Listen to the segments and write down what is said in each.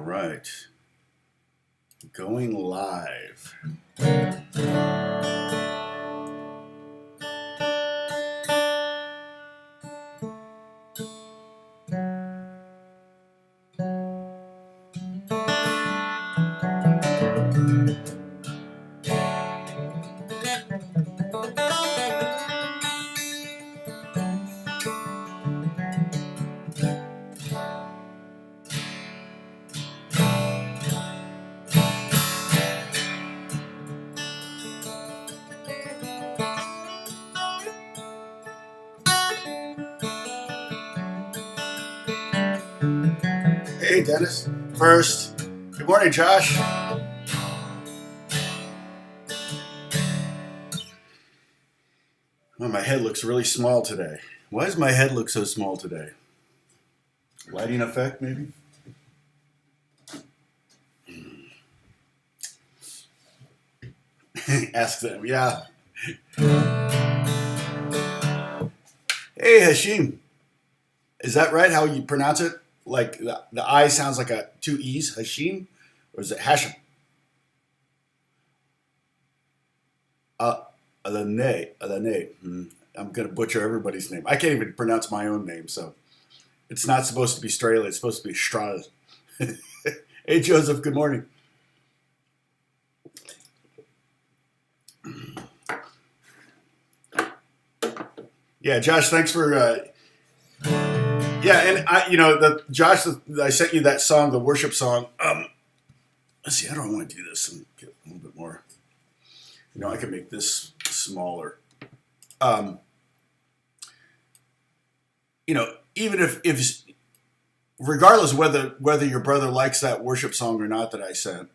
right. Going live. Hey, Dennis. First. Good morning, Josh. Oh, my head looks really small today. Why does my head look so small today? Lighting effect, maybe? Ask them, yeah. Hey, Hashim. Is that right, how you pronounce it? Like the I sounds like two E's, Hashim? Or is it Hashim? Alane. I'm going to butcher everybody's name. I can't even pronounce my own name, so it's not supposed to be Strahle. It's supposed to be Strahle. Hey, Joseph, good morning. Yeah, Josh, thanks for... yeah, and Josh, I sent you that song, the worship song. Let's see, how do I want to do this and get a little bit more? I can make this smaller. Even if regardless whether your brother likes that worship song or not that I sent,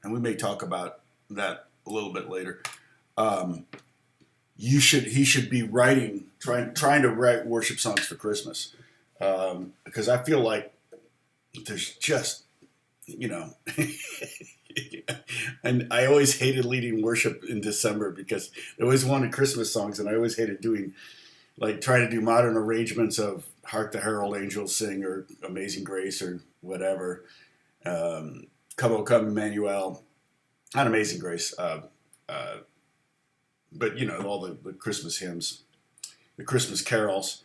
and we may talk about that a little bit later, he should be trying to write worship songs for Christmas, because I feel like there's just and I always hated leading worship in December because they always wanted Christmas songs, and I always hated trying to do modern arrangements of Hark the Herald Angels Sing or Amazing Grace or whatever. Come, O Come, Emmanuel. Not Amazing Grace, but all the Christmas hymns, the Christmas carols.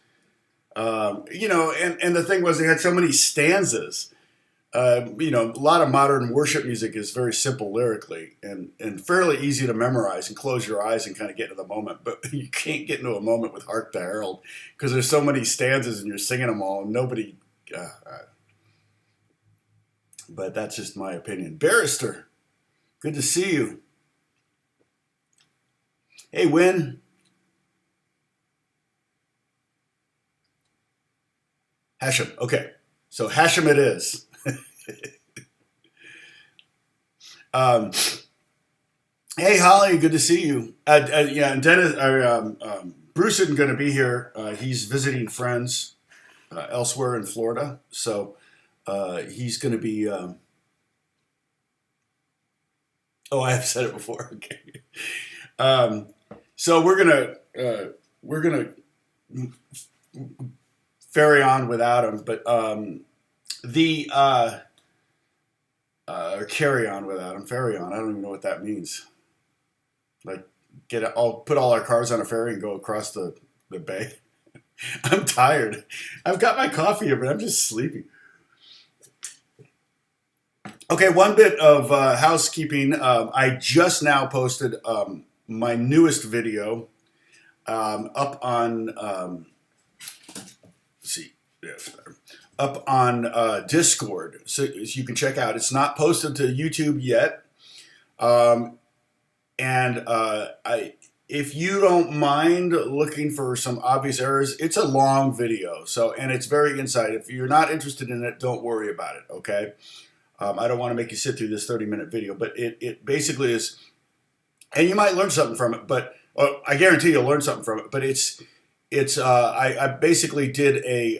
And the thing was, they had so many stanzas. A lot of modern worship music is very simple lyrically and fairly easy to memorize and close your eyes and kind of get into the moment. But you can't get into a moment with Hark the Herald because there's so many stanzas and you're singing them all and nobody... but that's just my opinion. Barrister, good to see you. Hey, Win. Hashem. Okay, so Hashem it is. Hey, Holly, good to see you. Yeah, and Dennis, Bruce isn't going to be here. He's visiting friends elsewhere in Florida, so he's going to be. Oh, I have said it before. Okay. So we're gonna ferry on without him, but or carry on without him. Ferry on. I don't even know what that means. Like put all our cars on a ferry and go across the bay. I'm tired. I've got my coffee here, but I'm just sleepy. Okay, one bit of housekeeping. I just now posted my newest video up on. Let's see. Yes, better. Up on Discord, so you can check out. It's not posted to YouTube yet, if you don't mind looking for some obvious errors, it's a long video, and it's very inside. If you're not interested in it, don't worry about it. Okay, I don't want to make you sit through this 30-minute video, but it basically is, and you might learn something from it. But I guarantee you'll learn something from it. But I basically did a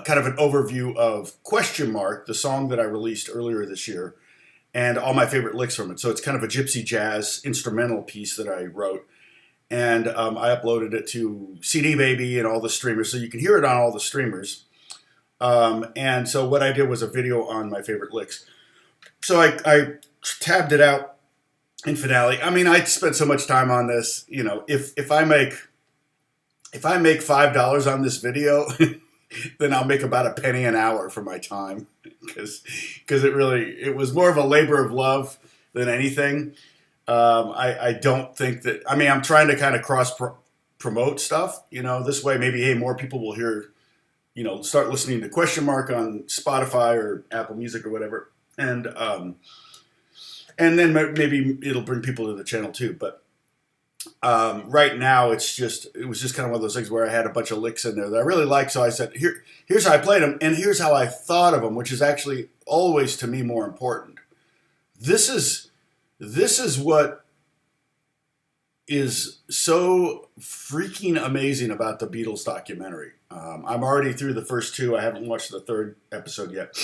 kind of an overview of Question Mark, the song that I released earlier this year, and all my favorite licks from it. So it's kind of a gypsy jazz instrumental piece that I wrote. And I uploaded it to CD Baby and all the streamers, so you can hear it on all the streamers. And so what I did was a video on my favorite licks. So I tabbed it out in Finale. I mean, I spent so much time on this. You know, if I make $5 on this video, then I'll make about a penny an hour for my time, because it was more of a labor of love than anything. I don't think that, I mean, I'm trying to kind of cross promote stuff, you know, this way maybe, hey, more people will hear, you know, start listening to Question Mark on Spotify or Apple Music or whatever. And then maybe it'll bring people to the channel too. But right now it was just kind of one of those things where I had a bunch of licks in there that I really liked. So I said, here's how I played them, and here's how I thought of them, which is actually always to me more important. This is what is so freaking amazing about the Beatles documentary. I'm already through the first two. I haven't watched the third episode yet.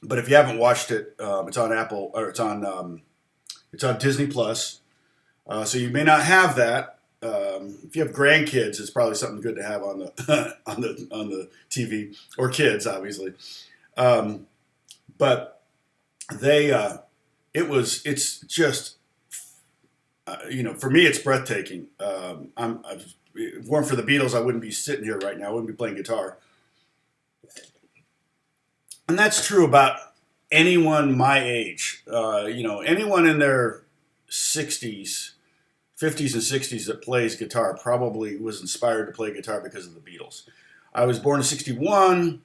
But if you haven't watched it, it's on Apple, or it's on Disney Plus. So you may not have that. If you have grandkids, it's probably something good to have on the on the TV, or kids, obviously. But it's just, you know, for me, it's breathtaking. If it weren't for the Beatles, I wouldn't be sitting here right now. I wouldn't be playing guitar. And that's true about anyone my age. You know, anyone in their 60s, 50s and 60s that plays guitar probably was inspired to play guitar because of the Beatles. I was born in 61.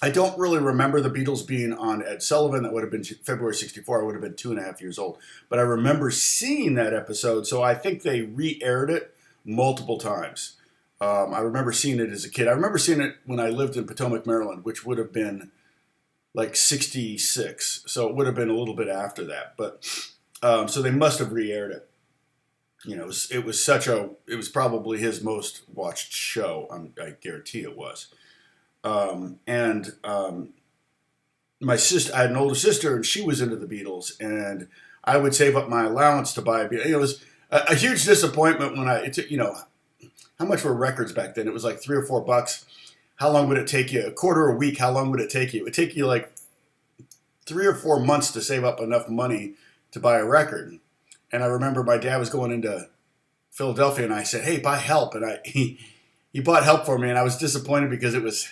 I don't really remember the Beatles being on Ed Sullivan. That would have been February 64. I would have been 2.5 years old. But I remember seeing that episode, so I think they re-aired it multiple times. I remember seeing it as a kid. I remember seeing it when I lived in Potomac, Maryland, which would have been like 66. So it would have been a little bit after that. But so they must have re-aired it. You know, it was probably his most watched show. I guarantee it was. My sister, I had an older sister, and she was into the Beatles, and I would save up my allowance to buy a Beatles. It was a huge disappointment when you know, how much were records back then? It was like $3 or $4. How long would it take you? A quarter a week? How long would it take you? It would take you like 3 or 4 months to save up enough money to buy a record. And I remember my dad was going into Philadelphia, and I said, "Hey, buy Help." And he bought Help for me, and I was disappointed because it was,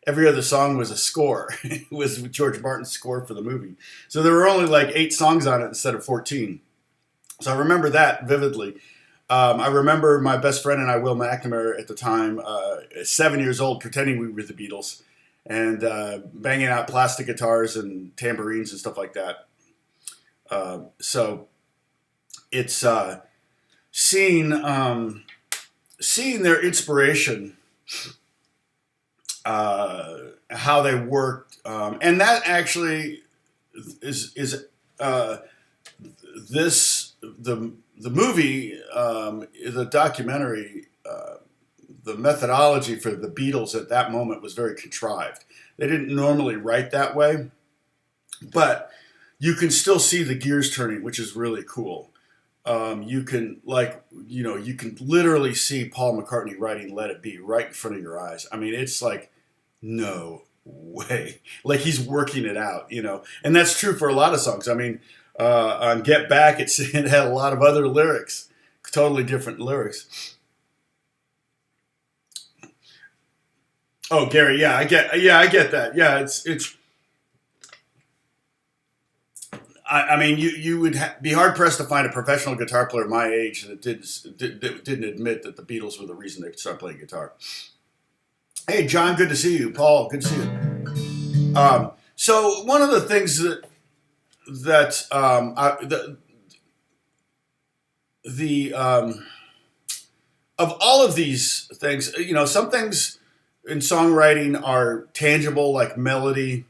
every other song was a score. It was George Martin's score for the movie. So there were only like 8 songs on it instead of 14. So I remember that vividly. I remember my best friend and I, Will McNamara, at the time, 7 years old, pretending we were the Beatles, and banging out plastic guitars and tambourines and stuff like that. So it's seeing their inspiration, how they worked, and that actually is the movie, the documentary, the methodology for the Beatles at that moment was very contrived. They didn't normally write that way, but you can still see the gears turning, which is really cool. You can literally see Paul McCartney writing "Let It Be" right in front of your eyes. I mean, it's like, no way. Like he's working it out, you know. And that's true for a lot of songs. I mean, on "Get Back," it had a lot of other lyrics, totally different lyrics. Oh, Gary, yeah, I get that. Yeah, it's. I mean, you would be hard pressed to find a professional guitar player my age that didn't admit that the Beatles were the reason they started playing guitar. Hey, John, good to see you. Paul, good to see you. So one of the things of all of these things, you know, some things in songwriting are tangible, like melody,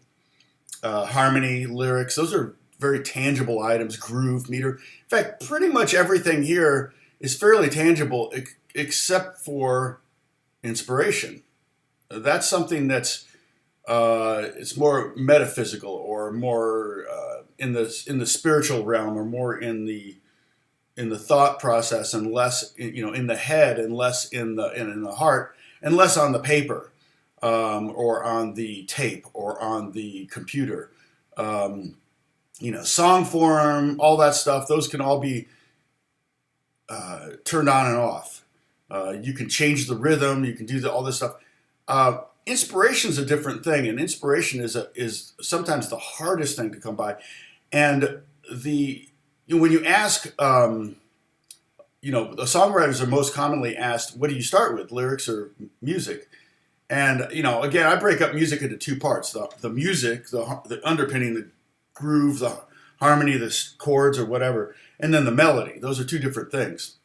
harmony, lyrics. Those are very tangible items, groove, meter. In fact, pretty much everything here is fairly tangible except for inspiration. That's something that's it's more metaphysical, or more in the spiritual realm, or more in the thought process, and less in the head, and less in the heart, and less on the paper. or on the tape or on the computer. Song form, all that stuff, those can all be turned on and off. You can change the rhythm, you can do all this stuff. Inspiration is a different thing, and inspiration is sometimes the hardest thing to come by. And when you ask, the songwriters are most commonly asked, what do you start with, lyrics or music? And, again, I break up music into two parts. The music, the underpinning, the groove, the harmony, the chords or whatever, and then the melody. Those are two different things.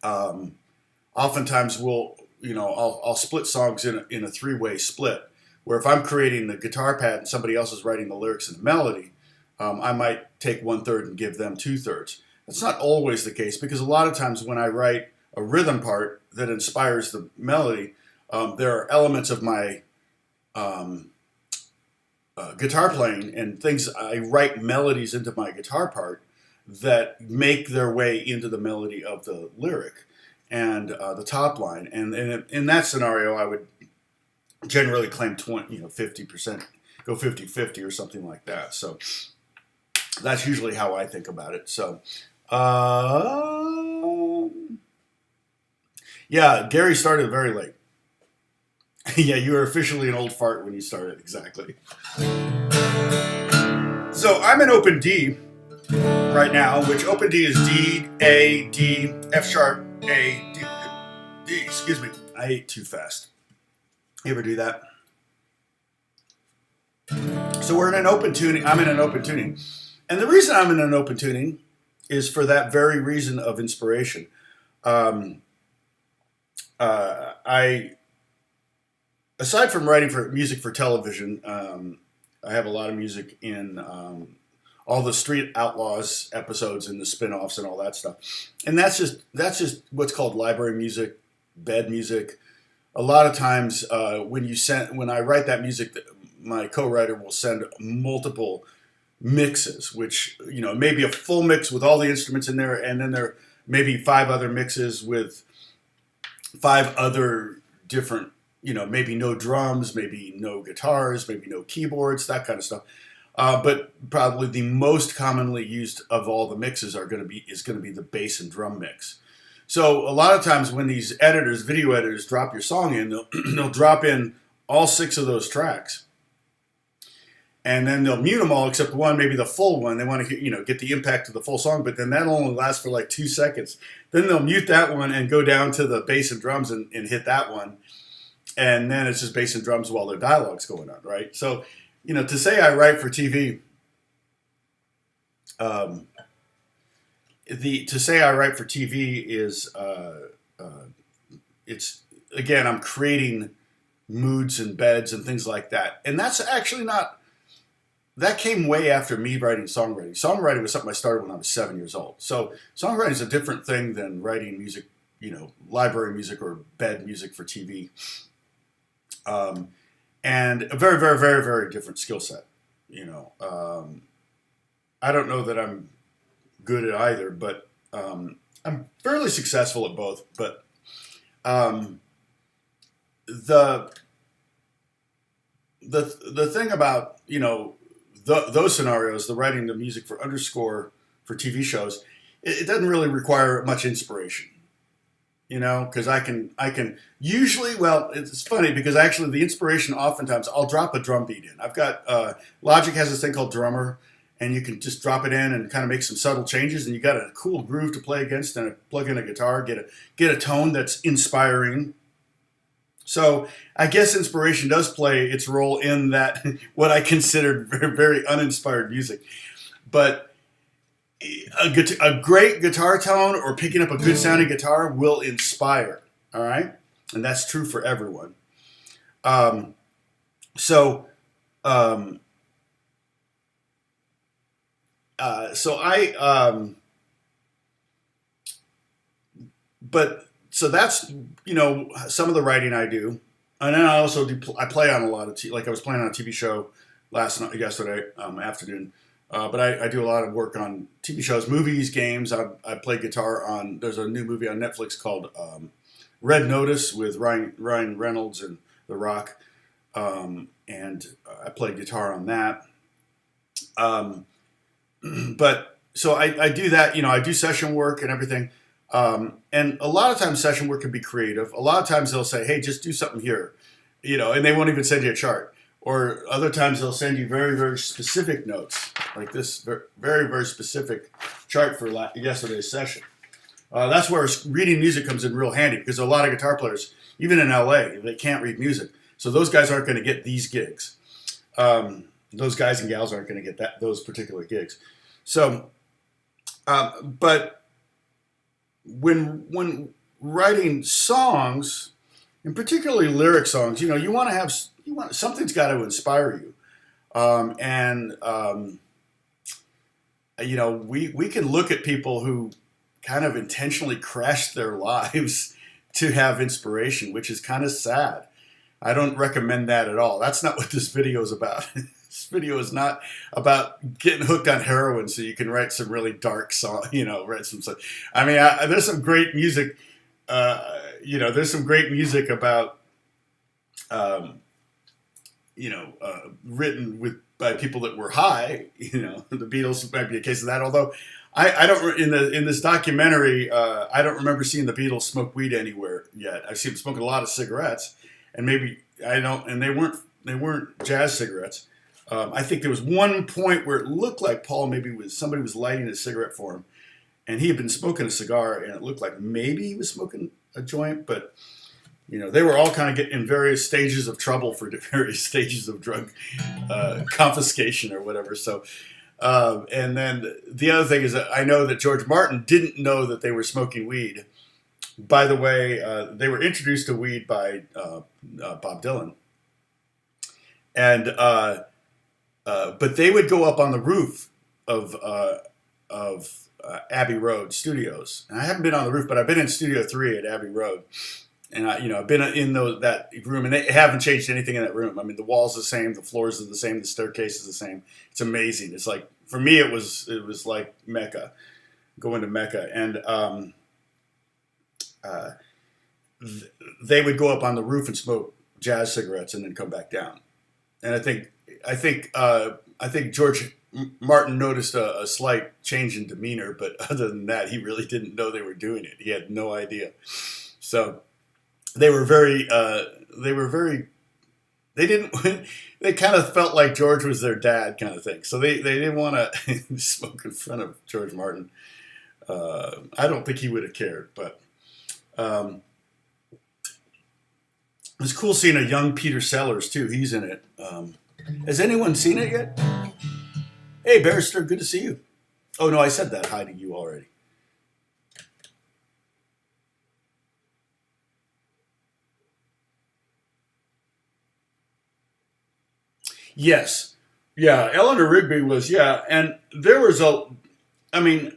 Oftentimes I'll split songs in a three-way split, where if I'm creating the guitar pad and somebody else is writing the lyrics and the melody, I might take 1/3 and give them 2/3. That's not always the case, because a lot of times when I write a rhythm part that inspires the melody, there are elements of my guitar playing and things. I write melodies into my guitar part that make their way into the melody of the lyric and the top line. And in that scenario, I would generally claim 50%, go 50-50 or something like that. So that's usually how I think about it. So, yeah, Gary started very late. Yeah, you were officially an old fart when you started, exactly. So I'm in open D right now, which open D is D, A, D, F sharp, A, D. Excuse me, I ate too fast. You ever do that? So we're in an open tuning. I'm in an open tuning. And the reason I'm in an open tuning is for that very reason of inspiration. Aside from writing for music for television, I have a lot of music in all the Street Outlaws episodes and the spin-offs and all that stuff. And that's just what's called library music, bed music. A lot of times when I write that music, my co-writer will send multiple mixes, which, maybe a full mix with all the instruments in there, and then there may be 5 other mixes with 5 other different, maybe no drums, maybe no guitars, maybe no keyboards, that kind of stuff. But probably the most commonly used of all the mixes is going to be the bass and drum mix. So a lot of times when these video editors drop your song in, they'll drop in all 6 of those tracks. And then they'll mute them all except one, maybe the full one. They want to get the impact of the full song, but then that'll only last for like 2 seconds. Then they'll mute that one and go down to the bass and drums and hit that one. And then it's just bass and drums while their dialogue's going on, right? So, to say I write for TV, to say I write for TV is, it's, again, I'm creating moods and beds and things like that. And that's actually that came way after me writing songwriting. Songwriting was something I started when I was 7 years old. So songwriting is a different thing than writing music, library music or bed music for TV. And a very, very, very, very different skill set. I don't know that I'm good at either, but I'm fairly successful at both. But the thing about those scenarios, the writing the music for underscore for TV shows, it doesn't really require much inspiration. Because I can usually, it's funny because actually the inspiration oftentimes I'll drop a drum beat in. I've got Logic has this thing called Drummer, and you can just drop it in and kind of make some subtle changes, and you got a cool groove to play against, and plug in a guitar, get a tone that's inspiring. So I guess inspiration does play its role in that what I considered very, very uninspired music, but a great guitar tone or picking up a good sounding guitar will inspire. All right. And that's true for everyone. So that's, some of the writing I do. And then I also I play on a lot of, like I was playing on a TV show yesterday afternoon. But I do a lot of work on TV shows, movies, games. I play guitar there's a new movie on Netflix called Red Notice with Ryan Reynolds and the rock, and I played guitar on that. Um, but so I do that. I do session work and everything. And a lot of times session work can be creative. A lot of times they'll say, hey, just do something here, and they won't even send you a chart. Or other times they'll send you very, very specific notes, like this very, very specific chart for yesterday's session. That's where reading music comes in real handy, because a lot of guitar players, even in LA, they can't read music. So those guys aren't going to get these gigs. Those guys and gals aren't going to get those particular gigs. So, but when writing songs, and particularly lyric songs, you want something's got to inspire you, we can look at people who kind of intentionally crash their lives to have inspiration, which is kind of sad. I don't recommend that at all. That's not what this video is about. This video is not about getting hooked on heroin so you can write some really dark song, write some stuff. I mean, there's some great music, there's some great music about, written by people that were high. The Beatles might be a case of that. Although I don't, in this documentary, I don't remember seeing the Beatles smoke weed anywhere yet. I've seen them smoking a lot of cigarettes, and and they weren't jazz cigarettes. I think there was one point where it looked like somebody was lighting a cigarette for him, and he had been smoking a cigar, and it looked like maybe he was smoking a joint, but they were all kind of getting in various stages of trouble for various stages of drug confiscation or whatever. So, and then the other thing is that I know that George Martin didn't know that they were smoking weed. By the way, they were introduced to weed by Bob Dylan, and but they would go up on the roof of Abbey Road Studios. And I haven't been on the roof, but I've been in Studio 3 at Abbey Road. And I've been in that room, and they haven't changed anything in that room. I mean, the walls are the same, the floors are the same, the staircase is the same. It's amazing. It's like, for me, it was like Mecca, going to Mecca. And they would go up on the roof and smoke jazz cigarettes and then come back down. And I think George Martin noticed a slight change in demeanor, but other than that, he really didn't know they were doing it. He had no idea. So they kind of felt like George was their dad kind of thing. So they didn't want to smoke in front of George Martin. I don't think he would have cared, but it was cool seeing a young Peter Sellers too. He's in it. Has anyone seen it yet? Hey, Barrister, good to see you. Oh no, I said that hi to you already. Yes. Yeah, Eleanor Rigby was, and there was John and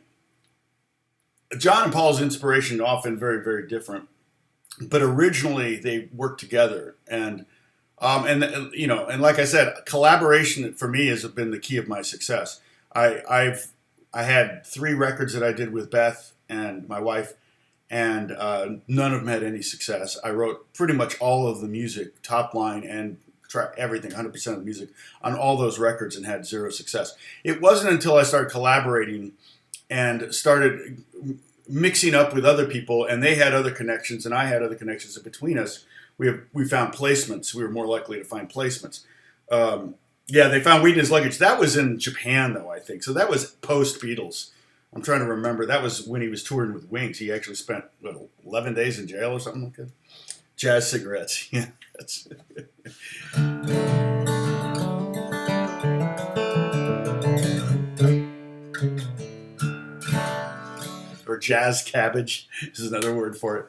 Paul's inspiration often very, very different, but originally they worked together, and like I said, collaboration for me has been the key of my success. I had 3 records that I did with Beth and my wife, and none of them had any success. I wrote pretty much all of the music, top line and everything, 100% of the music on all those records, and had 0 success. It wasn't until I started collaborating and started mixing up with other people, and they had other connections and I had other connections, and between us we found placements. We were more likely to find placements. They found weed in his luggage. That was in Japan though, I think. So that was post Beatles. I'm trying to remember. That was when he was touring with Wings. He actually spent 11 days in jail or something like that. Jazz cigarettes. Yeah. That's or jazz cabbage is another word for it.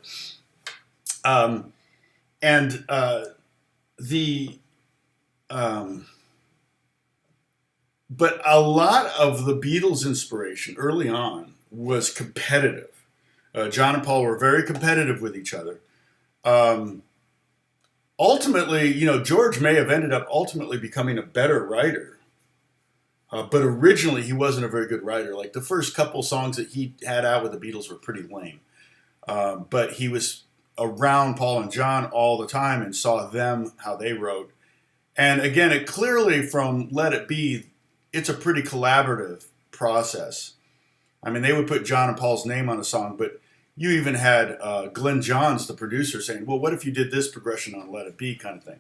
But a lot of the Beatles' inspiration early on was competitive. John and Paul were very competitive with each other. Ultimately, George may have ended up ultimately becoming a better writer. But originally, he wasn't a very good writer. Like the first couple songs that he had out with the Beatles were pretty lame. But he was around Paul and John all the time and saw them, how they wrote. And again, it clearly from Let It Be, it's a pretty collaborative process. I mean, they would put John and Paul's name on a song, but you even had Glenn Johns, the producer, saying, well, what if you did this progression on Let It Be kind of thing.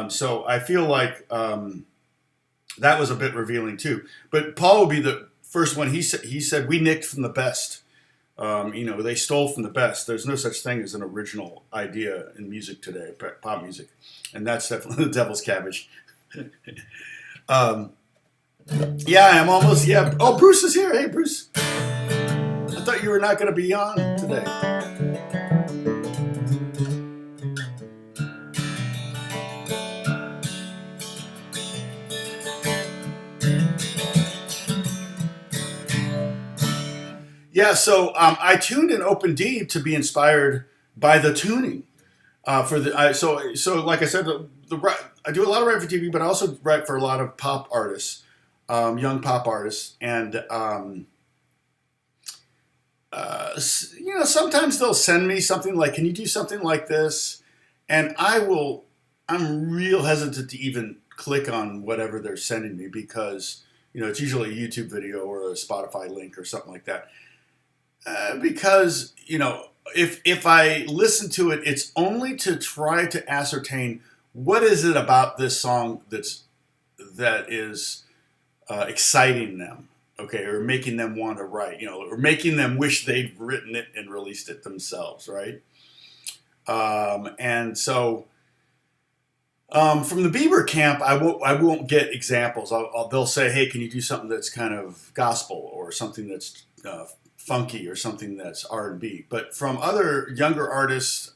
So I feel like that was a bit revealing too. But Paul would be the first one. He said, we nicked from the best. They stole from the best. There's no such thing as an original idea in music today, pop music. And that's definitely the devil's cabbage. I'm almost, Oh, Bruce is here. Hey, Bruce. I thought you were not going to be on today. Yeah, so I tuned in Open D to be inspired by the tuning. So like I said, I do a lot of writing for TV, but I also write for a lot of pop artists, young pop artists, and sometimes they'll send me something like, "Can you do something like this?" And I'm real hesitant to even click on whatever they're sending me because it's usually a YouTube video or a Spotify link or something like that. Because if I listen to it, it's only to try to ascertain what is it about this song that is exciting them, okay, or making them want to write, or making them wish they'd written it and released it themselves, right? And so from the Bieber camp, I won't get examples. They'll say, hey, can you do something that's kind of gospel or something that's funky or something that's R&B. But from other younger artists,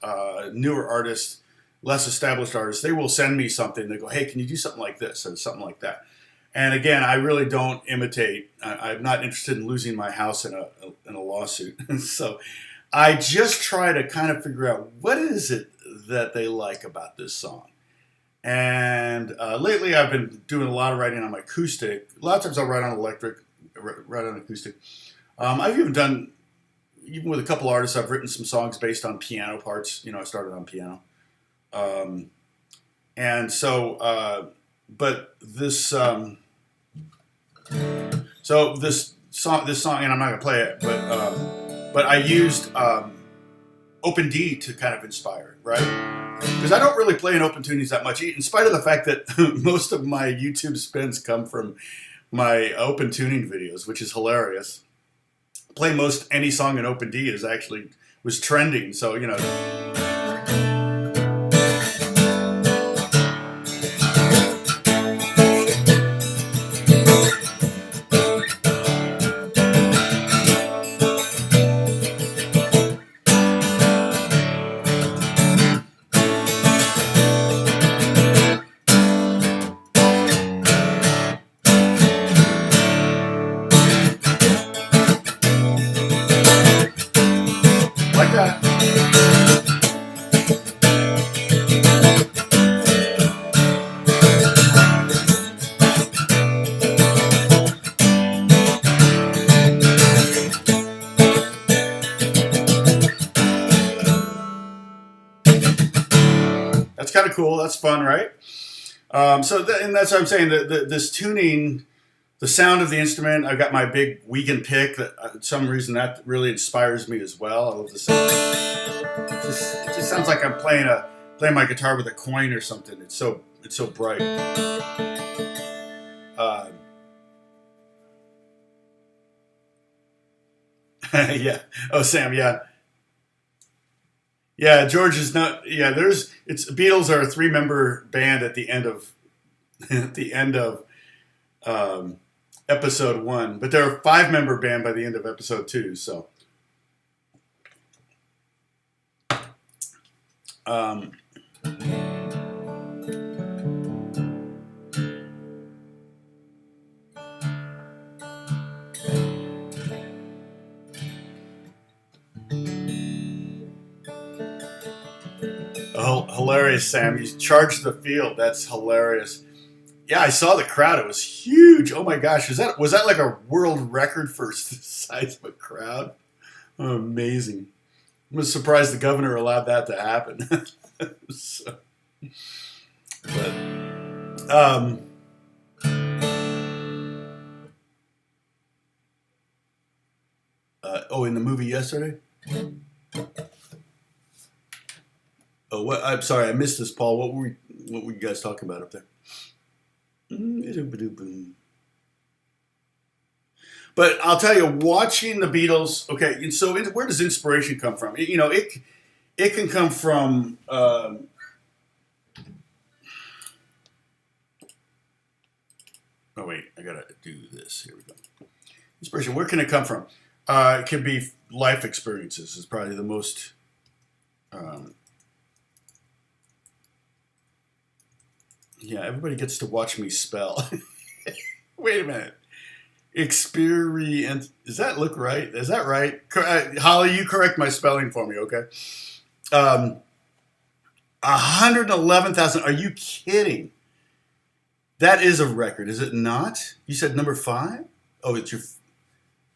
newer artists, less established artists, they will send me something. They go, hey, can you do something like this or something like that? And again, I really don't imitate. I'm not interested in losing my house in a lawsuit. So I just try to kind of figure out what is it that they like about this song. And lately I've been doing a lot of writing on my acoustic. A lot of times I'll write on electric, write on acoustic. I've even with a couple artists, I've written some songs based on piano parts. I started on piano. And so, but this, so this song, and I'm not going to play it, but I used Open D to kind of inspire, right? Because I don't really play in open tunings that much, in spite of the fact that most of my YouTube spins come from my open tuning videos, which is hilarious. Play most any song in Open D was trending, so like that. That's kind of cool. That's fun, right? And that's what I'm saying. This tuning, the sound of the instrument. I've got my big Wiegand pick. That for some reason that really inspires me as well. I love the sound. It just sounds like I'm playing my guitar with a coin or something. It's so bright. Yeah. Oh, Sam. Yeah. Yeah, George is not. Yeah, Beatles are a 3-member band at the end of episode 1, but they're a 5-member band by the end of episode 2. So, oh, hilarious, Sam! You charged the field. That's hilarious. Yeah, I saw the crowd. It was huge. Oh my gosh, was that like a world record for the size of a crowd? Oh, amazing. I'm surprised the governor allowed that to happen. So, but, in the movie yesterday? Oh, what? I'm sorry, I missed this, Paul. What were you guys talking about up there? But I'll tell you, watching the Beatles. Okay, and so where does inspiration come from? It can come from. Oh wait, I gotta do this. Here we go. Inspiration. Where can it come from? It can be life experiences. Is probably the most. Yeah, everybody gets to watch me spell. Wait a minute. Experience. Does that look right? Is that right? Holly, you correct my spelling for me, okay? 111,000. Are you kidding? That is a record, is it not? You said number 5? Oh, it's your.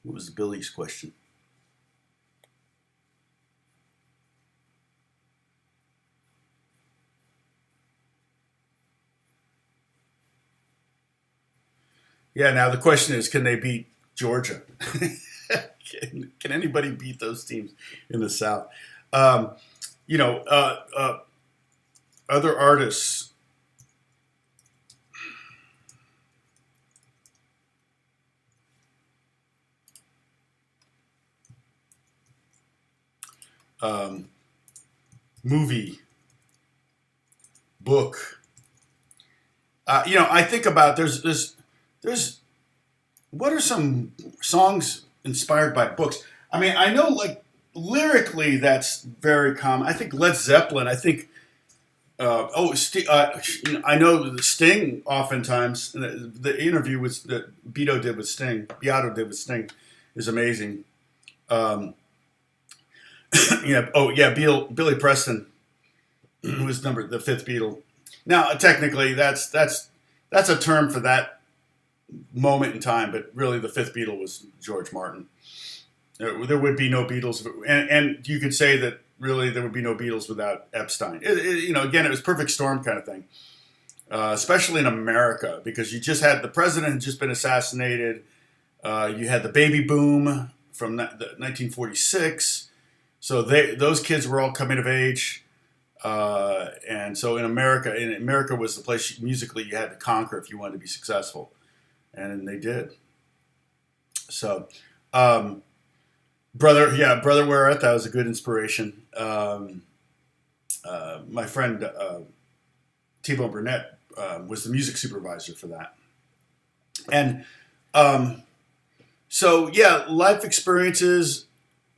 What was Billy's question? Yeah, now the question is, can they beat Georgia? Can anybody beat those teams in the South? Other artists. Movie, book. I think about there's what are some songs inspired by books? I mean, I know like lyrically that's very common. I think Led Zeppelin. I think I know the Sting. Oftentimes, the interview that Beato did with Sting is amazing. Billy Preston was the 5th Beatle. Now, technically, that's a term for that moment in time, but really the 5th Beatle was George Martin. There would be no Beatles, and you could say that really there would be no Beatles without Epstein. Again, it was perfect storm kind of thing, especially in America, because you just had the president had just been assassinated. You had the baby boom from 1946. So those kids were all coming of age, and so in America was the place musically you had to conquer if you wanted to be successful, and they did. So, Brother Where Art Thou was a good inspiration. My friend T-Bone Burnett was the music supervisor for that, and life experiences.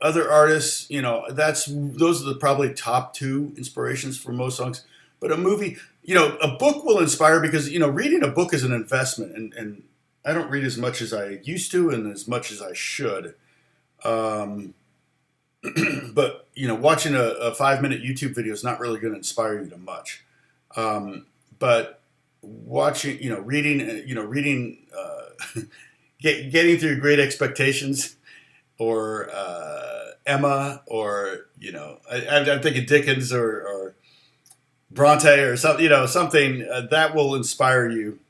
Other artists, those are probably top 2 inspirations for most songs. But a movie, a book will inspire because, reading a book is an investment. And I don't read as much as I used to and as much as I should. But, watching a 5-minute YouTube video is not really going to inspire you to much. But watching, reading, getting through Great Expectations, or Emma, or I'm thinking Dickens or Bronte or something, something that will inspire you.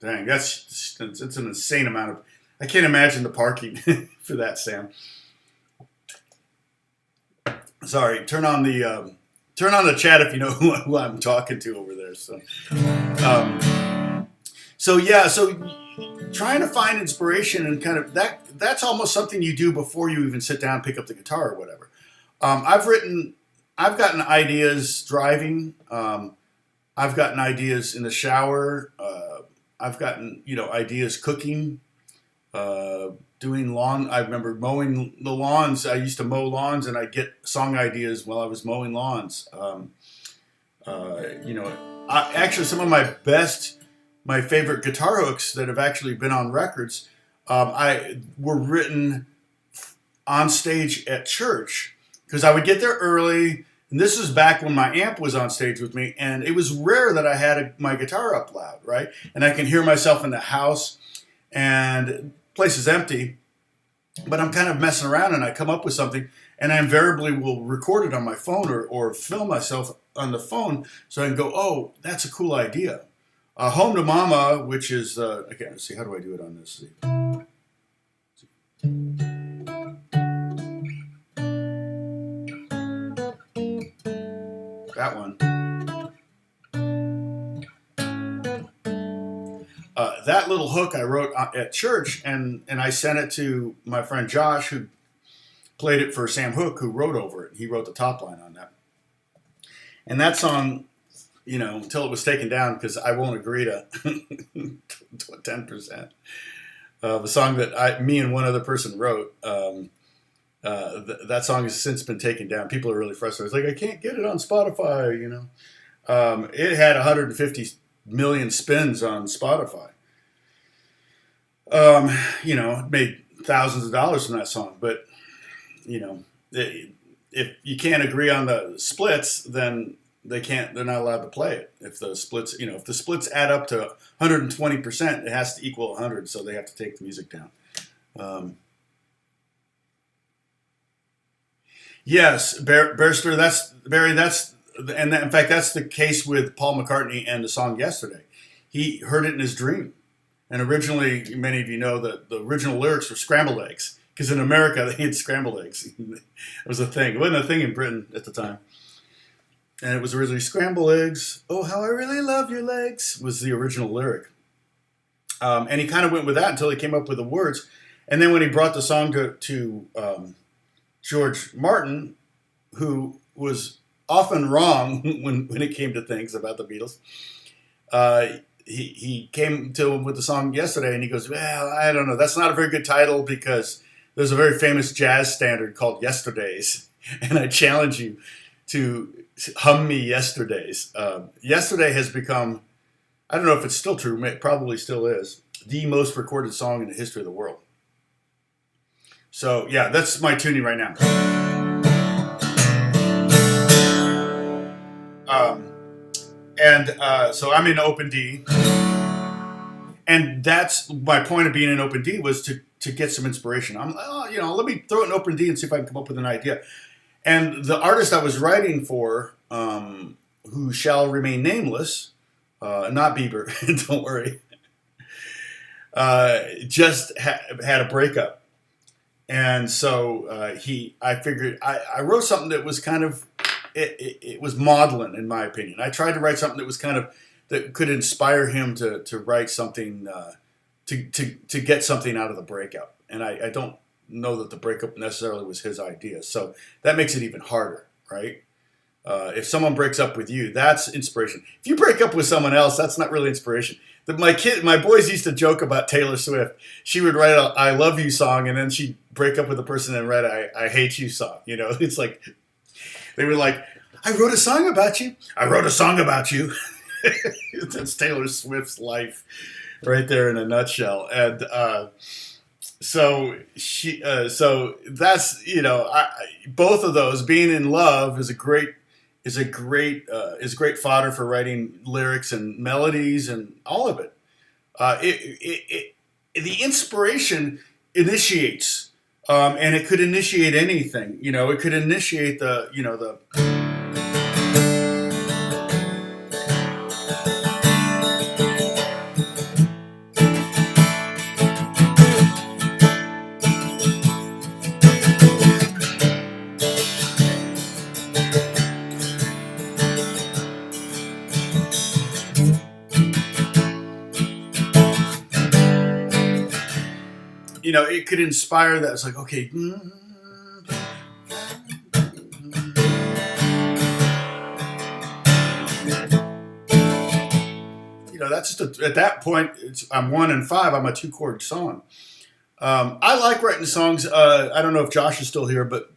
Dang, it's an insane amount of. I can't imagine the parking for that, Sam. Sorry, turn on the chat if you know who I'm talking to over there. So trying to find inspiration and kind of that's almost something you do before you even sit down and pick up the guitar or whatever. I've gotten ideas driving. I've gotten ideas in the shower. I've gotten, ideas cooking, doing lawn. I remember mowing the lawns. I used to mow lawns, and I'd get song ideas while I was mowing lawns. Actually, some of my favorite guitar hooks that have actually been on records, were written on stage at church, because I would get there early And this is back when my amp was on stage with me, and it was rare that I had my guitar up loud, right? And I can hear myself in the house, and the place is empty, but I'm kind of messing around, and I come up with something, and I invariably will record it on my phone or film myself on the phone so I can go, oh, that's a cool idea. Home to Mama, which is, okay, let's see, how do I do it on this? That one. That little hook I wrote at church, and I sent it to my friend Josh, who played it for Sam Hook, who wrote over it. He wrote the top line on that. And that song, you know, until it was taken down, because I won't agree to 10%. The song that me and one other person wrote, that song has since been taken down. People are really frustrated. It's like, I can't get it on Spotify, you know. It had 150 million spins on Spotify. You know, made thousands of dollars from that song. But, you know, if you can't agree on the splits, then they're not allowed to play it. If the splits, you know, if the splits add up to 120%, it has to equal 100, so they have to take the music down. Yes, Barrister, in fact, that's the case with Paul McCartney and the song Yesterday. He heard it in his dream. And originally, many of you know that the original lyrics were scrambled eggs, because in America, they had scrambled eggs. It was a thing. It wasn't a thing in Britain at the time. And it was originally scrambled eggs. Oh, how I really love your legs was the original lyric. And he kind of went with that until he came up with the words. And then when he brought the song to George Martin, who was often wrong when it came to things about the Beatles, he came to him with the song Yesterday, and he goes, well, I don't know. That's not a very good title, because there's a very famous jazz standard called Yesterdays, and I challenge you to hum me Yesterdays. Yesterday has become, I don't know if it's still true, it probably still is, the most recorded song in the history of the world. So, yeah, that's my tuning right now. So I'm in open D. And that's my point of being in open D, was to get some inspiration. Let me throw it in open D and see if I can come up with an idea. And the artist I was writing for, who shall remain nameless, not Bieber, don't worry, just had a breakup. And so I figured I wrote something that was kind of, it was maudlin, in my opinion. I tried to write something that was kind of, that could inspire him to write something, to get something out of the breakup. And I don't know that the breakup necessarily was his idea. So that makes it even harder, right? If someone breaks up with you, that's inspiration. If you break up with someone else, that's not really inspiration. My boys used to joke about Taylor Swift. She would write a "I love you" song, and then she'd break up with a person and write "I hate you" song. You know, it's like they were like, "I wrote a song about you. I wrote a song about you." That's Taylor Swift's life, right there in a nutshell. And so that's, you know, both of those, being in love is great fodder for writing lyrics and melodies and all of it. The inspiration initiates, and it could initiate anything. You know, it could initiate the. You know, it could inspire that. It's like, okay. You know, that's just at that point, I'm 1 and 5. I'm a 2-chord song. I like writing songs. I don't know if Josh is still here, but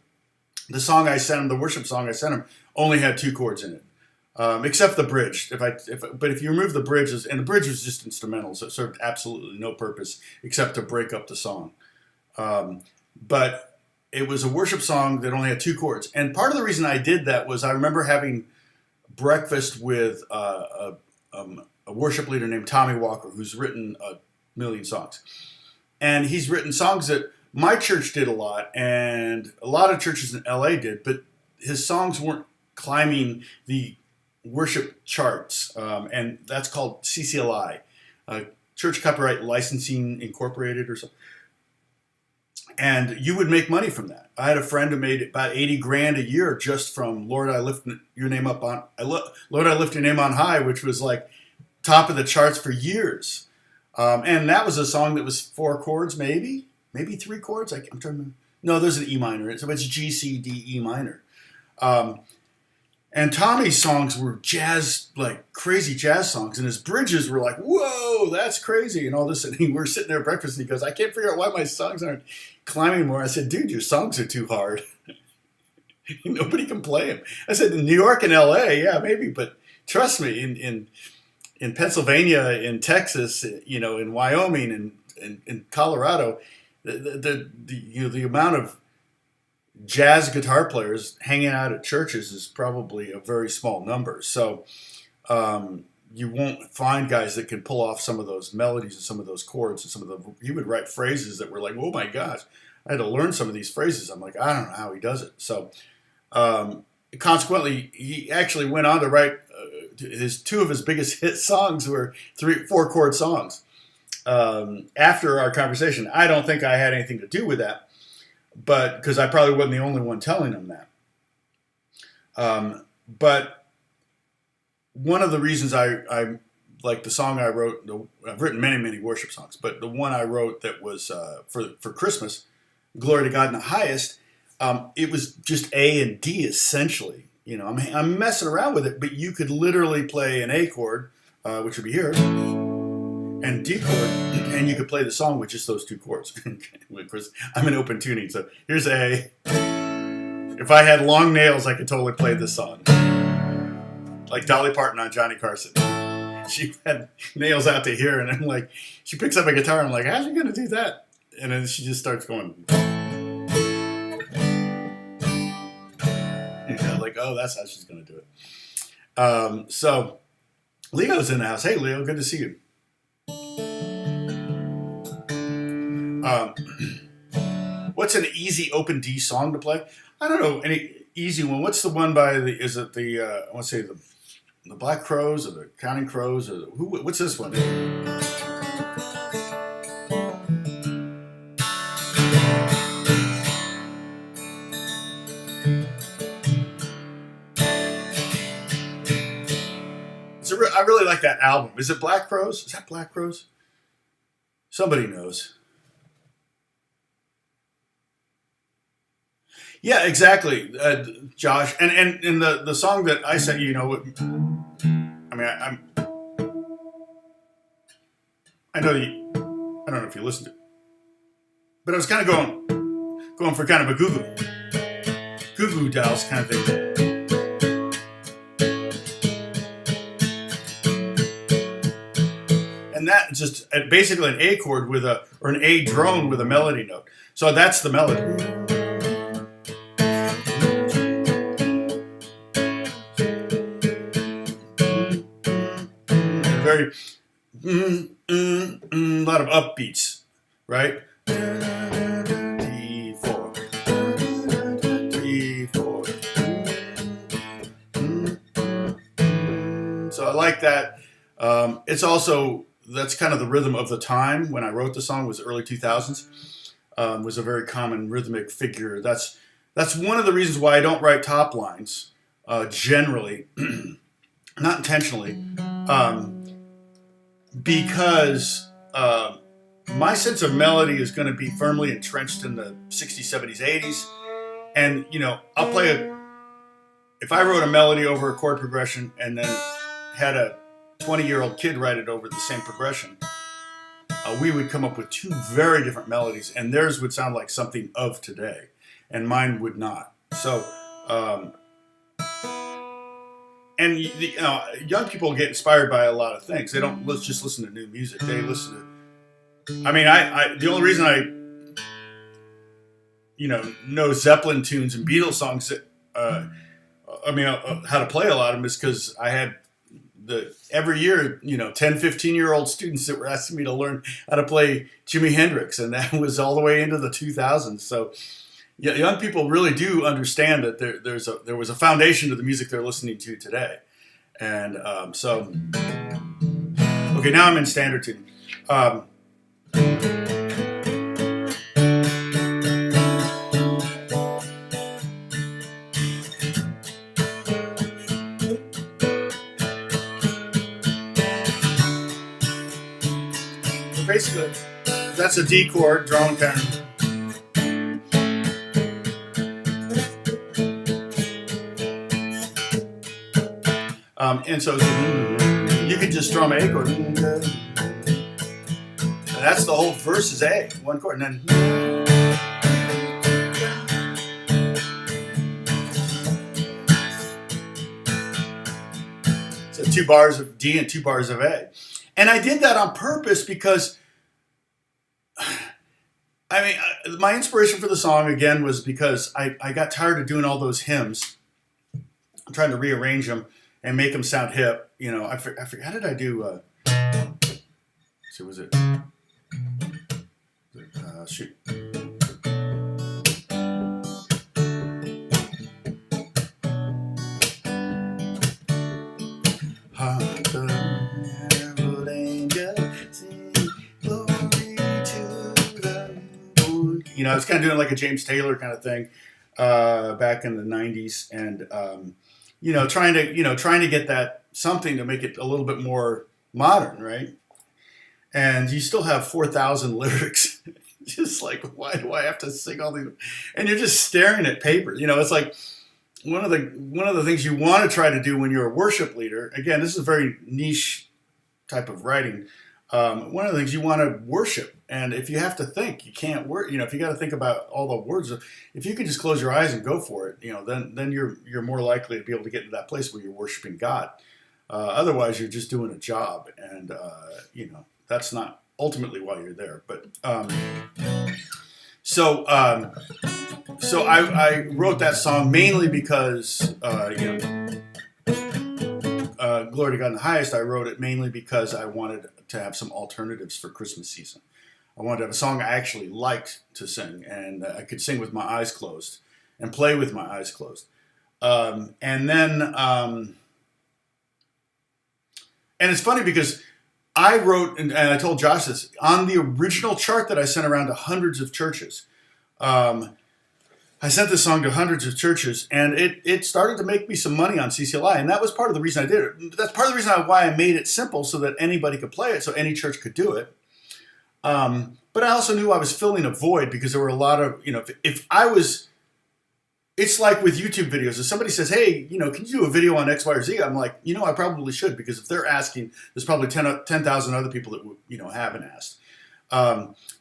the song I sent him, the worship song I sent him, only had 2 chords in it. Except the bridge. But if you remove the bridges, and the bridge was just instrumental, so it served absolutely no purpose except to break up the song. But it was a worship song that only had 2 chords. And part of the reason I did that was I remember having breakfast with a worship leader named Tommy Walker, who's written a million songs. And he's written songs that my church did a lot, and a lot of churches in LA did, but his songs weren't climbing the worship charts. And that's called CCLI, Church Copyright Licensing Incorporated or something. And you would make money from that. I had a friend who made about 80 grand a year just from Lord, I lift your name up on, Lord, I lift your name on high, which was like top of the charts for years. And that was a song that was 4 chords, maybe 3 chords. I'm trying to remember. No, there's an E minor. So it's G, C, D, E minor. And Tommy's songs were jazz, like crazy jazz songs, and his bridges were like, whoa, that's crazy. And all this, and we're sitting there at breakfast, and he goes, I can't figure out why my songs aren't climbing more. I said, dude, your songs are too hard. Nobody can play them. I said, in New York and LA, yeah, maybe, but trust me, in Pennsylvania, in Texas, in Wyoming, and in Colorado, the amount of jazz guitar players hanging out at churches is probably a very small number. So you won't find guys that can pull off some of those melodies and some of those chords and some of the. He would write phrases that were like, oh my gosh, I had to learn some of these phrases. I'm like, I don't know how he does it. So consequently, he actually went on to write 2 of his biggest hit songs were 4 chord songs. After our conversation, I don't think I had anything to do with that. But because I probably wasn't the only one telling him that. But one of the reasons I like the song I wrote, I've written many, many worship songs, but the one I wrote that was for Christmas, Glory to God in the Highest, it was just A and D essentially. I'm messing around with it, but you could literally play an A chord, which would be here, and D chord, and you could play the song with just those 2 chords. Of course, I'm in open tuning, so here's A. If I had long nails, I could totally play this song. Like Dolly Parton on Johnny Carson. She had nails out to here, and I'm like, she picks up a guitar, and I'm like, how's she going to do that? And then she just starts going. Like, oh, that's how she's going to do it. So Leo's in the house. Hey, Leo, good to see you. What's an easy open D song to play? I don't know any easy one. What's the one by I want to say the Black Crowes or the Counting Crows or what's this one? I really like that album. Is it Black Crowes? Is that Black Crowes? Somebody knows. Yeah, exactly, Josh. And the song that I sent you, I know you. I don't know if you listened to it, but I was kind of going for kind of a Goo Goo Dolls kind of thing. And that just basically an A chord or an A drone with a melody note. So that's the melody. Very a lot of upbeats, right? D4, D4. So I like that. It's also, that's kind of the rhythm of the time when I wrote the song, was early 2000s. Was a very common rhythmic figure. That's one of the reasons why I don't write top lines generally, not intentionally, because my sense of melody is going to be firmly entrenched in the 60s, 70s, 80s. And, I'll play if I wrote a melody over a chord progression and then had a 20-year-old kid write it over the same progression, we would come up with 2 very different melodies, and theirs would sound like something of today, and mine would not. So, and young people get inspired by a lot of things. They don't just listen to new music. They listen to. I mean, I the only reason know Zeppelin tunes and Beatles songs, how to play a lot of them is because I had every year, 10, 15-year-old students that were asking me to learn how to play Jimi Hendrix, and that was all the way into the 2000s. So yeah, young people really do understand that there was a foundation to the music they're listening to today. And okay, now I'm in standard tuning. Basically, that's a D chord, drone kind of. And so you can just strum A chord. And that's the whole verse is A, one chord. And then so 2 bars of D and 2 bars of A. And I did that on purpose because my inspiration for the song, again, was because I got tired of doing all those hymns. I'm trying to rearrange them and make them sound hip. I forgot, how did I do? So was it? Shoot. I was kind of doing like a James Taylor kind of thing back in the 90s, and trying to get that something to make it a little bit more modern, right? And you still have 4,000 lyrics. Just like, why do I have to sing all these? And you're just staring at paper. It's like one of the things you want to try to do when you're a worship leader. Again, this is a very niche type of writing. One of the things you want to worship, and if you have to think, you can't work. If you got to think about all the words, if you can just close your eyes and go for it, then you're more likely to be able to get to that place where you're worshiping God. Otherwise, you're just doing a job, and that's not ultimately why you're there. But so I wrote that song mainly because Glory to God in the Highest. I wrote it mainly because I wanted to have some alternatives for Christmas season. I wanted to have a song I actually liked to sing, and I could sing with my eyes closed and play with my eyes closed. And it's funny because I wrote, and I told Josh this, on the original chart that I sent around to hundreds of churches. I sent this song to hundreds of churches, and it started to make me some money on CCLI, and that was part of the reason I did it. That's part of the reason why I made it simple, so that anybody could play it, so any church could do it. But I also knew I was filling a void, because there were a lot of, if I was, it's like with YouTube videos. If somebody says, hey, can you do a video on X, Y, or Z? I'm like, I probably should, because if they're asking, there's probably 10,000 other people that, haven't asked.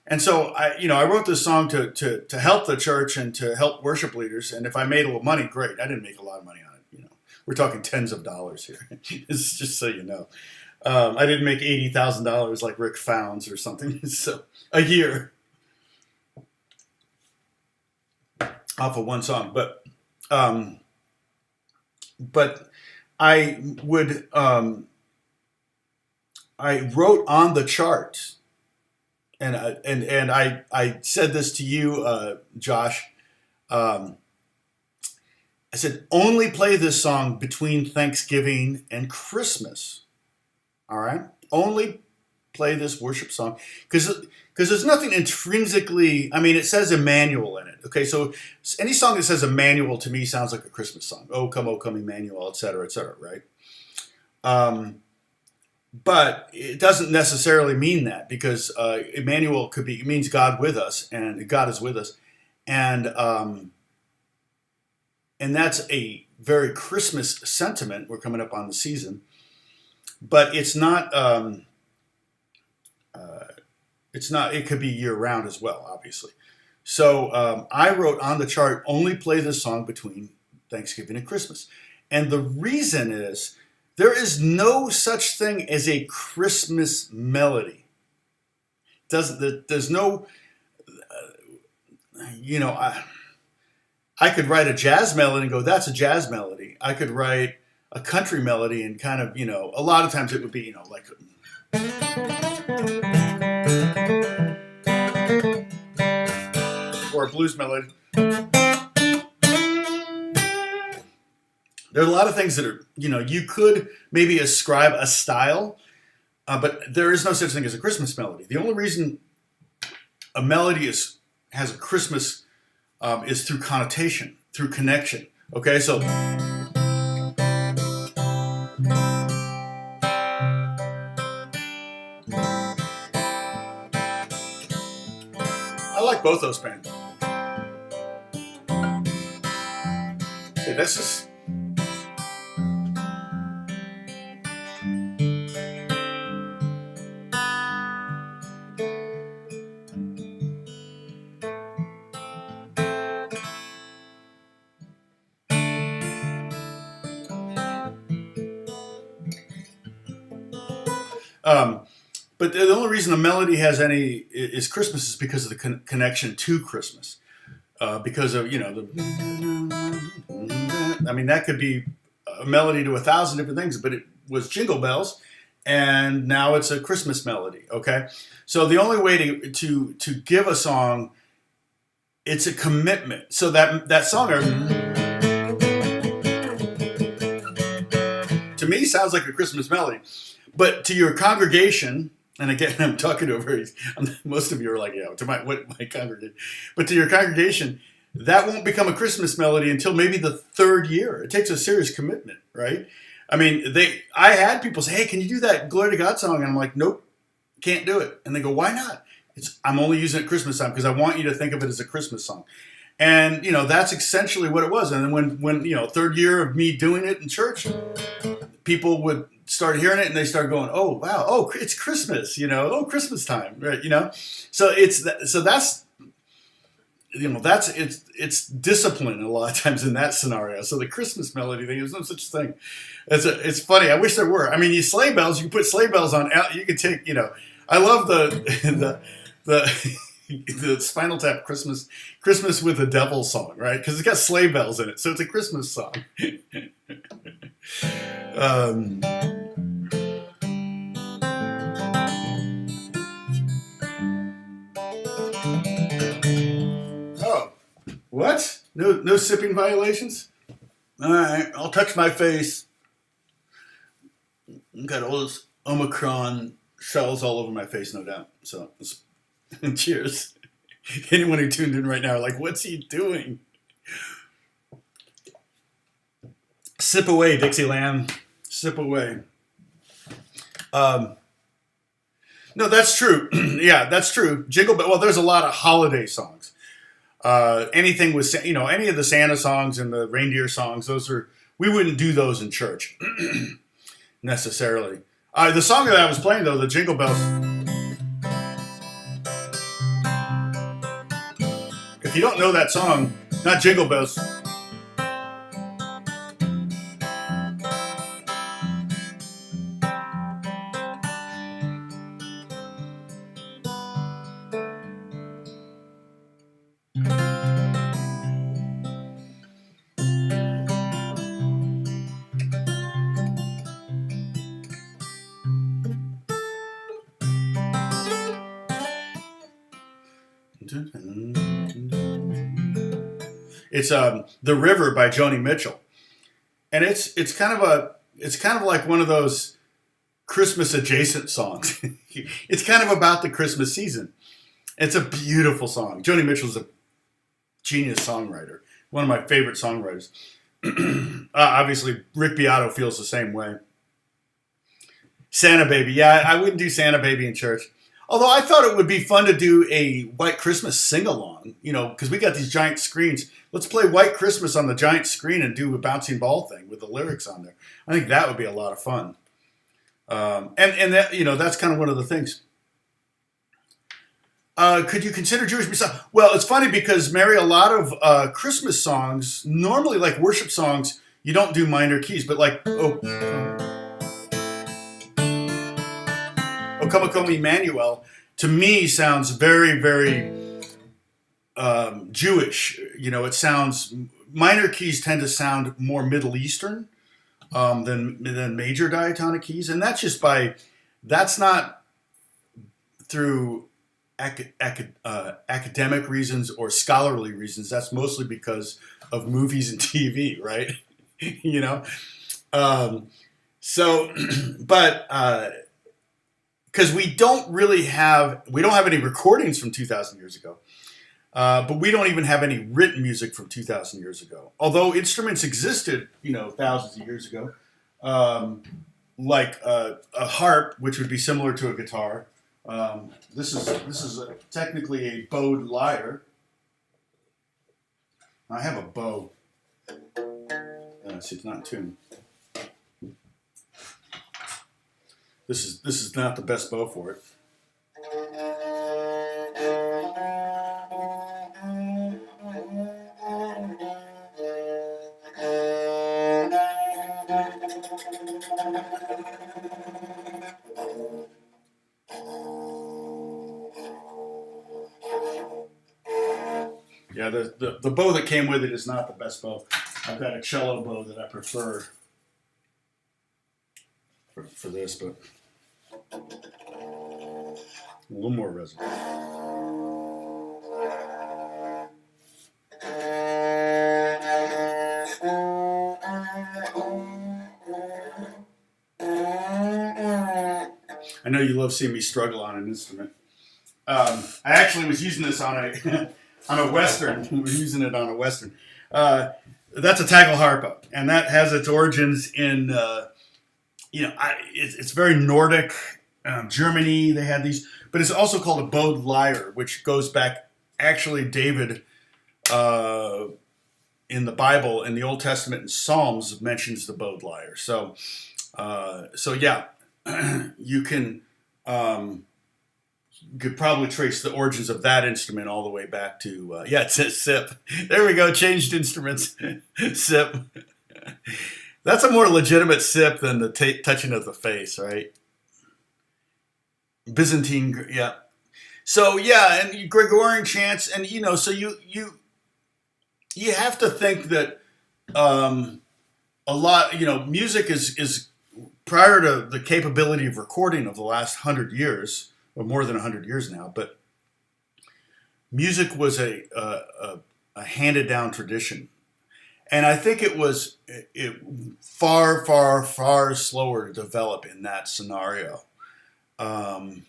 And so I wrote this song to help the church and to help worship leaders. And if I made a little money, great. I didn't make a lot of money on it. We're talking tens of dollars here. It's just so you know. I didn't make $80,000 like Rick Founds or something. So a year off of one song, but I would I wrote on the chart. And I said this to you, Josh. I said, only play this song between Thanksgiving and Christmas. All right? Only play this worship song. Because there's nothing intrinsically, it says Emmanuel in it. Okay, so any song that says Emmanuel to me sounds like a Christmas song. Oh, come, Emmanuel, et cetera, right? But it doesn't necessarily mean that, because Emmanuel it means God with us, and God is with us, and that's a very Christmas sentiment. We're coming up on the season, but it's not. It could be year round as well, obviously. So I wrote on the chart, only play this song between Thanksgiving and Christmas, and the reason is, there is no such thing as a Christmas melody. There's no, you know, I could write a jazz melody and go, that's a jazz melody. I could write a country melody and kind of, a lot of times it would be, like, or a blues melody. There are a lot of things that are, you could maybe ascribe a style, but there is no such thing as a Christmas melody. The only reason a melody has a Christmas is through connotation, through connection. Okay, so I like both those bands. Okay, this is. But the only reason the melody has any is Christmas is because of the connection to Christmas. Because of, that could be a melody to 1,000 different things, but it was Jingle Bells, and now it's a Christmas melody, okay? So the only way to give a song, it's a commitment. So that song, to me, sounds like a Christmas melody. But to your congregation, and again, I'm talking to most of you are like, to my congregation. But to your congregation, that won't become a Christmas melody until maybe the third year. It takes a serious commitment, right? I mean, I had people say, hey, can you do that Glory to God song? And I'm like, nope, can't do it. And they go, why not? I'm only using it at Christmas time because I want you to think of it as a Christmas song. And, that's essentially what it was. And then when third year of me doing it in church, people would start hearing it and they start going, oh, wow, oh, it's Christmas, Christmas time, right, So that's it's discipline a lot of times in that scenario. So the Christmas melody thing, there's no such thing. It's funny. I wish there were. I mean, you sleigh bells, you can put sleigh bells on, you can take, I love the Spinal Tap Christmas with the Devil song, right? Because it's got sleigh bells in it, so it's a Christmas song. Oh, what? No sipping violations? All right, I'll touch my face. I've got all those Omicron cells all over my face, no doubt. So, cheers. Anyone who tuned in right now are like, what's he doing? Sip away, Dixieland. Sip away. No, that's true. Yeah, that's true. Jingle Bell. Well, there's a lot of holiday songs. Anything with, any of the Santa songs and the reindeer songs, we wouldn't do those in church necessarily. The song that I was playing, though, the Jingle Bells. If you don't know that song, not Jingle Bells. It's The River by Joni Mitchell, and it's kind of like one of those Christmas adjacent songs. It's kind of about the Christmas season. It's a beautiful song. Joni Mitchell's a genius songwriter, one of my favorite songwriters. Obviously, Rick Beato feels the same way. Santa Baby, yeah, I wouldn't do Santa Baby in church. Although I thought it would be fun to do a White Christmas sing-along, because we got these giant screens. Let's play White Christmas on the giant screen and do a bouncing ball thing with the lyrics on there. I think that would be a lot of fun. And that, that's kind of one of the things. Could you consider Jewish music? Well, it's funny because, Mary, a lot of Christmas songs, normally like worship songs, you don't do minor keys, but like, O Come, O Come, Emmanuel, to me sounds very, very Jewish. It sounds, minor keys tend to sound more Middle Eastern than major diatonic keys, and that's not through academic reasons or scholarly reasons. That's mostly because of movies and TV, right? you know, so, but because we don't have any recordings from 2,000 years ago. But we don't even have any written music from 2,000 years ago. Although instruments existed, thousands of years ago, like a harp, which would be similar to a guitar. This is technically a bowed lyre. I have a bow. See, it's not in tune. This is not the best bow for it. Yeah, the bow that came with it is not the best bow. I've got a cello bow that I prefer for this, but a little more resonant. I know you love seeing me struggle on an instrument. I actually was using this on a on a Western. We're using it on a Western. That's a tackle harp, and that has its origins in it's very Nordic. Germany, they had these, but it's also called a bowed lyre, which goes back. Actually, David in the Bible, in the Old Testament, and Psalms mentions the bowed lyre. So yeah, you could probably trace the origins of that instrument all the way back to, it says sip. There we go, changed instruments. Sip. That's a more legitimate sip than the touching of the face, right? Byzantine, yeah. So, yeah, and Gregorian chants, and, so you have to think that a lot, music is prior to the capability of recording of the last 100 years, or more than 100 years now, but music was a handed down tradition. And I think it was far, far, far slower to develop in that scenario. And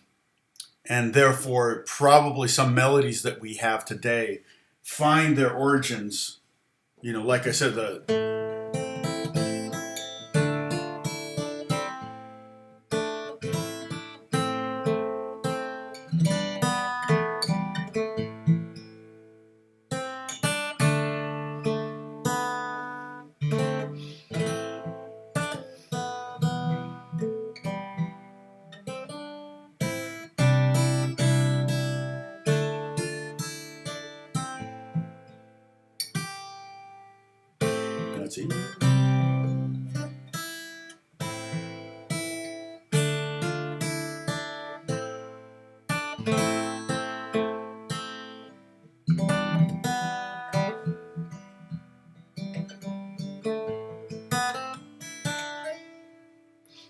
therefore, probably some melodies that we have today find their origins, like I said, let's see.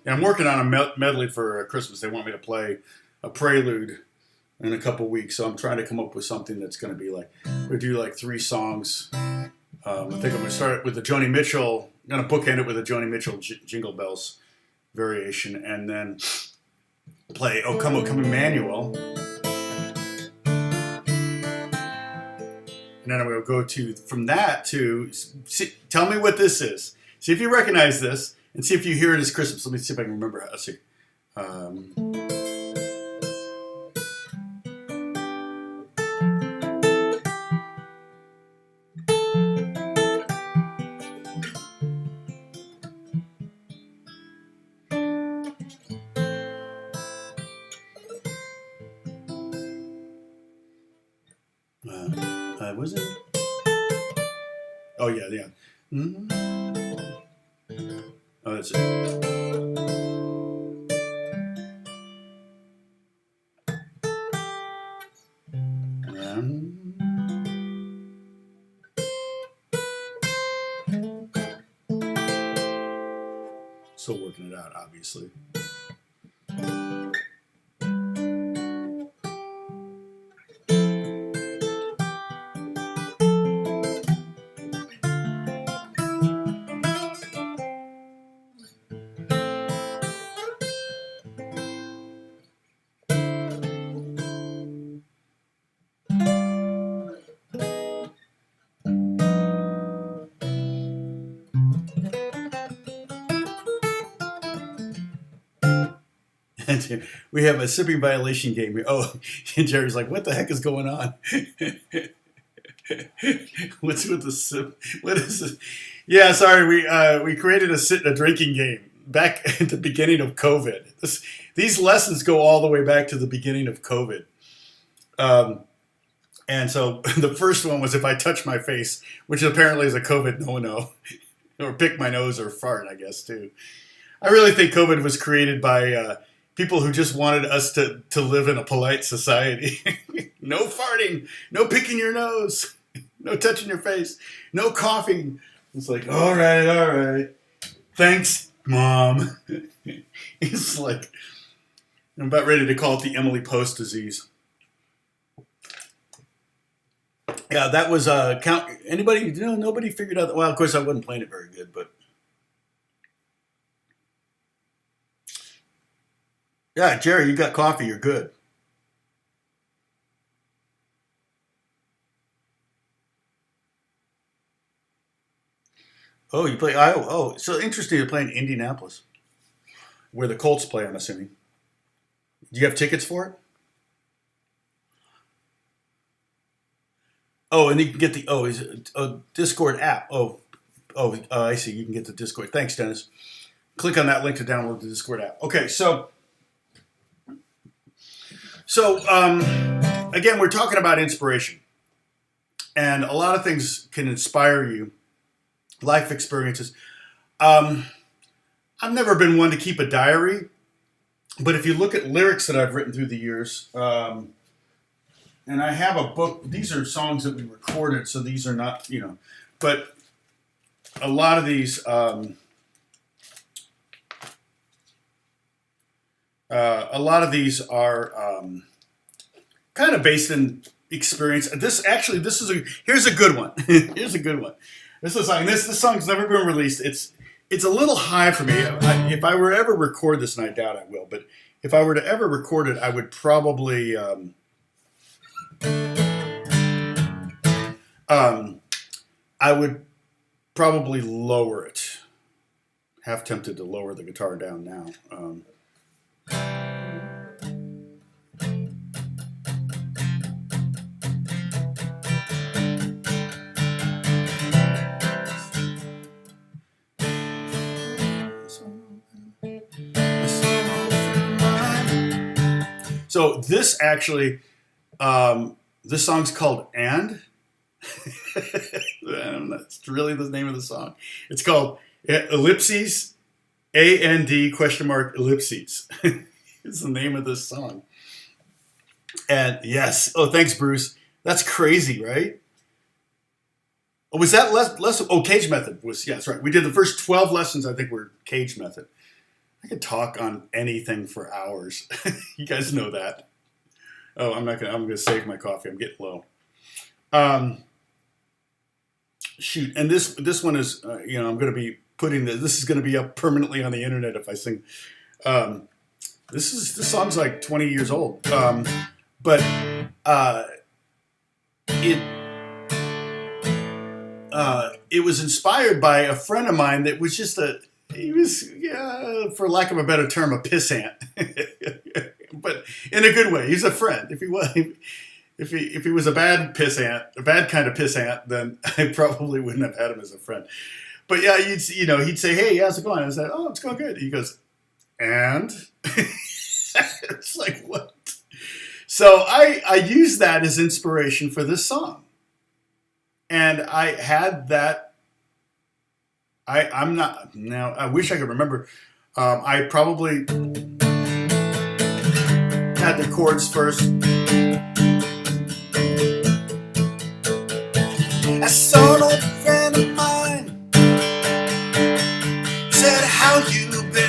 Yeah, I'm working on a medley for Christmas. They want me to play a prelude in a couple weeks, so I'm trying to come up with something that's going to be like, we do like 3 songs. I think I'm going to start with the Joni Mitchell. I'm going to bookend it with a Joni Mitchell Jingle Bells variation, and then play "O Come, O Come, Emmanuel," and then I'm going to go from that to tell me what this is. See if you recognize this, and see if you hear it as Christmas. Let me see if I can remember. Let's see. Was it? Oh yeah, yeah. Mm-hmm. Oh, that's it. Still working it out, obviously. We have a sipping violation game. Oh, and Jerry's like, what the heck is going on? What's with the sip? What is this? Yeah, sorry. We created a drinking game back at the beginning of COVID. These lessons go all the way back to the beginning of COVID. And so the first one was if I touch my face, which apparently is a COVID no-no, or pick my nose or fart, I guess, too. I really think COVID was created by people who just wanted us to live in a polite society. No farting, no picking your nose, no touching your face, no coughing. It's like, all right. Thanks, Mom. It's like, I'm about ready to call it the Emily Post disease. Yeah, that was anybody, nobody figured out that. Well, of course I wasn't playing it very good, but yeah, Jerry, you got coffee, you're good. Oh, you play Iowa. Oh, so interesting, you're playing Indianapolis, where the Colts play, I'm assuming. Do you have tickets for it? Oh, and you can get is it a Discord app? I see. You can get the Discord. Thanks, Dennis. Click on that link to download the Discord app. Okay, so again, we're talking about inspiration, and a lot of things can inspire you, life experiences. I've never been one to keep a diary, but if you look at lyrics that I've written through the years, and I have a book. These are songs that we recorded, so these are not, but a lot of these, are kind of based in experience. Here's a good one. Here's a good one. This is a song. This song's never been released. It's a little high for me. If I were to ever record this, and I doubt I will, but if I were to ever record it, I would probably. I would probably lower it. Half tempted to lower the guitar down now. So this actually, this song's called And. That's really the name of the song. It's called Ellipses, AND question mark ellipses. It's the name of this song. And yes, thanks, Bruce. That's crazy, right? Oh, was that less? Oh, Cage Method was, yes, right. We did the first 12 lessons, I think, were Cage Method. I could talk on anything for hours. You guys know that. Oh, I'm gonna save my coffee. I'm getting low. Shoot, and this one is, I'm gonna be putting this is gonna be up permanently on the internet if I sing. This song's like 20 years old, but it was inspired by a friend of mine that was just for lack of a better term, a pissant, but in a good way. He's a friend. If he was a bad pissant, a bad kind of pissant, then I probably wouldn't have had him as a friend. But yeah, he'd say, "Hey, how's it going?" I said, "Oh, it's going good." He goes, "And?" It's like, what? So I used that as inspiration for this song, and I had that. I'm not now. I wish I could remember. I probably had the chords first. I saw an old friend of mine said, "How you been?"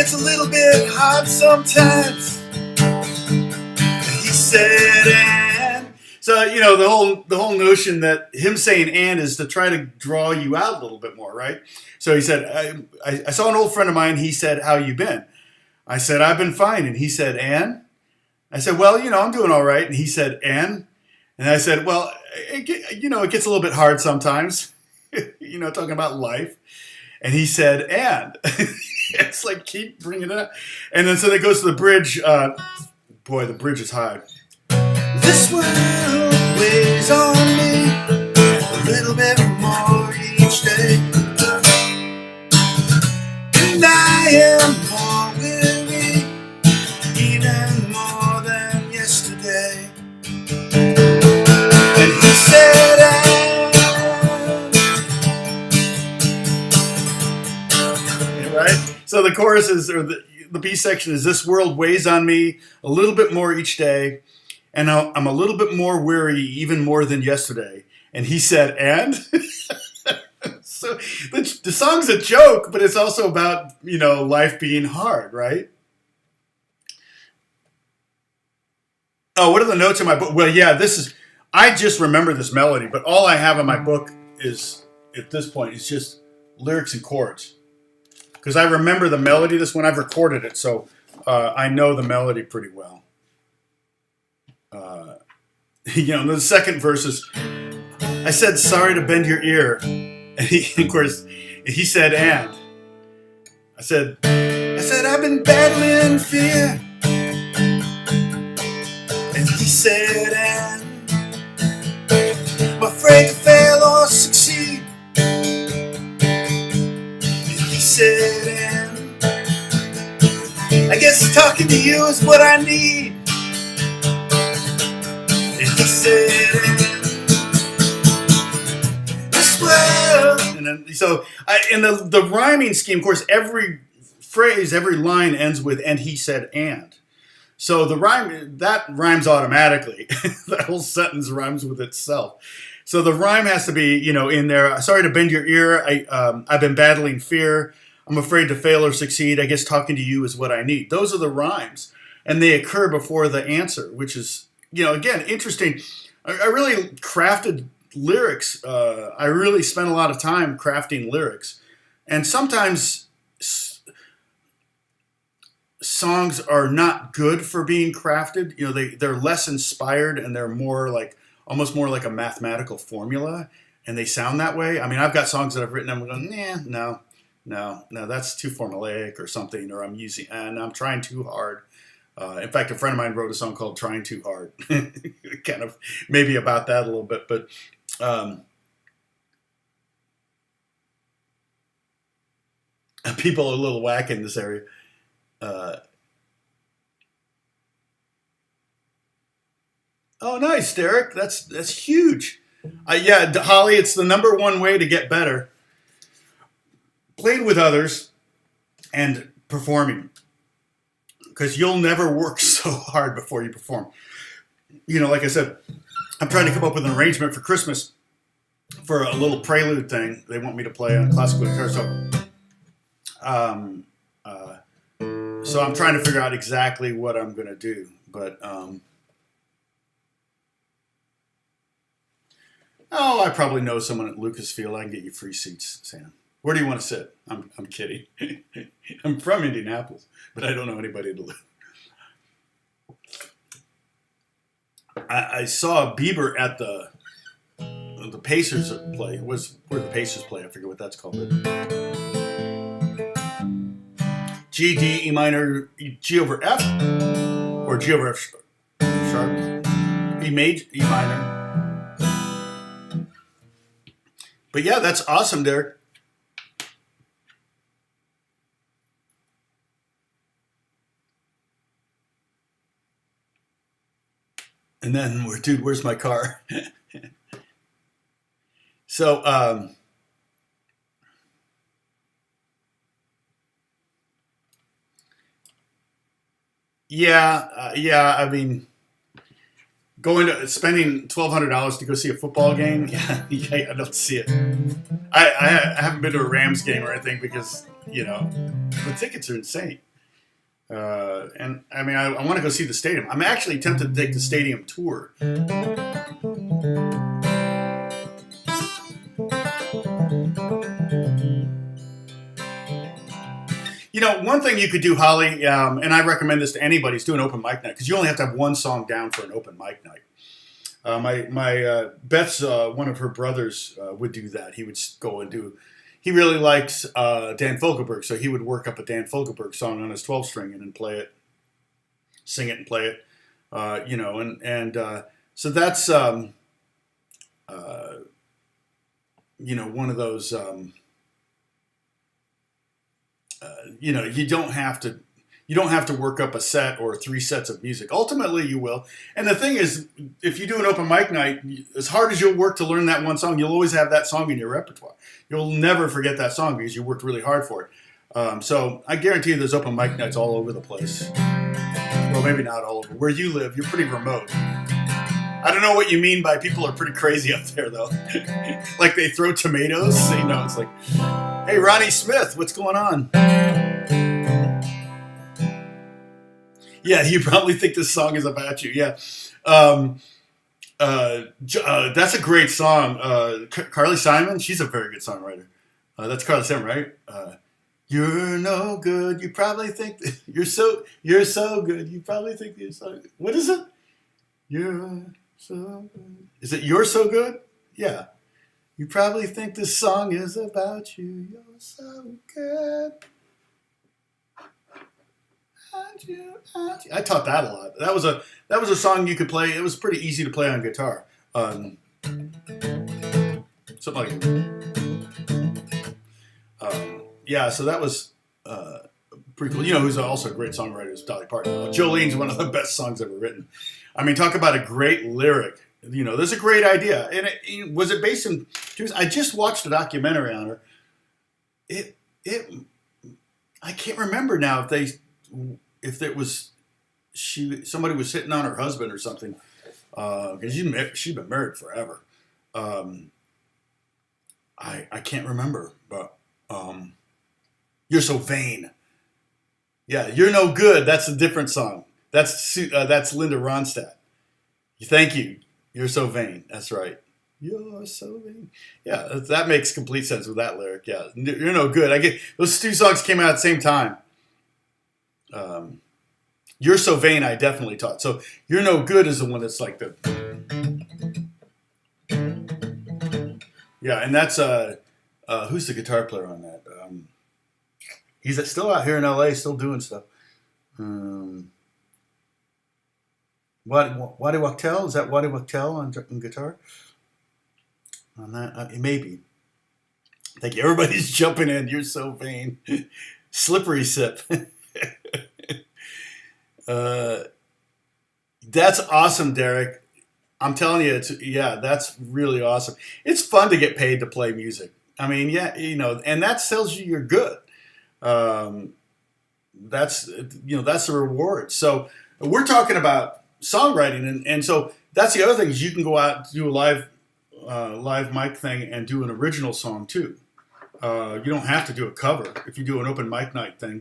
gets a little bit hard sometimes. And he said, and so the whole notion that him saying and is to try to draw you out a little bit more, right? So he said, I saw an old friend of mine. He said, how you been? I said, I've been fine. And he said, and? I said, well, I'm doing all right. And he said, and? And I said, well, it gets a little bit hard sometimes, talking about life. And he said, and? It's like, keep bringing it up. And then so that goes to the bridge. Boy, the bridge is high. This world weighs on me a little bit more each day. And I am more weary, even more than yesterday. And he said, right? So the chorus is, or the B section is, this world weighs on me a little bit more each day, and I'm a little bit more weary, even more than yesterday. And he said, and? So the song's a joke, but it's also about, life being hard, right? Oh, what are the notes in my book? Well, yeah, I just remember this melody, but all I have in my book is, at this point, it's just lyrics and chords. Because I remember the melody of this one. I've recorded it, so I know the melody pretty well. The second verse is, I said, sorry to bend your ear. And of course, he said, and. I said, I've been battling fear. And he said, and. I'm afraid to fail or succeed. And he said, and. I guess talking to you is what I need. And he said, and. And then, so, in the rhyming scheme, of course, every phrase, every line ends with, and he said, and. So the rhyme, that rhymes automatically. That whole sentence rhymes with itself. So the rhyme has to be, in there. Sorry to bend your ear. I've been battling fear. I'm afraid to fail or succeed. I guess talking to you is what I need. Those are the rhymes. And they occur before the answer, which is, again, interesting. I really crafted lyrics. I really spent a lot of time crafting lyrics, and sometimes songs are not good for being crafted. They're less inspired, and they're almost more like a mathematical formula, and they sound that way. I mean, I've got songs that I've written, I'm going, no, that's too formulaic or something, or I'm trying too hard. In fact, a friend of mine wrote a song called Trying Too Hard. Kind of maybe about that a little bit, but people are a little whack in this area. Oh, nice, Derek. That's huge. Yeah, Holly, it's the number one way to get better. Playing with others and performing. Because you'll never work so hard before you perform. Like I said, I'm trying to come up with an arrangement for Christmas for a little prelude thing. They want me to play on classical guitar. So I'm trying to figure out exactly what I'm going to do. But, I probably know someone at Lucasfilm. I can get you free seats, Sam. Where do you want to sit? I'm kidding. I'm from Indianapolis, but I don't know anybody to live. I saw Bieber at the Pacers play. It was where the Pacers play. I forget what that's called. G, D, E minor, G over F, or G over F sharp, E major, E minor. But yeah, that's awesome, Derek. And then, dude, where's my car? So, yeah. I mean, spending $1,200 to go see a football game. Yeah, I don't see it. I haven't been to a Rams game or anything because the tickets are insane. And I mean, I want to go see the stadium. I'm actually tempted to take the stadium tour. You know, one thing you could do, Holly, and I recommend this to anybody, is do an open mic night, because you only have to have one song down for an open mic night. My Beth's one of her brothers would do that. He would go and do. He really likes Dan Fogelberg, so he would work up a Dan Fogelberg song on his 12-string and then play it, sing it and play it. You know, and so that's you know, one of those. You know, you don't have to work up a set or 3 sets of music. Ultimately, you will. And the thing is, if you do an open mic night, as hard as you'll work to learn that one song, you'll always have that song in your repertoire. You'll never forget that song because you worked really hard for it. So I guarantee you there's open mic nights all over the place. Well, maybe not all over. Where you live, you're pretty remote. I don't know what you mean by people are pretty crazy up there, though. Like they throw tomatoes. You know, it's like, hey, Ronnie Smith, what's going on? Yeah, you probably think this song is about you. Yeah. That's a great song. Carly Simon, she's a very good songwriter. That's Carly Simon, right? You're no good. You probably think you're so good. You probably think you're so good. What is it? You're so good. Is it You're So Good? Yeah. You probably think this song is about you. You're so good. I taught that a lot. That was a song you could play. It was pretty easy to play on guitar. Something like yeah. So that was pretty cool. You know who's also a great songwriter is Dolly Parton. Jolene's one of the best songs ever written. I mean, talk about a great lyric. You know, there's a great idea. And was it based in? I just watched a documentary on her. I can't remember now if it was somebody was hitting on her husband or something, because she'd been married forever. I can't remember, but You're So Vain. Yeah, You're No Good. That's a different song. That's Linda Ronstadt. Thank you. You're So Vain. That's right. You're so vain. Yeah, that makes complete sense with that lyric. Yeah, You're No Good. I get those 2 songs came out at the same time. You're So Vain, I definitely taught. So You're No Good is the one that's like the. Yeah, and that's who's the guitar player on that? He's still out here in LA, still doing stuff. Waddy Wachtel? Is that Waddy Wachtel on guitar? On that, maybe. Thank you. Everybody's jumping in. You're so vain. Slippery Sip. That's awesome, Derek. I'm telling you, that's really awesome. It's fun to get paid to play music. I mean, yeah, you know, and that tells you you're good. That's the reward. So we're talking about songwriting, and so that's the other thing is you can go out and do a live mic thing and do an original song too. You don't have to do a cover. If you do an open mic night thing,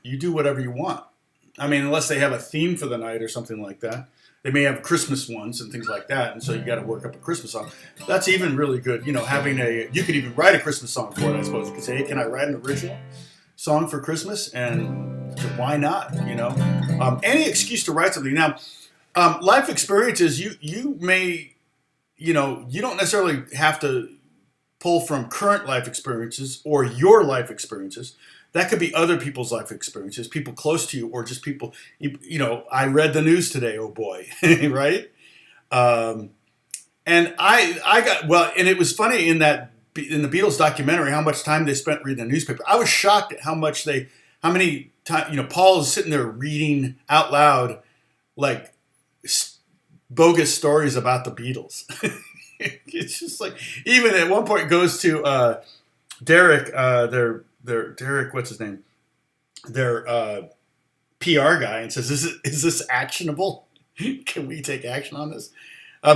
you do whatever you want. I mean, unless they have a theme for the night or something like that. They may have Christmas ones and things like that, and so you got to work up a Christmas song. That's even really good. You know, you could even write a Christmas song for it, I suppose. You could say, hey, can I write an original song for Christmas? And why not? You know, any excuse to write something. Now, life experiences, you may, you know, you don't necessarily have to pull from current life experiences or your life experiences. That could be other people's life experiences, people close to you, or just people, you know, I read the news today, oh boy, right? And I got, well, and it was funny in the Beatles documentary, how much time they spent reading the newspaper. I was shocked at how many times, you know, Paul is sitting there reading out loud, like bogus stories about the Beatles. It's just like, even at one point goes to Derek, Derek, what's his name? Their PR guy, and says, "Is this actionable? Can we take action on this?"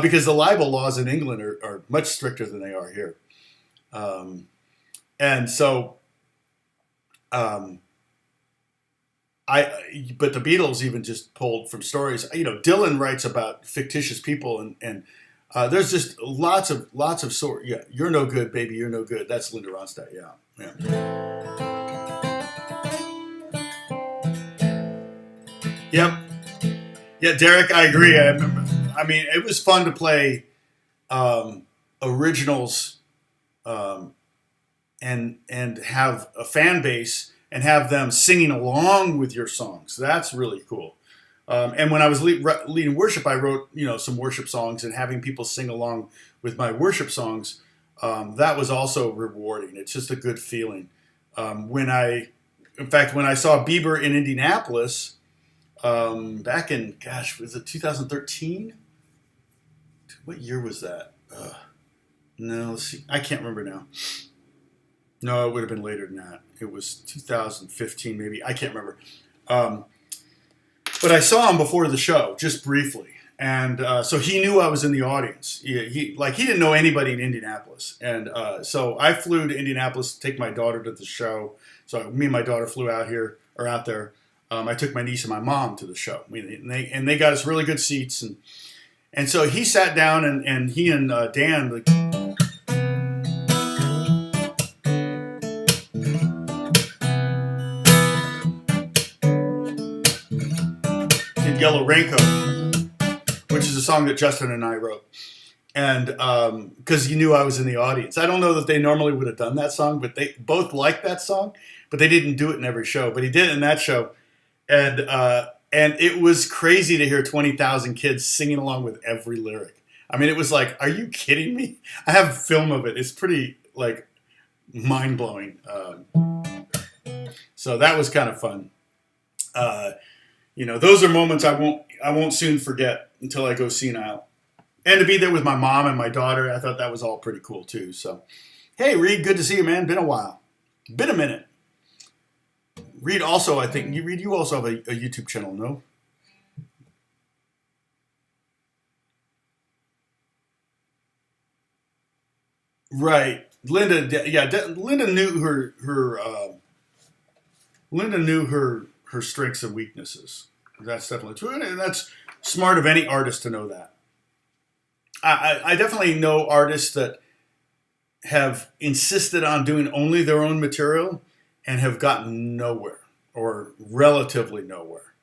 Because the libel laws in England are much stricter than they are here, and so but the Beatles even just pulled from stories. Dylan writes about fictitious people, and there's just lots of sort. Yeah, you're no good, baby. You're no good. That's Linda Ronstadt. Yeah, yep, yeah. Derek, I agree. I remember. I mean, it was fun to play originals and have a fan base and have them singing along with your songs. That's really cool. And when I was leading worship, I wrote some worship songs, and having people sing along with my worship songs, that was also rewarding. It's just a good feeling. When I saw Bieber in Indianapolis back in, was it 2013? What year was that? No, let's see. I can't remember now. No, it would have been later than that. It was 2015, maybe. I can't remember. But I saw him before the show, just briefly. And so he knew I was in the audience. He didn't know anybody in Indianapolis. And so I flew to Indianapolis to take my daughter to the show. So me and my daughter flew out there. I took my niece and my mom to the show. And they got us really good seats. And so he sat down, and he and Dan... Yellow Raincoat, which is a song that Justin and I wrote. And because he knew I was in the audience. I don't know that they normally would have done that song, but they both liked that song, but they didn't do it in every show. But he did it in that show. And it was crazy to hear 20,000 kids singing along with every lyric. I mean, it was like, are you kidding me? I have film of it. It's pretty, mind-blowing. So that was kind of fun. Those are moments I won't soon forget until I go senile. And to be there with my mom and my daughter, I thought that was all pretty cool too. So, hey, Reed, good to see you, man. Been a while. Been a minute. Reed also, I think, you also have a YouTube channel, no? Right. Linda, yeah, Linda knew her strengths and weaknesses. That's definitely true, and that's smart of any artist to know that. I definitely know artists that have insisted on doing only their own material and have gotten nowhere, or relatively nowhere.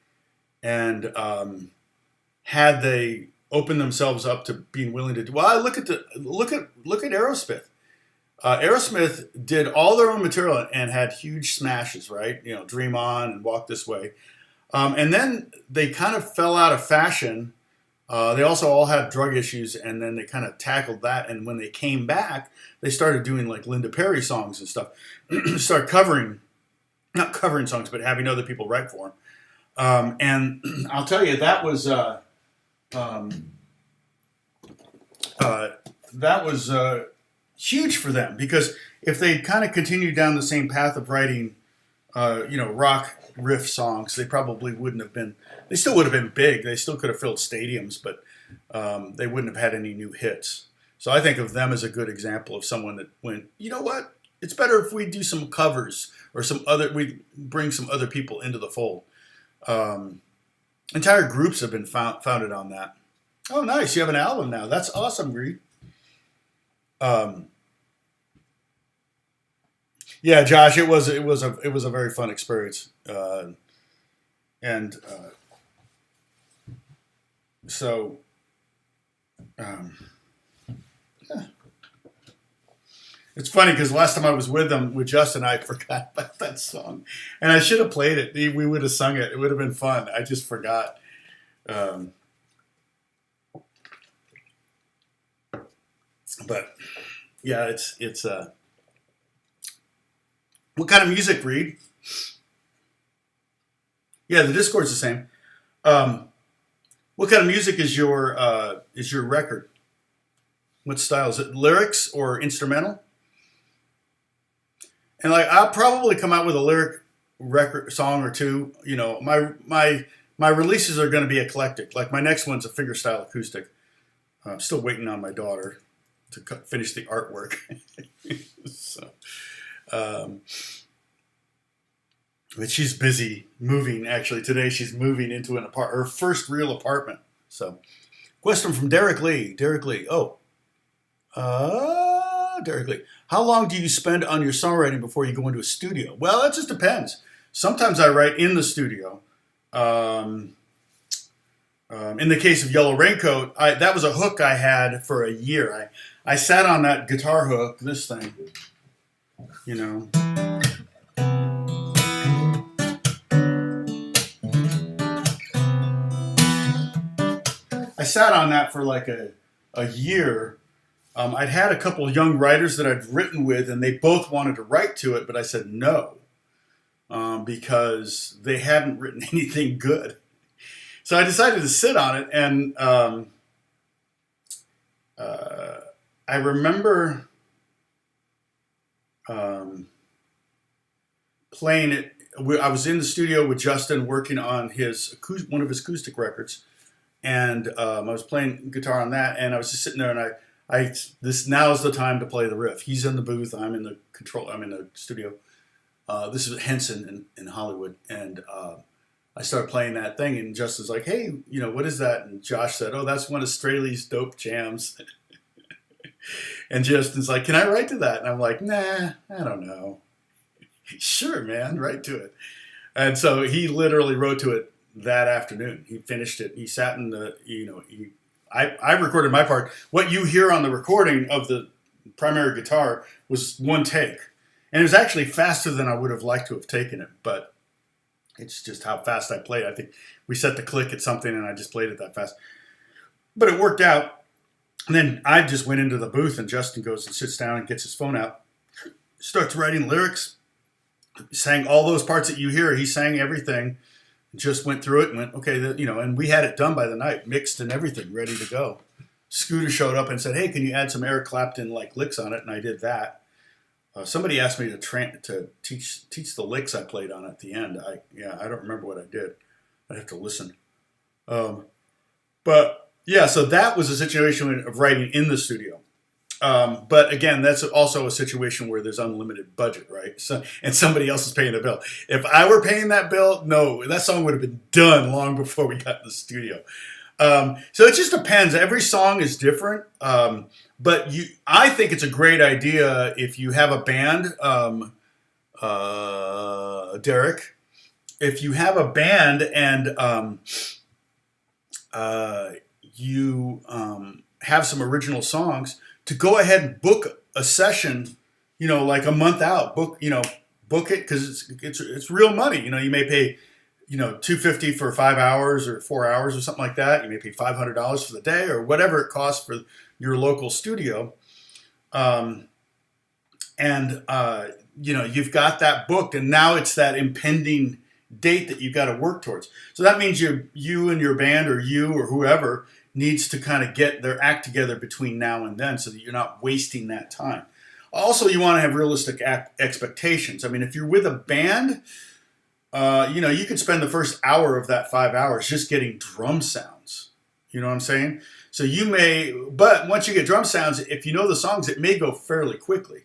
And had they opened themselves up to being willing to do, well, look at Aerosmith. Aerosmith did all their own material and had huge smashes, right? Dream On and Walk This Way. And then they kind of fell out of fashion. They also all had drug issues, and then they kind of tackled that. And when they came back, they started doing like Linda Perry songs and stuff. Start not covering songs, but having other people write for them. And I'll tell you, that was huge for them, because if they kind of continued down the same path of writing, rock riff songs, they probably wouldn't have been. They still would have been big. They still could have filled stadiums, but they wouldn't have had any new hits. So I think of them as a good example of someone that went, you know what? It's better if we do some covers or we bring some other people into the fold. Entire groups have been founded on that. Oh, nice! You have an album now. That's awesome, Reed. Yeah, Josh, it was a very fun experience, so yeah. It's funny because last time I was with them, with Justin, I forgot about that song, and I should have played it. We would have sung it. It would have been fun. I just forgot. But yeah, it's what kind of music, Reed? Yeah, the Discord's the same. What kind of music is your record? What style is it? Lyrics or instrumental? And I'll probably come out with a lyric record song or two. My releases are going to be eclectic. Like my next one's a fingerstyle acoustic. I'm still waiting on my daughter to finish the artwork. So, But she's busy moving. Actually, today she's moving into her first real apartment. So, question from Derek Lee. Derek Lee. Derek Lee. How long do you spend on your songwriting before you go into a studio? Well, it just depends. Sometimes I write in the studio. In the case of Yellow Raincoat, that was a hook I had for a year. I sat on that guitar hook, this thing, you know. I sat on that for like a year. I'd had a couple of young writers that I'd written with, and they both wanted to write to it, but I said no, because they hadn't written anything good. So I decided to sit on it, and I remember playing it. I was in the studio with Justin working on one of his acoustic records, and I was playing guitar on that, and I was just sitting there, and this now's the time to play the riff. He's in the booth, I'm in the studio. This is Henson in Hollywood, and I started playing that thing, and Justin's like, "Hey, what is that?" And Josh said, "Oh, that's one of Strahle's dope jams." And Justin's like, "Can I write to that?" And I'm like, "Nah, I don't know." "Sure, man, write to it." And so he literally wrote to it that afternoon. He finished it. He sat in I recorded my part. What you hear on the recording of the primary guitar was one take. And it was actually faster than I would have liked to have taken it, but it's just how fast I played. I think we set the click at something and I just played it that fast. But it worked out. And then I just went into the booth, and Justin goes and sits down and gets his phone out, starts writing lyrics, sang all those parts that you hear. He sang everything, just went through it and went, okay, and we had it done by the night, mixed and everything, ready to go. Scooter showed up and said, "Hey, can you add some Eric Clapton licks on it?" And I did that. Somebody asked me to teach the licks I played on at the end. I don't remember what I did. I'd have to listen. But yeah, so that was a situation of writing in the studio. But again, that's also a situation where there's unlimited budget, right? So, and somebody else is paying the bill. If I were paying that bill, no, that song would have been done long before we got in the studio. So it just depends. Every song is different. But I think it's a great idea if you have a band, Derek, if you have a band and you have some original songs, to go ahead and book a session, like a month out. Book it, because it's real money. You may pay, $250 for 5 hours or 4 hours or something like that. You may pay $500 for the day or whatever it costs for your local studio. You've got that booked, and now it's that impending date that you've got to work towards. So that means you and your band, or you or whoever, needs to kind of get their act together between now and then, so that you're not wasting that time. Also, you want to have realistic expectations. I mean, if you're with a band, you could spend the first hour of that 5 hours just getting drum sounds. You know what I'm saying? So but once you get drum sounds, if you know the songs, it may go fairly quickly.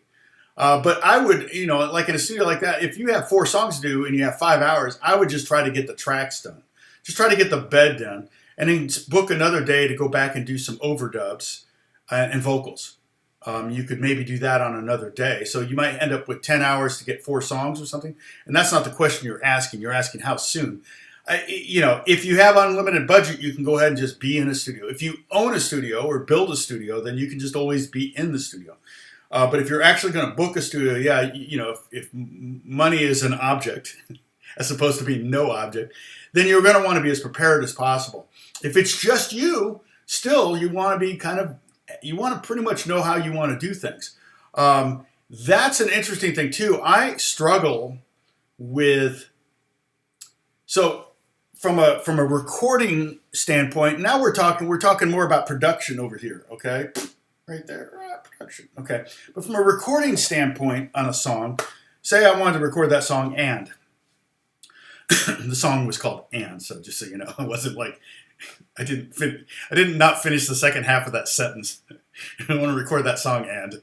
But I would, like in a studio like that, if you have 4 songs to do and you have 5 hours, I would just try to get the tracks done. Just try to get the bed done. And then book another day to go back and do some overdubs and vocals. You could maybe do that on another day. So you might end up with 10 hours to get 4 songs or something. And that's not the question you're asking. You're asking how soon. If you have unlimited budget, you can go ahead and just be in a studio. If you own a studio or build a studio, then you can just always be in the studio. But if you're actually going to book a studio, if money is an object, as opposed to being no object, then you're going to want to be as prepared as possible. If it's just you, still, you want to be you want to pretty much know how you want to do things. That's an interesting thing too. I struggle with, so from a recording standpoint, now we're talking more about production over here, okay? Right there, production, okay. But from a recording standpoint on a song, say I wanted to record that song "And." The song was called "And," so just so you know, it wasn't like I did not finish the second half of that sentence. I want to record that song and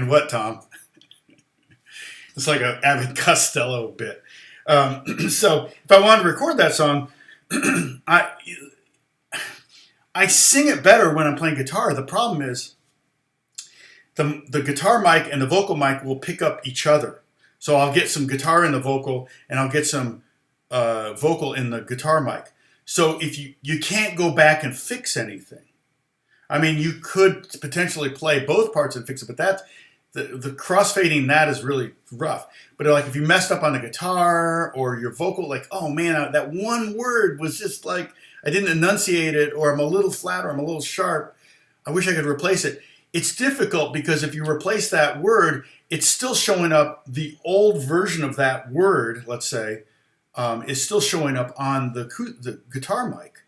what, Tom? It's like an Abbott Costello bit. So if I wanted to record that song, I I sing it better when I'm playing guitar. The problem is the guitar mic and the vocal mic will pick up each other. So I'll get some guitar in the vocal and I'll get some vocal in the guitar mic. So if you can't go back and fix anything. I mean, you could potentially play both parts and fix it, but that's the crossfading. That is really rough. But like if you messed up on the guitar or your vocal, like, oh man, that one word was just like I didn't enunciate it, or I'm a little flat, or I'm a little sharp. I wish I could replace it. It's difficult because if you replace that word, it's still showing up. The old version of that word, let's say, is still showing up on the guitar mic.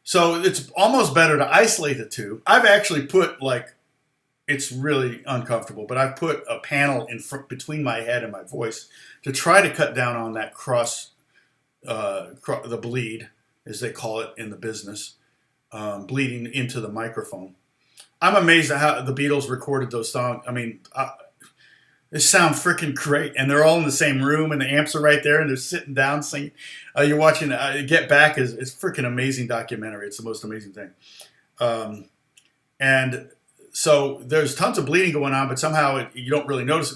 So it's almost better to isolate the two. I've actually put it's really uncomfortable, but I've put a panel in front between my head and my voice to try to cut down on that the bleed, as they call it in the business, bleeding into the microphone. I'm amazed at how the Beatles recorded those songs. I mean, they sound freaking great, and they're all in the same room, and the amps are right there, and they're sitting down singing. You're watching Get Back is freaking amazing documentary. It's the most amazing thing. And so there's tons of bleeding going on, but somehow you don't really notice it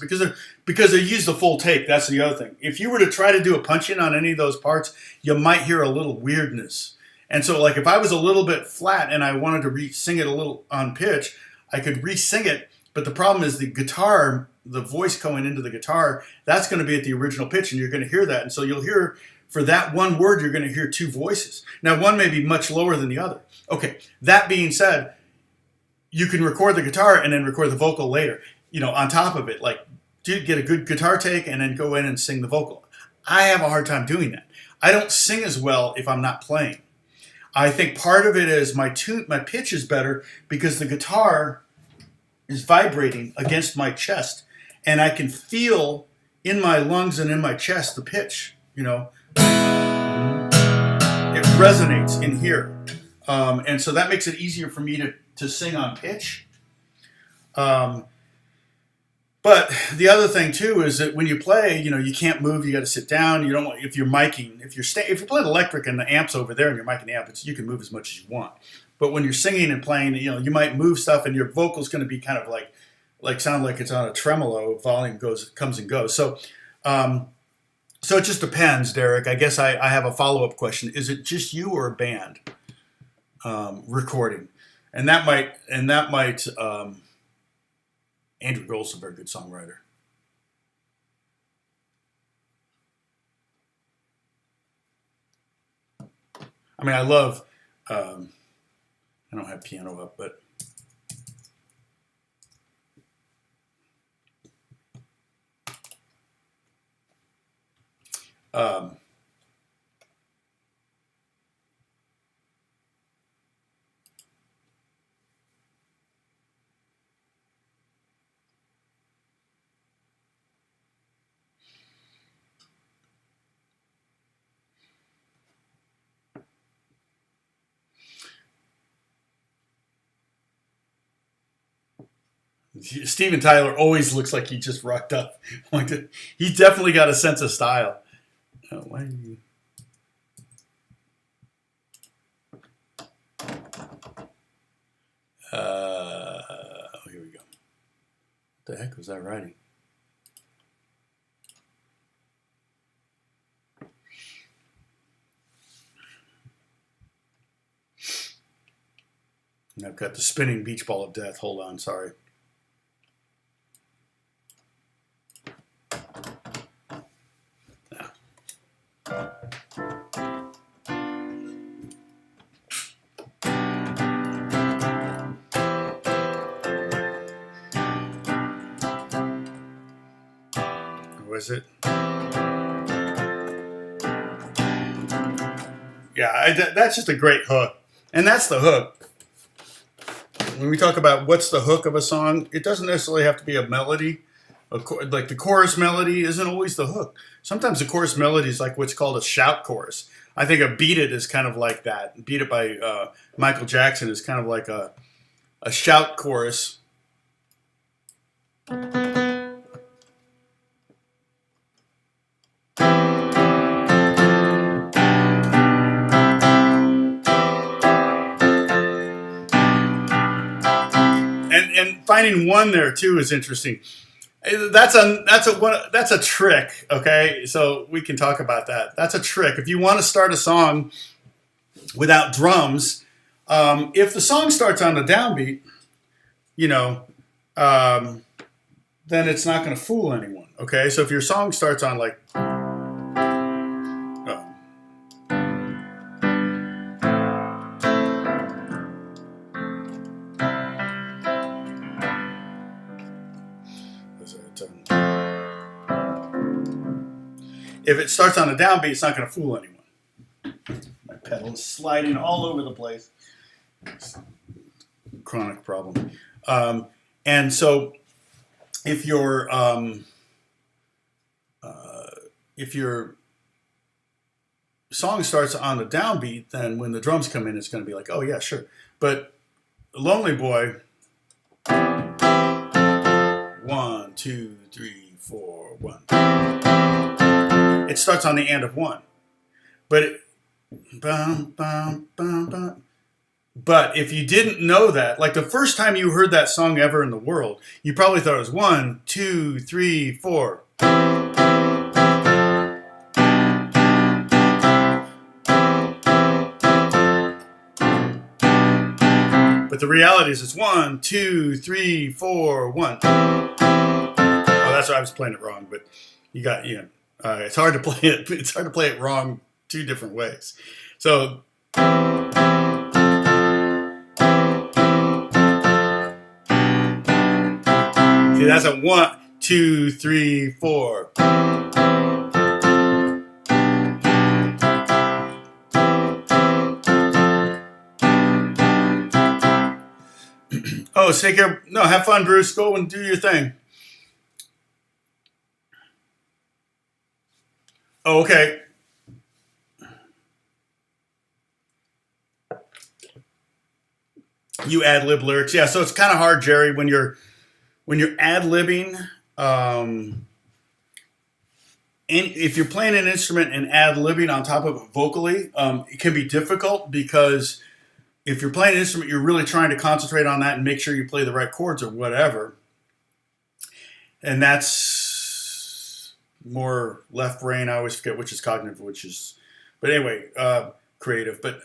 because they use the full take. That's the other thing. If you were to try to do a punch in on any of those parts, you might hear a little weirdness. And so, like, if I was a little bit flat and I wanted to sing it a little on pitch, I could re-sing it. But the problem is the guitar, the voice going into the guitar, that's going to be at the original pitch, and you're going to hear that. And so you'll hear, for that one word, you're going to hear two voices. Now, one may be much lower than the other. Okay, that being said, you can record the guitar and then record the vocal later, on top of it. Like, get a good guitar take and then go in and sing the vocal. I have a hard time doing that. I don't sing as well if I'm not playing. I think part of it is my pitch is better because the guitar is vibrating against my chest, and I can feel in my lungs and in my chest the pitch. It resonates in here, and so that makes it easier for me to sing on pitch. But the other thing too is that when you play, you can't move. You got to sit down. You don't want, if you're miking, if you're playing electric and the amp's over there and you're miking the amp, you can move as much as you want. But when you're singing and playing, you might move stuff, and your vocal's going to be kind of like sound like it's on a tremolo. Volume comes and goes. So it just depends, Derek. I guess I have a follow-up question. Is it just you or a band recording? And that might. Andrew Gold's a very good songwriter. I mean, I love. I don't have piano up, but. Steven Tyler always looks like he just rocked up. He's definitely got a sense of style. Why do you... here we go. What the heck was that writing? And I've got the spinning beach ball of death. Hold on, sorry. Was it? Yeah, that's just a great hook. And that's the hook. When we talk about what's the hook of a song, it doesn't necessarily have to be a melody. Like the chorus melody isn't always the hook. Sometimes the chorus melody is like what's called a shout chorus. I think a Beat It is kind of like that. Beat It by Michael Jackson is kind of like a shout chorus. finding one there too is interesting. That's a trick. Okay, so we can talk about that. That's a trick. If you want to start a song without drums, if the song starts on the downbeat, then it's not going to fool anyone. Okay, so if your song starts on like, if it starts on a downbeat, it's not going to fool anyone. My pedal is sliding all over the place. Chronic problem. And so if your song starts on a downbeat, then when the drums come in, it's going to be like, oh yeah, sure. But Lonely Boy, 1, 2, 3, 4, 1. It starts on the and of 1, but but if you didn't know that, like the first time you heard that song ever in the world, you probably thought it was 1, 2, 3, 4. But the reality is it's 1, 2, 3, 4, 1. Oh, that's why I was playing it wrong, but you got, it's hard to play it. It's hard to play it wrong two different ways. So see, that's a 1, 2, 3, 4. Oh, take care. No, have fun, Bruce. Go and do your thing. Oh, okay. You ad-lib lyrics. Yeah, so it's kind of hard, Jerry, when you're ad-libbing. And if you're playing an instrument and ad-libbing on top of it vocally, it can be difficult because if you're playing an instrument, you're really trying to concentrate on that and make sure you play the right chords or whatever. And that's more left brain. I always forget which is cognitive, but anyway, creative. But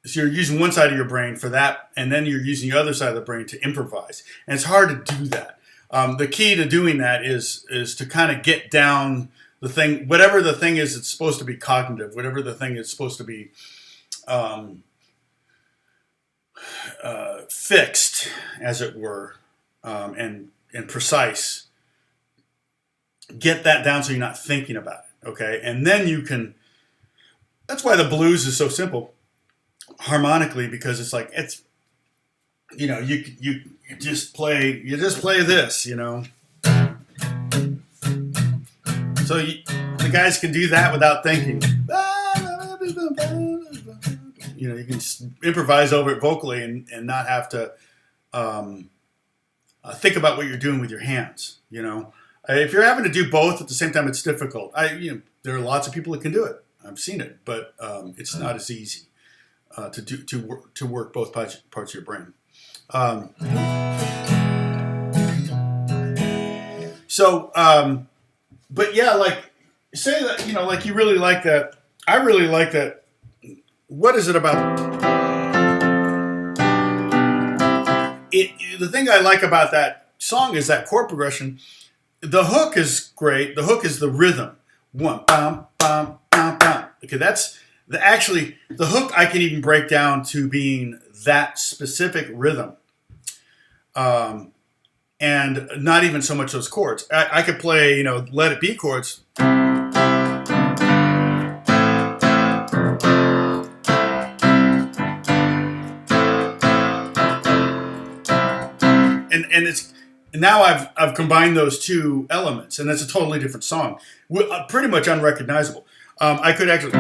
so you're using one side of your brain for that, and then you're using the other side of the brain to improvise. And it's hard to do that. The key to doing that is to kind of get down the thing, whatever the thing is, it's supposed to be cognitive, whatever the thing is supposed to be fixed, as it were, and precise. Get that down so you're not thinking about it, okay? And then you can. That's why the blues is so simple, harmonically, because it's like you just play this, So the guys can do that without thinking. You can improvise over it vocally and not have to think about what you're doing with your hands. If you're having to do both at the same time, it's difficult. There are lots of people that can do it. I've seen it, but it's not as easy to work both parts of your brain. But yeah, like say that like you really like that. I really like that. What is it about it? The thing I like about that song is that chord progression. The hook is great. The hook is the rhythm. 1, bam, bam, bam, bam. Okay, that's the hook I can even break down to being that specific rhythm. And not even so much those chords. I could play, Let It Be chords. And it's now I've combined those two elements, and it's a totally different song, pretty much unrecognizable. I could actually,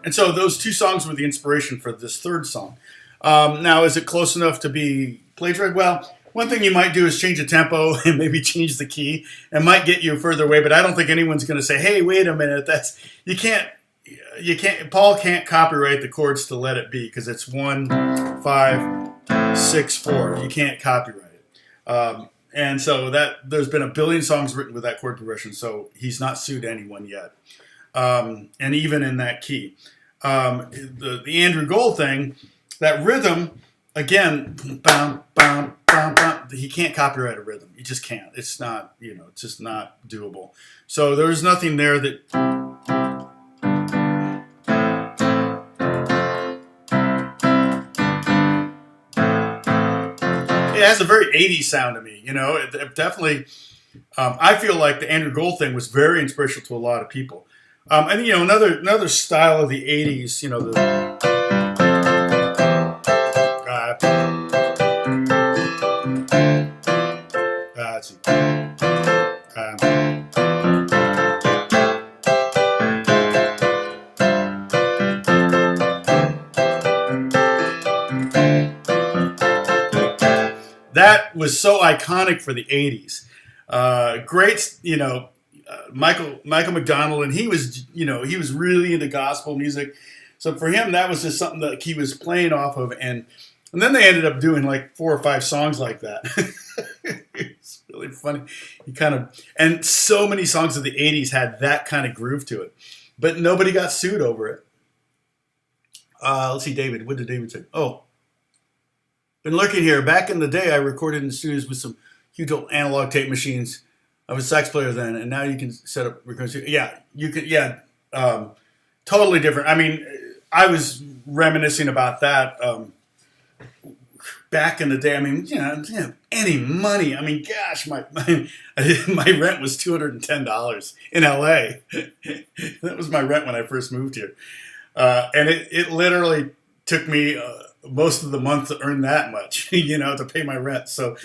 and so those two songs were the inspiration for this third song. Now, is it close enough to be plagiarized? Well, One thing you might do is change the tempo and maybe change the key. It might get you further away, but I don't think anyone's going to say, "Hey, wait a minute, that's you can't." Paul can't copyright the chords to Let It Be because it's 1, 5, 6, 4. You can't copyright it. And so there's been a billion songs written with that chord progression, so he's not sued anyone yet. And even in that key. The Andrew Gold thing, that rhythm, again, bam, bam, bam, bam, he can't copyright a rhythm. He just can't. It's not, it's just not doable. So there's nothing there that... It has a very 80s sound to me, It definitely, I feel like the Andrew Gold thing was very inspirational to a lot of people. And another style of the 80s, let's see. That was so iconic for the 80s. Great, Michael McDonald, and he was really into gospel music. So for him, that was just something that he was playing off of. And then they ended up doing like 4 or 5 songs like that. It's really funny. And so many songs of the 80s had that kind of groove to it. But nobody got sued over it. Let's see, David. What did David say? Oh. Been lurking here. Back in the day, I recorded in studios with some huge old analog tape machines. I was a sax player then, and now you can set up recording. Yeah, you can. Yeah, totally different. I mean, I was reminiscing about that back in the day. I mean, any money. I mean, gosh, my rent was $210 in LA. That was my rent when I first moved here, and it literally took me most of the month to earn that much, to pay my rent. So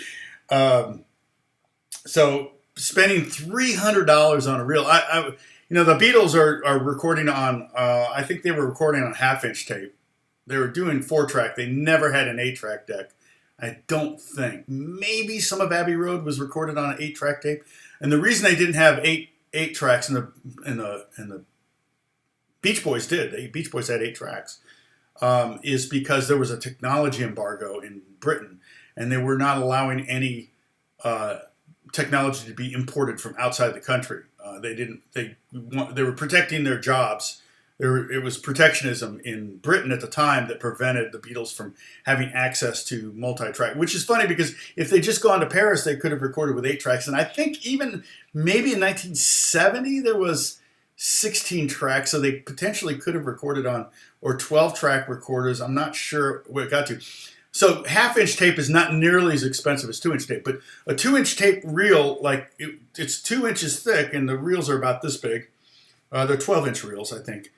spending $300 on a reel. The Beatles are recording on. I think they were recording on 1/2-inch tape. They were doing 4-track. They never had an 8-track deck. I don't think. Maybe some of Abbey Road was recorded on an 8-track tape. And the reason they didn't have eight tracks in the Beach Boys did. The Beach Boys had 8 tracks. Is because there was a technology embargo in Britain, and they were not allowing any technology to be imported from outside the country. They were protecting their jobs. It was protectionism in Britain at the time that prevented the Beatles from having access to multi-track, which is funny because if they just gone to Paris, they could have recorded with 8 tracks. And I think even maybe in 1970 there was 16 tracks, so they potentially could have recorded on, or 12-track recorders. I'm not sure where it got to. So 1/2-inch tape is not nearly as expensive as 2-inch tape, but a 2-inch tape reel, it's 2 inches thick, and the reels are about this big. They're 12-inch reels, I think.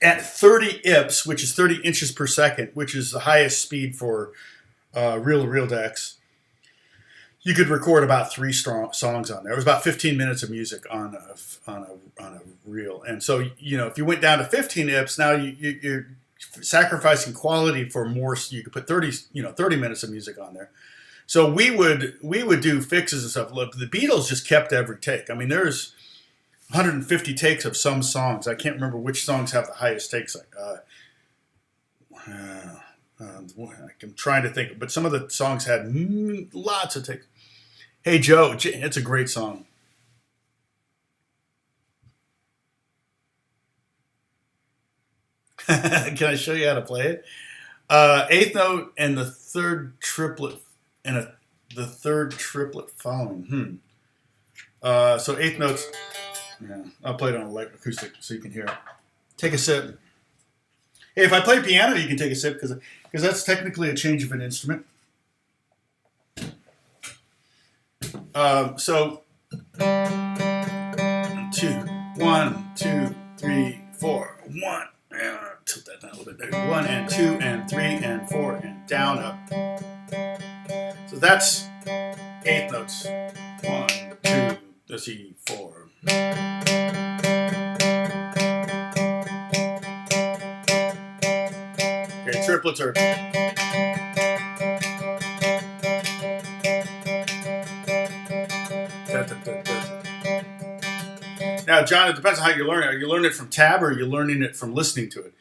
At 30 IPS, which is 30 inches per second, which is the highest speed for reel-to-reel decks, you could record about 3 songs on there. It was about 15 minutes of music on a reel. And so, if you went down to 15 IPS, now you're sacrificing quality for more. So you could put 30 minutes of music on there. So we would do fixes and stuff. Look, the Beatles just kept every take. I mean, there's 150 takes of some songs. I can't remember which songs have the highest takes. I'm trying to think, but some of the songs had lots of takes. Hey Joe, it's a great song. Can I show you how to play it? 8th note and the third triplet the third triplet following. So 8th notes. Yeah, I'll play it on electric acoustic so you can hear it. Take a sip. Hey, if I play piano, you can take a sip because that's technically a change of an instrument. So 2, 1, 2, 3, 4, 1. Tilt that down a little bit there. 1 and 2 and 3 and 4 and down up. So that's 8th notes. 1, 2, let's see, 4. Okay, triplets are. Now, John, it depends on how you learn it. Are you learning it from tab or are you learning it from listening to it?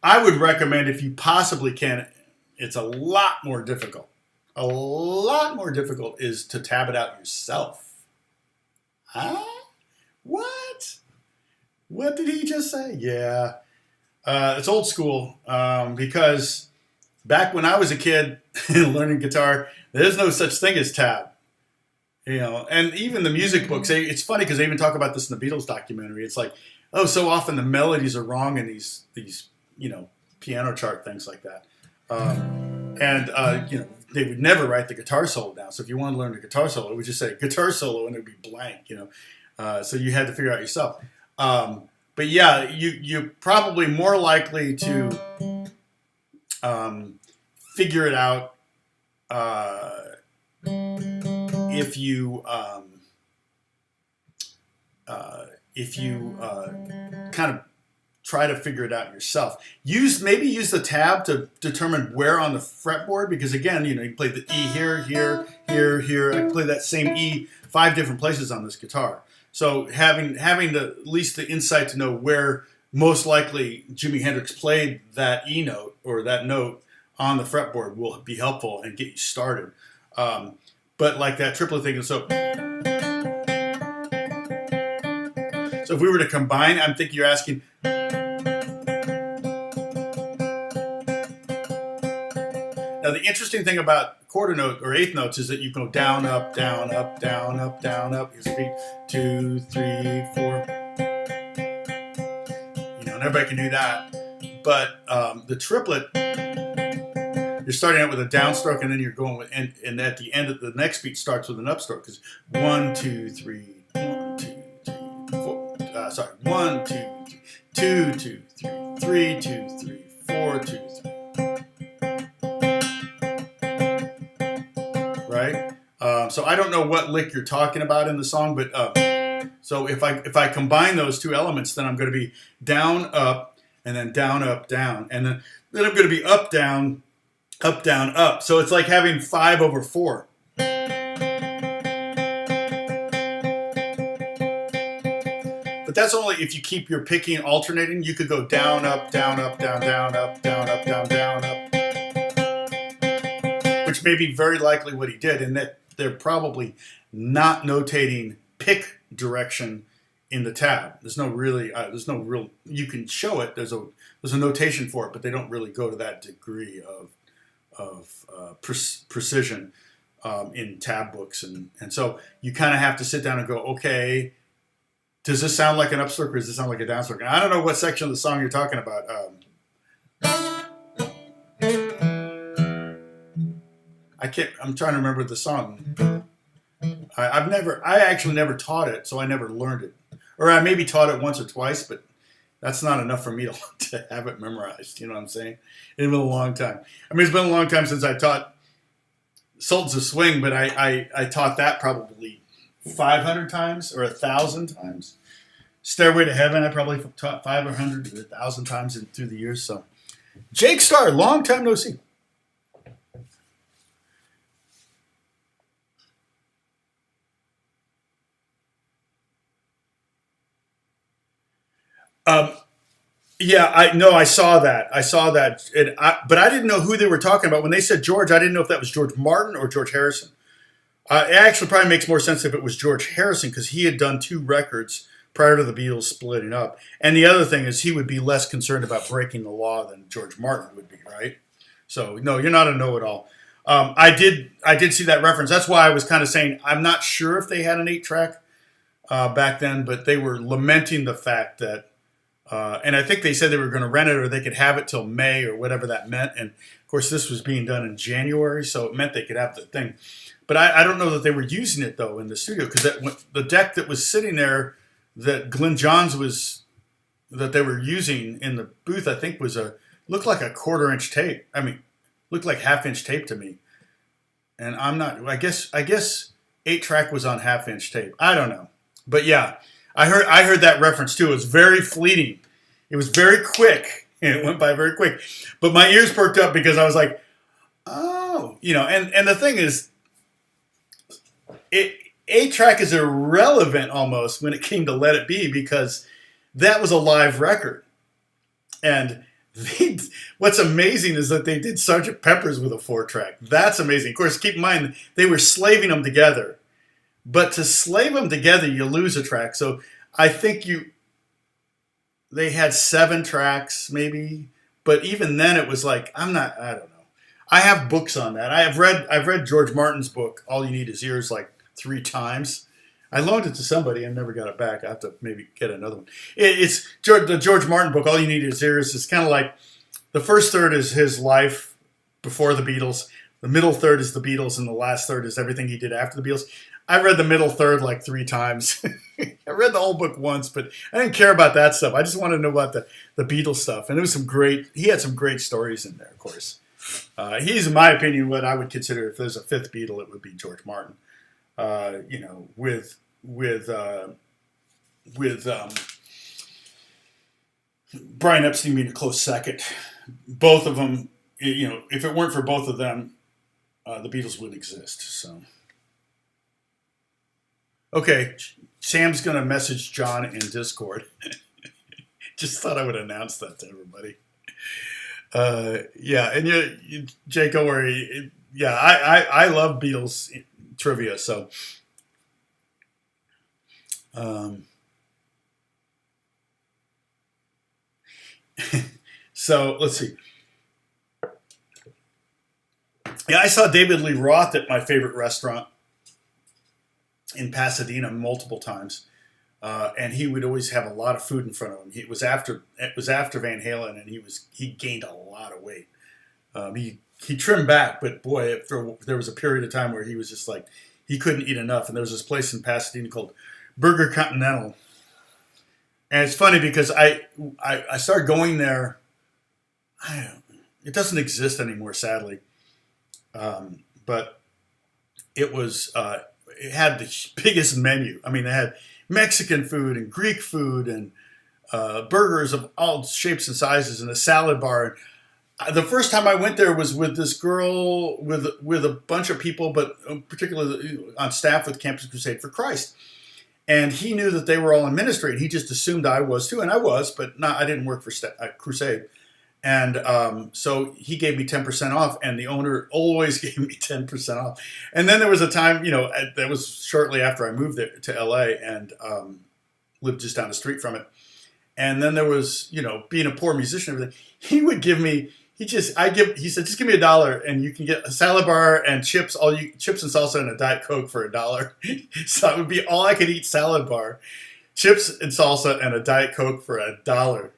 I would recommend, if you possibly can, it's a lot more difficult. A lot more difficult is to tab it out yourself. Huh? What? What did he just say? Yeah. It's old school because back when I was a kid learning guitar, there's no such thing as tab. You know, and even the music books, it's funny because they even talk about this in the Beatles documentary. It's like, oh, so often the melodies are wrong in these you know, piano chart things like that. You know, they would never write the guitar solo down. So if you want to learn the guitar solo, it would just say guitar solo and it would be blank, you know. So you had to figure out yourself. But yeah, you're probably more likely to figure it out if you kind of try to figure it out yourself. Maybe use the tab to determine where on the fretboard, because again, you know, you play the E here, here, here, here. I play that same E 5 different places on this guitar. So having at least the insight to know where most likely Jimi Hendrix played that E note or that note on the fretboard will be helpful and get you started. But like that triplet thing, so if we were to combine, I'm thinking you're asking. Now the interesting thing about quarter note or eighth notes is that you go down, up, down, up, down, up, down, up. Here's 3, 2, 3, 4. You know, and everybody can do that. But the triplet, you're starting out with a downstroke and then you're going with, and at the end of the next beat starts with an upstroke because 1, 2, 3, 1, 2, 3, 4. 1, 2, 3, 2, 2, 3, 3, 2, 3, 4, 2, 3. Right? So I don't know what lick you're talking about in the song, but so if I combine those two elements, then I'm going to be down, up, and then down, up, down, and then I'm going to be up, down, up, down, up. So it's like having 5 over 4. But that's only if you keep your picking alternating. You could go down, up, down, up, down, down, up, down, up, down, down, up. Which may be very likely what he did, and that they're probably not notating pick direction in the tab. There's no real. You can show it. There's a notation for it, but they don't really go to that degree of precision in tab books, and so you kind of have to sit down and go, okay, does this sound like an upstroke or does this sound like a downstroke? And I don't know what section of the song you're talking about. I'm trying to remember the song. I actually never taught it, so I never learned it. Or I maybe taught it once or twice, but that's not enough for me to have it memorized. You know what I'm saying? It's been a long time. I mean, it's been a long time since I taught Sultans of Swing, but I taught that probably 500 times or 1,000 times. Stairway to Heaven, I probably taught 500 or 1,000 times through the years. So, Jake Starr, long time no see. Yeah, I saw that. But I didn't know who they were talking about. When they said George, I didn't know if that was George Martin or George Harrison. It actually probably makes more sense if it was George Harrison because he had done 2 records prior to the Beatles splitting up. And the other thing is he would be less concerned about breaking the law than George Martin would be, right? So, no, you're not a know-it-all. I did see that reference. That's why I was kind of saying I'm not sure if they had an 8-track back then, but they were lamenting the fact that and I think they said they were going to rent it or they could have it till May or whatever that meant. And, of course, this was being done in January, so it meant they could have the thing. But I don't know that they were using it, though, in the studio because the deck that was sitting there that Glenn Johns that they were using in the booth, I think, looked like a 1/4-inch tape. I mean, looked like 1/2-inch tape to me. And I'm not – I guess 8-track was on 1/2-inch tape. I don't know. But, yeah. I heard that reference too. It was very fleeting. It was very quick, and it went by very quick. But my ears perked up because I was like, "Oh, you know." And the thing is, 8-track is irrelevant almost when it came to Let It Be, because that was a live record. And what's amazing is that they did Sgt. Pepper's with a 4-track. That's amazing. Of course, keep in mind, they were slaving them together. But to slave them together, you lose a track. So I think they had 7 tracks maybe. But even then it was like, I don't know. I have books on that. I've read George Martin's book, All You Need Is Ears, like 3 times. I loaned it to somebody and never got it back. I have to maybe get another one. It's the George Martin book, All You Need Is Ears. It's kind of like the first third is his life before the Beatles. The middle third is the Beatles, and the last third is everything he did after the Beatles. I read the middle third like 3 times. I read the whole book once, but I didn't care about that stuff. I just wanted to know about the Beatles stuff. And he had some great stories in there, of course. He's, in my opinion, what I would consider, if there's a 5th Beatle, it would be George Martin. With Brian Epstein being a close second. Both of them, if it weren't for both of them, the Beatles wouldn't exist. So, okay, Sam's going to message John in Discord. Just thought I would announce that to everybody. Yeah, and Jake, don't worry. Yeah, I love Beatles trivia, so. So let's see. Yeah, I saw David Lee Roth at my favorite restaurant in Pasadena multiple times, and he would always have a lot of food in front of him. It was after Van Halen, and he gained a lot of weight. He trimmed back, but boy, there was a period of time where he was just like he couldn't eat enough. And there was this place in Pasadena called Burger Continental. And it's funny because I started going there. It doesn't exist anymore, sadly. But it had the biggest menu. I mean, they had Mexican food and Greek food and burgers of all shapes and sizes and a salad bar. The first time I went there was with this girl with a bunch of people, but particularly on staff with Campus Crusade for Christ. And he knew that they were all in ministry, and he just assumed I was too, and I was, but I didn't work for Crusade. And so he gave me 10% off, and the owner always gave me 10% off. And then there was a time, that was shortly after I moved there to LA and lived just down the street from it. And then there was, being a poor musician and everything, he would give me, he said, just give me $1 and you can get a salad bar and chips and salsa and a Diet Coke for $1. So it would be all I could eat salad bar, chips and salsa and a Diet Coke for $1.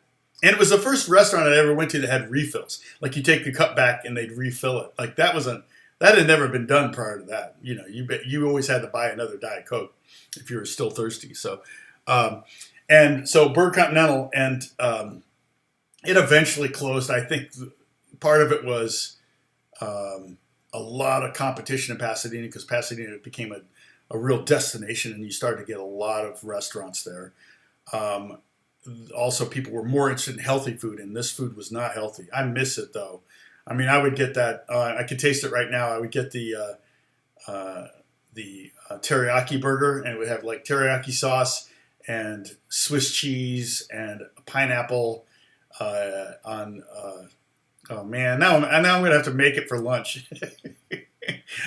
And it was the first restaurant I ever went to that had refills. Like you take the cup back and they'd refill it. Like that had never been done prior to that. You always had to buy another Diet Coke if you were still thirsty. So, and so Burger Continental, and it eventually closed. I think part of it was a lot of competition in Pasadena because Pasadena became a real destination, and you started to get a lot of restaurants there. Also, people were more interested in healthy food, and this food was not healthy. I miss it, though. I mean, I would get that. I could taste it right now. I would get the teriyaki burger, and it would have like teriyaki sauce and Swiss cheese and pineapple on. Oh man, now I'm gonna have to make it for lunch.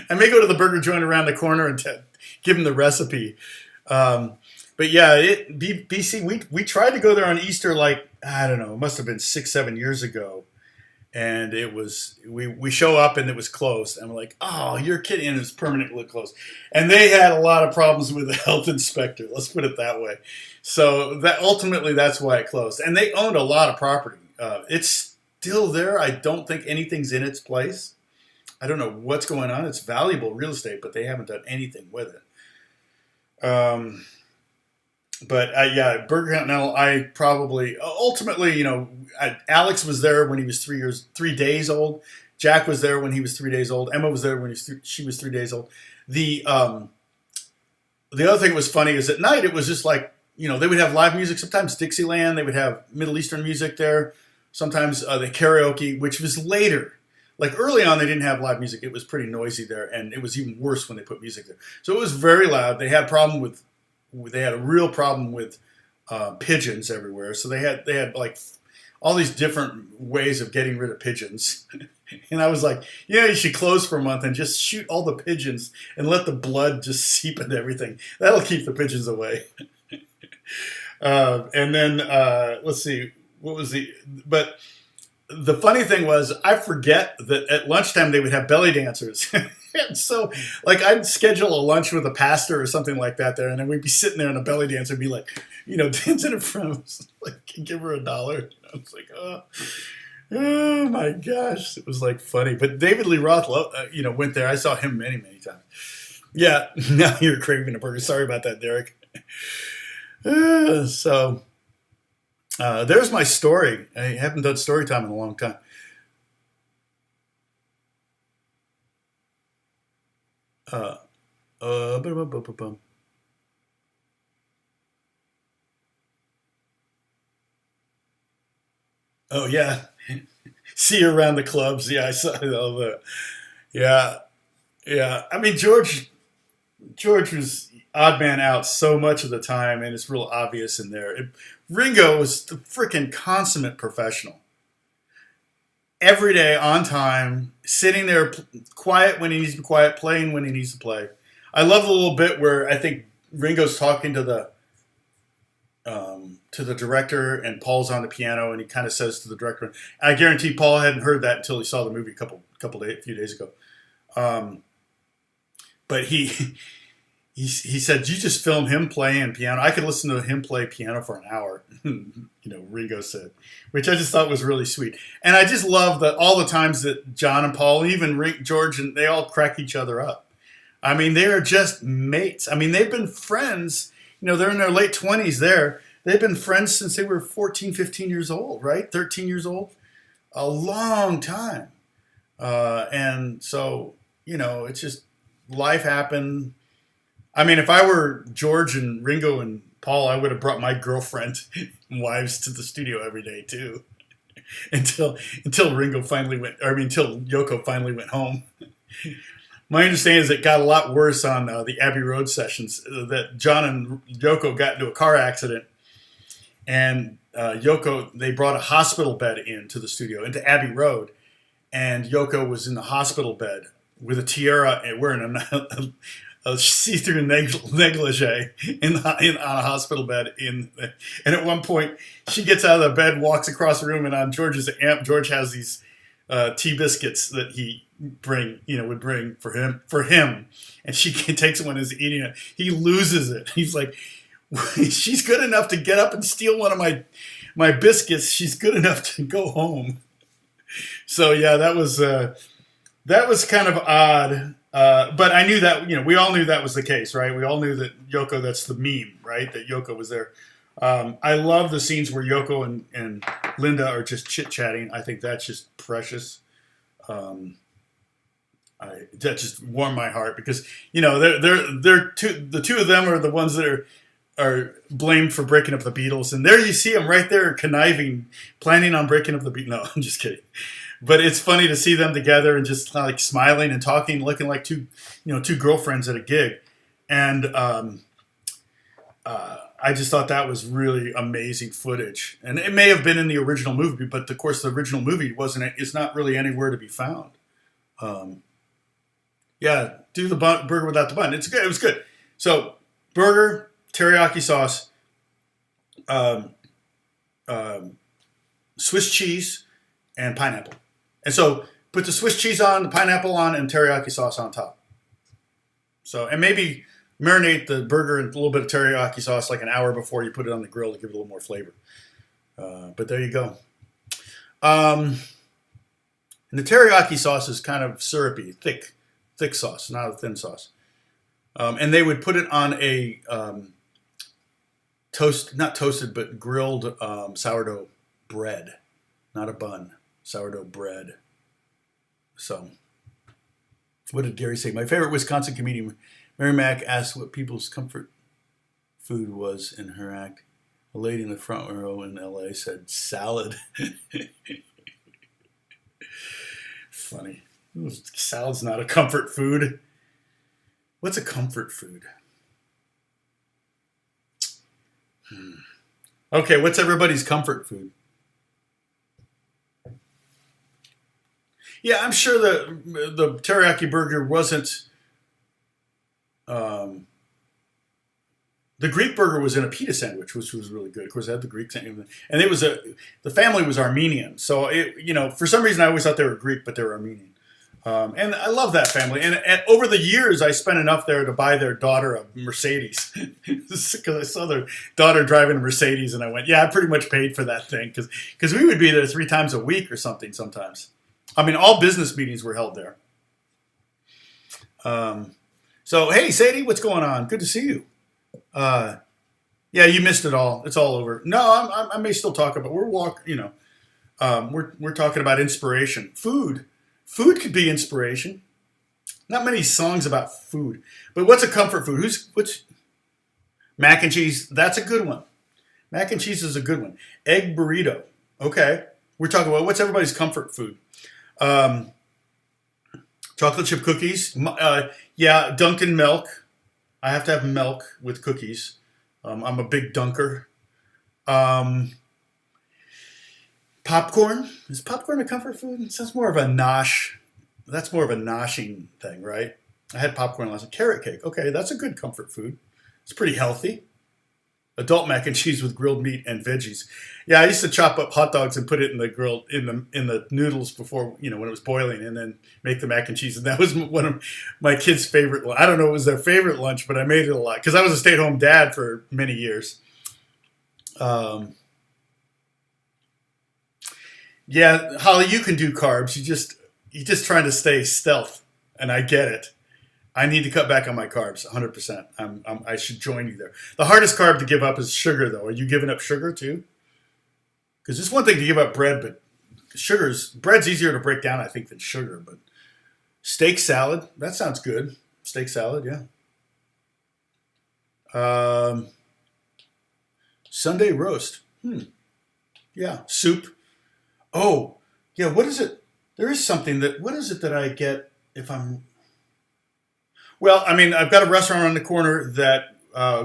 I may go to the burger joint around the corner and give them the recipe. But yeah, BC, we tried to go there on Easter, like, I don't know, it must have been 6-7 years ago. And it was, we show up and it was closed. And we're like, oh, you're kidding. And it was permanently closed. And they had a lot of problems with the health inspector. Let's put it that way. So ultimately that's why it closed. And they owned a lot of property. It's still there. I don't think anything's in its place. I don't know what's going on. It's valuable real estate, but they haven't done anything with it. But yeah, Burger Continental, I probably, ultimately, Alex was there when he was 3 days old. Jack was there when he was 3 days old. Emma was there when she was 3 days old. The other thing that was funny is at night, it was just like, they would have live music, sometimes Dixieland, they would have Middle Eastern music there. Sometimes the karaoke, which was later. like early on, they didn't have live music. It was pretty noisy there, and it was even worse when they put music there. So it was very loud. They had a real problem with pigeons everywhere. So they had like all these different ways of getting rid of pigeons. And I was like, yeah, you should close for a month and just shoot all the pigeons and let the blood just seep into everything. That'll keep the pigeons away. And then let's see, but the funny thing was, I forget that at lunchtime they would have belly dancers. And so, like, I'd schedule a lunch with a pastor or something like that there, and then we'd be sitting there in a belly dancer and be like, dancing in front of us, like, give her $1. I was like, oh my gosh, it was like funny. But David Lee Roth, went there. I saw him many, many times. Yeah, now you're craving a burger. Sorry about that, Derek. So there's my story. I haven't done story time in a long time. Oh yeah, see you around the clubs. Yeah, I saw all that. Yeah, yeah. I mean, George was odd man out so much of the time, and it's real obvious in there. Ringo was the freaking consummate professional. Every day, on time, sitting there, quiet when he needs to be quiet, playing when he needs to play. I love the little bit where I think Ringo's talking to the director, and Paul's on the piano, and he kind of says to the director, I guarantee Paul hadn't heard that until he saw the movie a few days ago. But he said, you just film him playing piano. I could listen to him play piano for an hour, Ringo said, which I just thought was really sweet. And I just love that all the times that John and Paul, even George, and they all crack each other up. I mean, they are just mates. I mean, they've been friends. They're in their late 20s there. They've been friends since they were 14, 15 years old, right? 13 years old. A long time. And so, it's just life happened. I mean, if I were George and Ringo and Paul, I would have brought my girlfriend and wives to the studio every day too, until Yoko finally went home. My understanding is it got a lot worse on the Abbey Road sessions. That John and Yoko got into a car accident, and they brought a hospital bed into the studio, into Abbey Road, and Yoko was in the hospital bed with a tiara and wearing a see-through negligee on a hospital bed. And at one point, she gets out of the bed, walks across the room, and on George's amp, George has these tea biscuits that he would bring for him, and she takes one and is eating it. He loses it. He's like, she's good enough to get up and steal one of my biscuits. She's good enough to go home. So yeah, that was kind of odd. But I knew that, we all knew that was the case, right? We all knew that Yoko, that's the meme, right? That Yoko was there. I love the scenes where Yoko and Linda are just chit-chatting. I think that's just precious. That just warmed my heart because, the two of them are the ones that are blamed for breaking up the Beatles. And there you see them right there conniving, planning on breaking up the Beatles. No, I'm just kidding. But it's funny to see them together and just kind of like smiling and talking, looking like two girlfriends at a gig. And I just thought that was really amazing footage. And it may have been in the original movie, but of course the original movie it's not really anywhere to be found. Yeah, do the burger without the bun. It's good. It was good. So burger, teriyaki sauce, Swiss cheese, and pineapple. And so put the Swiss cheese on, the pineapple on, and teriyaki sauce on top. So, and maybe marinate the burger in a little bit of teriyaki sauce like an hour before you put it on the grill to give it a little more flavor. But there you go. And the teriyaki sauce is kind of syrupy, thick sauce, not a thin sauce. And they would put it on a not toasted, but grilled sourdough bread, not a bun, sourdough bread. So, what did Gary say? My favorite Wisconsin comedian, Mary Mack, asked what people's comfort food was in her act. A lady in the front row in L.A. said salad. funny. Salad's not a comfort food. What's a comfort food? Okay, what's everybody's comfort food? Yeah, I'm sure the teriyaki burger wasn't. Um, the Greek burger was in a pita sandwich, which was really good. Of course, I had the Greek sandwich, and the family was Armenian. So for some reason, I always thought they were Greek, but they were Armenian. And I love that family. And over the years, I spent enough there to buy their daughter a Mercedes. Because I saw their daughter driving a Mercedes, and I went, yeah, I pretty much paid for that thing. Because we would be there 3 times a week or something sometimes. I mean, all business meetings were held there. So, hey, Sadie, what's going on? Good to see you. Yeah, you missed it all. It's all over. No, I may still talk about. We're talking about inspiration. Food could be inspiration. Not many songs about food, but what's a comfort food? What's mac and cheese? That's a good one. Mac and cheese is a good one. Egg burrito. Okay, we're talking about what's everybody's comfort food. Chocolate chip cookies. Yeah, Dunkin' milk. I have to have milk with cookies. I'm a big dunker. Popcorn. Is popcorn a comfort food? That's more of a nosh. That's more of a noshing thing, right? I had popcorn last night. Carrot cake. Okay, that's a good comfort food. It's pretty healthy. Adult mac and cheese with grilled meat and veggies. Yeah, I used to chop up hot dogs and put it in the noodles before, when it was boiling, and then make the mac and cheese. And that was one of my kids' favorite. I don't know if it was their favorite lunch, but I made it a lot because I was a stay-at-home dad for many years. Yeah, Holly, you can do carbs. You're just trying to stay stealth, and I get it. I need to cut back on my carbs, 100%. I should join you there. The hardest carb to give up is sugar, though. Are you giving up sugar, too? Because it's one thing to give up bread, but bread's easier to break down, I think, than sugar. But steak salad, that sounds good. Steak salad, yeah. Sunday roast. Yeah, soup. Oh, yeah, what is it? There is something what is it that I get if I'm... Well, I mean, I've got a restaurant on the corner that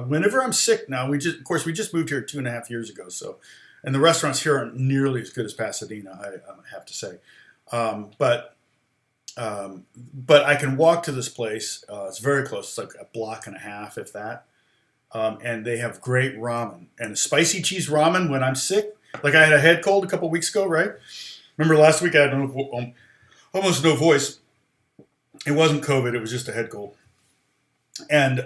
whenever I'm sick now, we just moved here 2.5 years ago. So, and the restaurants here aren't nearly as good as Pasadena, I have to say. But I can walk to this place. It's very close. It's like a block and a half, if that. And they have great ramen and a spicy cheese ramen when I'm sick. Like I had a head cold a couple weeks ago, right? Remember last week I had almost no voice. It wasn't COVID. It was just a head cold. And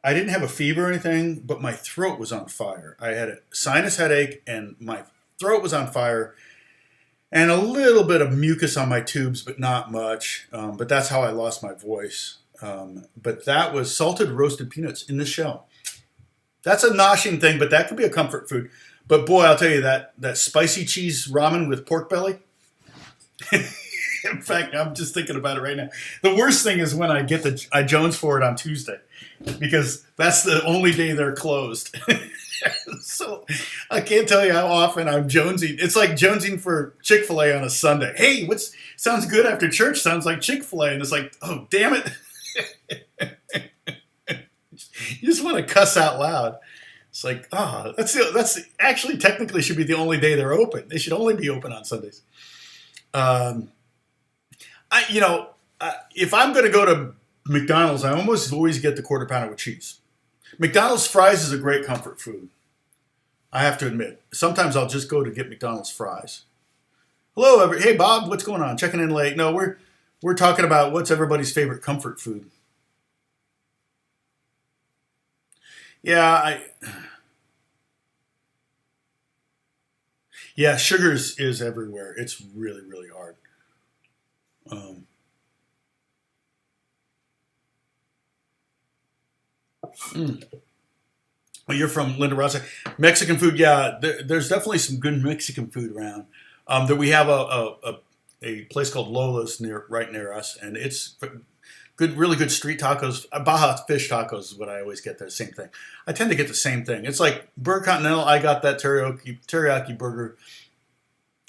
I didn't have a fever or anything, but my throat was on fire. I had a sinus headache, and my throat was on fire, and a little bit of mucus on my tubes, but not much. But that's how I lost my voice. But that was salted roasted peanuts in the shell. That's a noshing thing, but that could be a comfort food. But boy, I'll tell you that spicy cheese ramen with pork belly. In fact, I'm just thinking about it right now. The worst thing is when I Jones for it on Tuesday, because that's the only day they're closed. So I can't tell you how often I'm jonesing. It's like jonesing for Chick-fil-A on a Sunday. Hey, sounds good after church? Sounds like Chick-fil-A. And it's like, oh, damn it. You just want to cuss out loud. It's like, that's actually technically should be the only day they're open. They should only be open on Sundays. If I'm going to go to McDonald's, I almost always get the quarter pounder with cheese. McDonald's fries is a great comfort food. I have to admit. Sometimes I'll just go to get McDonald's fries. Hello, hey Bob, what's going on? Checking in late. No, we're talking about what's everybody's favorite comfort food. Yeah, sugar is everywhere. It's really, really hard. Well, you're from Linda Ross. Mexican food, yeah. There's definitely some good Mexican food around. That we have a place called Lola's right near us, and it's good, really good street tacos. Baja fish tacos is what I always get there. Same thing. I tend to get the same thing. It's like Burger Continental. I got that teriyaki burger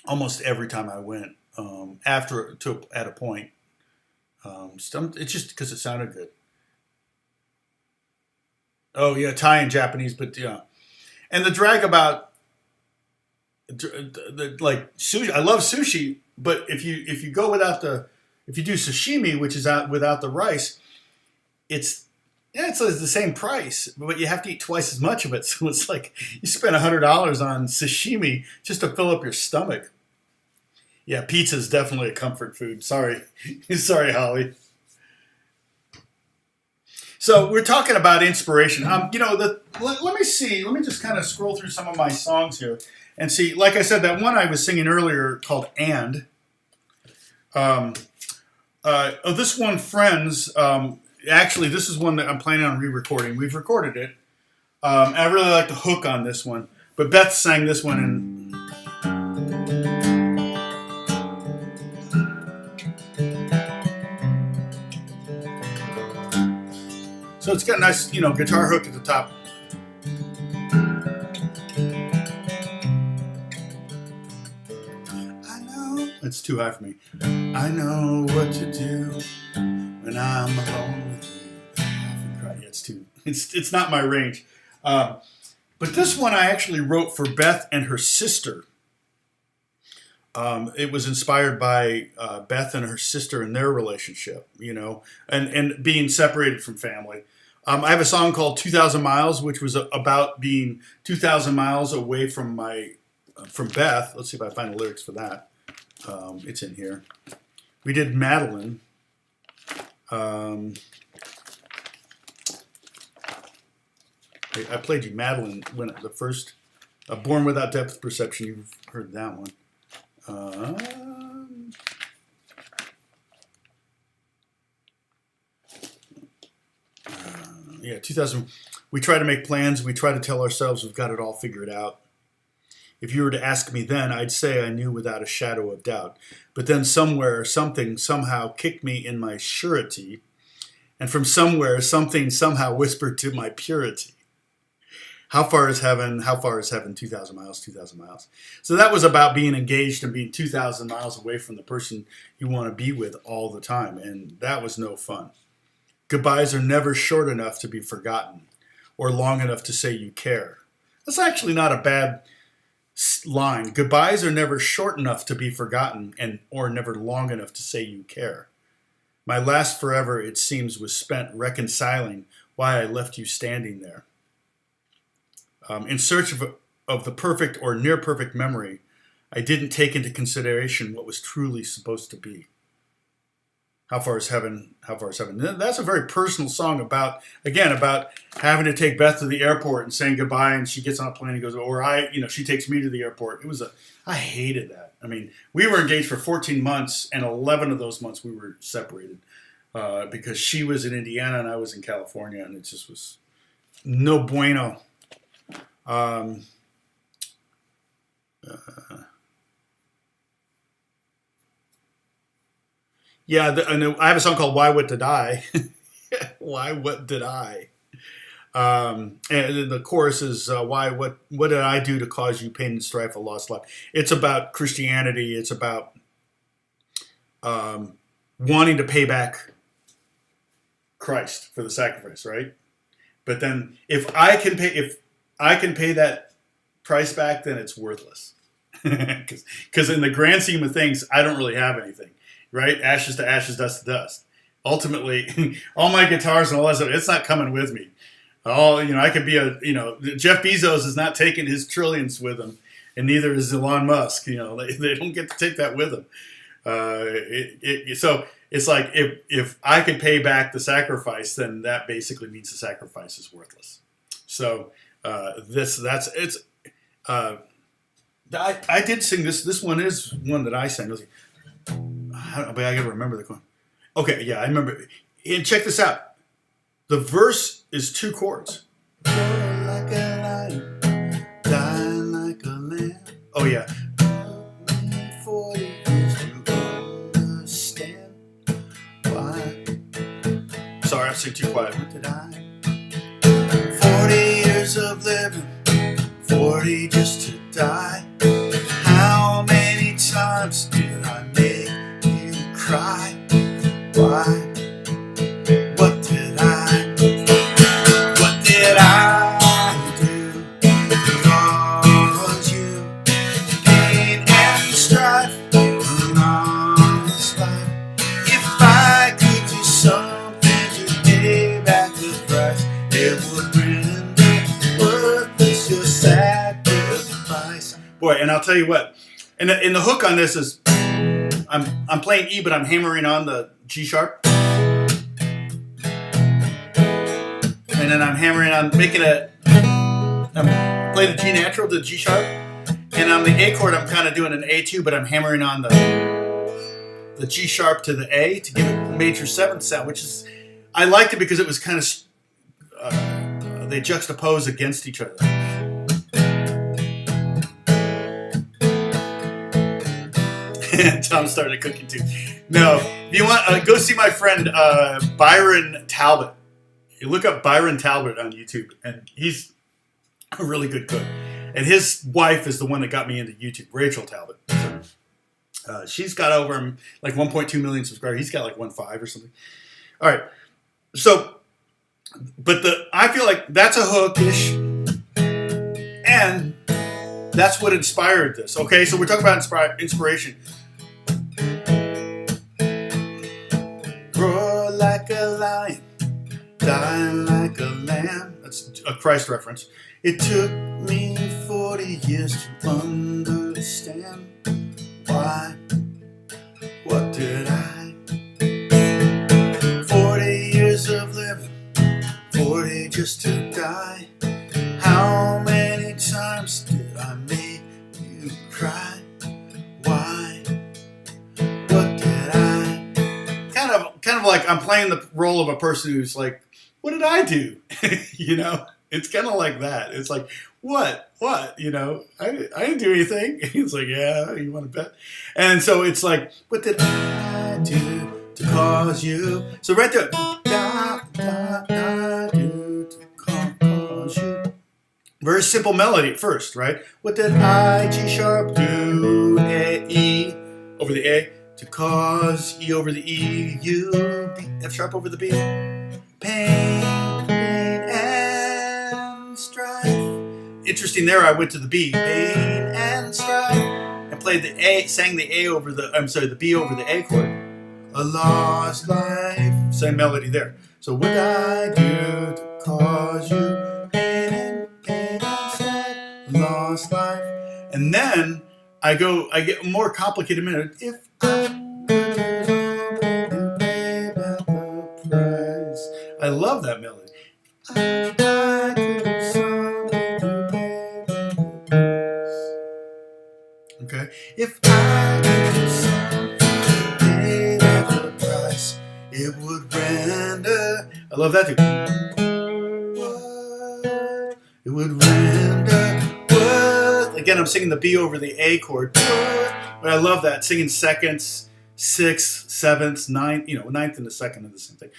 almost every time I went. at a point. It's just because it sounded good. Oh yeah, Thai and Japanese, but yeah, and the drag about like sushi. I love sushi, but if you go without if you do sashimi, which is out without the rice, it's the same price, but you have to eat twice as much of it. So it's like you spend $100 on sashimi just to fill up your stomach. Yeah, pizza is definitely a comfort food. Sorry, sorry, Holly. So we're talking about inspiration. Let me see. Let me just kind of scroll through some of my songs here and see. Like I said, that one I was singing earlier called "And." This one, "Friends." Actually, this is one that I'm planning on re-recording. We've recorded it. I really like the hook on this one, but Beth sang this one and. So it's got a nice, guitar hook at the top. I know it's too high for me. I know what to do when I'm alone with you. Yeah, it's not my range. But this one I actually wrote for Beth and her sister. It was inspired by Beth and her sister and their relationship, and being separated from family. I have a song called 2,000 Miles, which was about being 2,000 miles away from Beth. Let's see if I find the lyrics for that. It's in here. We did Madeline. I played you Madeline when the first Born Without Depth Perception. You've heard that one. Yeah, 2000. We try to make plans. We try to tell ourselves we've got it all figured out. If you were to ask me then, I'd say I knew without a shadow of doubt. But then somewhere, something somehow kicked me in my surety. And from somewhere, something somehow whispered to my purity. How far is heaven? How far is heaven? 2,000 miles, 2,000 miles. So that was about being engaged and being 2,000 miles away from the person you want to be with all the time. And that was no fun. Goodbyes are never short enough to be forgotten or long enough to say you care. That's actually not a bad line. Goodbyes are never short enough to be forgotten or never long enough to say you care. My last forever, it seems, was spent reconciling why I left you standing there. In search of the perfect or near perfect memory, I didn't take into consideration what was truly supposed to be. How far is heaven? How far is heaven? That's a very personal song about having to take Beth to the airport and saying goodbye, and she gets on a plane and goes, she takes me to the airport. I hated that. I mean, we were engaged for 14 months, and 11 of those months we were separated because she was in Indiana and I was in California, and it just was no bueno. I know. I have a song called "Why What Did I?" Why what did I? And the chorus is "Why what did I do to cause you pain and strife, a lost life?" It's about Christianity. It's about wanting to pay back Christ for the sacrifice, right? But then if I can pay that price back, then it's worthless. Because in the grand scheme of things, I don't really have anything. Right? Ashes to ashes, dust to dust. Ultimately, all my guitars and all that stuff, it's not coming with me. I could be Jeff Bezos is not taking his trillions with him, and neither is Elon Musk. They don't get to take that with them. So it's like if I could pay back the sacrifice, then that basically means the sacrifice is worthless. So I did sing this. This one is one that I sang. But I gotta remember the one. Okay, yeah, I remember. And check this out. The verse is 2 chords. Like a lion, die like a lamb. Oh yeah. 40 years to understand why. Sorry, I'm singing too quiet. What did I? 40 years of living, 40 just to die. How many times did I miss Boy, and I'll tell you what. And the hook on this is, I'm playing E, but I'm hammering on the G sharp, and then I'm hammering on I'm play the G natural to the G sharp, and on the A chord I'm kind of doing an A2, but I'm hammering on the G sharp to the A to give it a major seventh sound, which is, I liked it because it was kind of they juxtapose against each other. Tom started cooking too. No, if you want, go see my friend Byron Talbot. You look up Byron Talbot on YouTube, and he's a really good cook. And his wife is the one that got me into YouTube, Rachel Talbot. She's got over like 1.2 million subscribers. He's got like 1.5 or something. All right. So, but I feel like that's a hook-ish, and that's what inspired this. Okay, so we're talking about inspiration. Roar like a lion, die like a lamb. That's a Christ reference. It took me 40 years to understand why. What did I? 40 years of living, 40 just to die. How many times did I make you cry? Why? What did I? Kind of like I'm playing the role of a person who's like, what did I do? You know, it's kind of like that. It's like, what? You know, I didn't do anything. He's like, yeah, you want to bet? And so it's like, what did I do to cause you? So right there, do to cause you. Very simple melody at first, right? What did I, G sharp, do, A, E, over the A, to cause E over the E, U, B, F sharp over the B. Pain and strife. Interesting there, I went to the B, pain and strife, and played the A, sang the A over the, the B over the A chord. A lost life, same melody there. So what did I do to cause you pain and strife, lost life? And then I get more complicated minute. If I pay back the price. I love that melody. I do something to pay back the price. Okay? If I do something to pay back the price, it would render. I love that too. What? It would render. What? Again, I'm singing the B over the A chord. What? But I love that. Singing seconds, sixths, sevenths, ninth, ninth and the second of the same thing.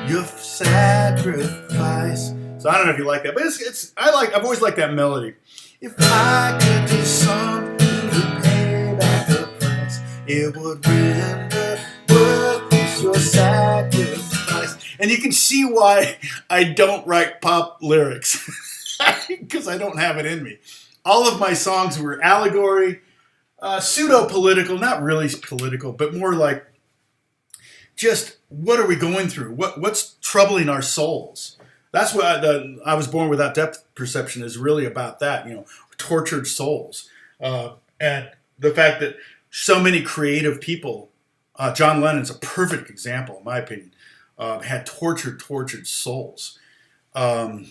Your sacrifice. So I don't know if you like that, but I've always liked that melody. If I could do something to pay back the price, it would render worthless your sacrifice. And you can see why I don't write pop lyrics, because I don't have it in me. All of my songs were allegory, pseudo-political, not really political, but more like just what are we going through? What's troubling our souls? That's what I Was Born Without Depth Perception is really about, that, tortured souls. And the fact that so many creative people, John Lennon's a perfect example, in my opinion, had tortured souls. And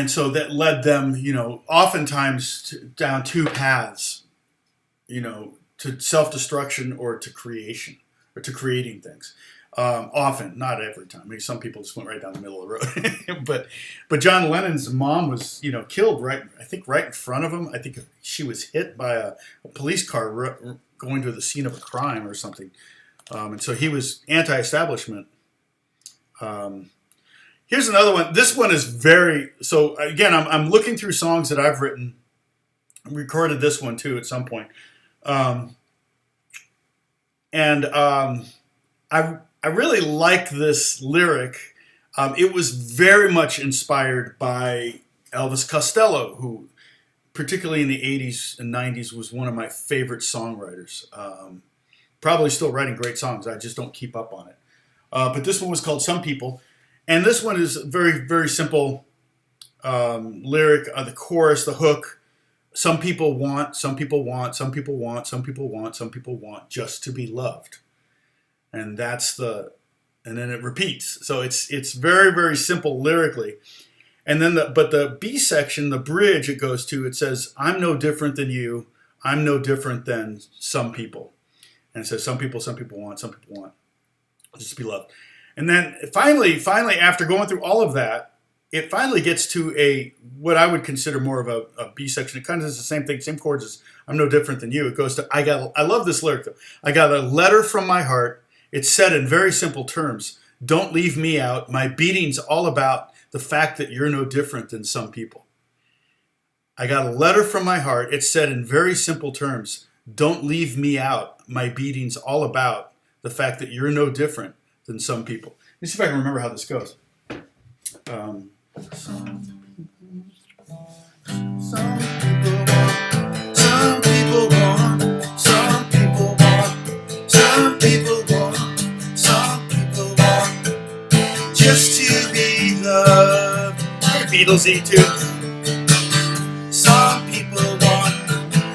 so that led them, oftentimes down two paths, to self-destruction or to creation, or to creating things. Often, not every time. I mean, some people just went right down the middle of the road. but John Lennon's mom was, killed right in front of him. I think she was hit by a police car going to the scene of a crime or something. And so he was anti-establishment. Here's another one. This one is so again, I'm looking through songs that I've written. I recorded this one too at some point. I really like this lyric. It was very much inspired by Elvis Costello, who particularly in the 80s and 90s was one of my favorite songwriters. Probably still writing great songs. I just don't keep up on it. But this one was called Some People. And this one is very, very simple lyric. The chorus, the hook. Some people want, some people want, some people want, some people want, some people want just to be loved. And that's and then it repeats. So it's very, very simple lyrically. And then but the B section, the bridge it goes to, it says, I'm no different than you. I'm no different than some people. And it says, some people want just to be loved. And then finally, after going through all of that, it finally gets to what I would consider more of a B section. It kind of does the same thing, same chords as I'm no different than you. It goes to, I love this lyric though. I got a letter from my heart. It's said in very simple terms. Don't leave me out. My beating's all about the fact that you're no different than some people. I got a letter from my heart. It's said in very simple terms. Don't leave me out. My beating's all about the fact that you're no different than some people. Let me see if I can remember how this goes. Some people want, some people want, some people want, some people want just to be loved. Beatlesy too. Some people want,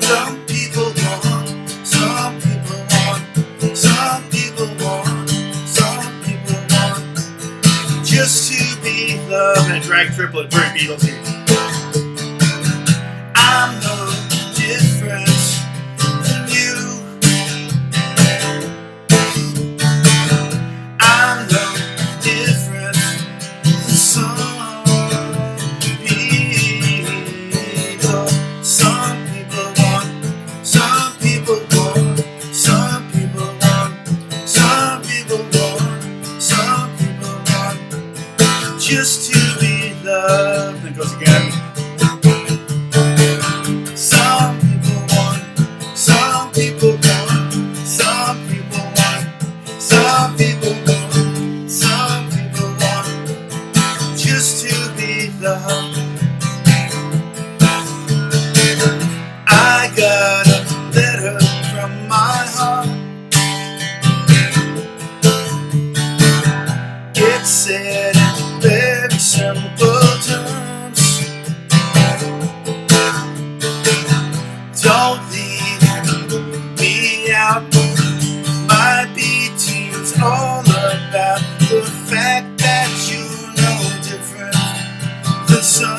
some people want, some people want, some people want, some people want just to be loved. And drag triplet, very Beatlesy. I'm no different than you. I'm no different than some people. Some people want, some people want, some people want, some people want, some people want just to be loved. And it goes again. Some people want, some people want, some people want, some people want, some people want just to be loved. I got a letter from my heart. It said in very simple terms, don't leave me out. My beating's all about the fact that you're no different than some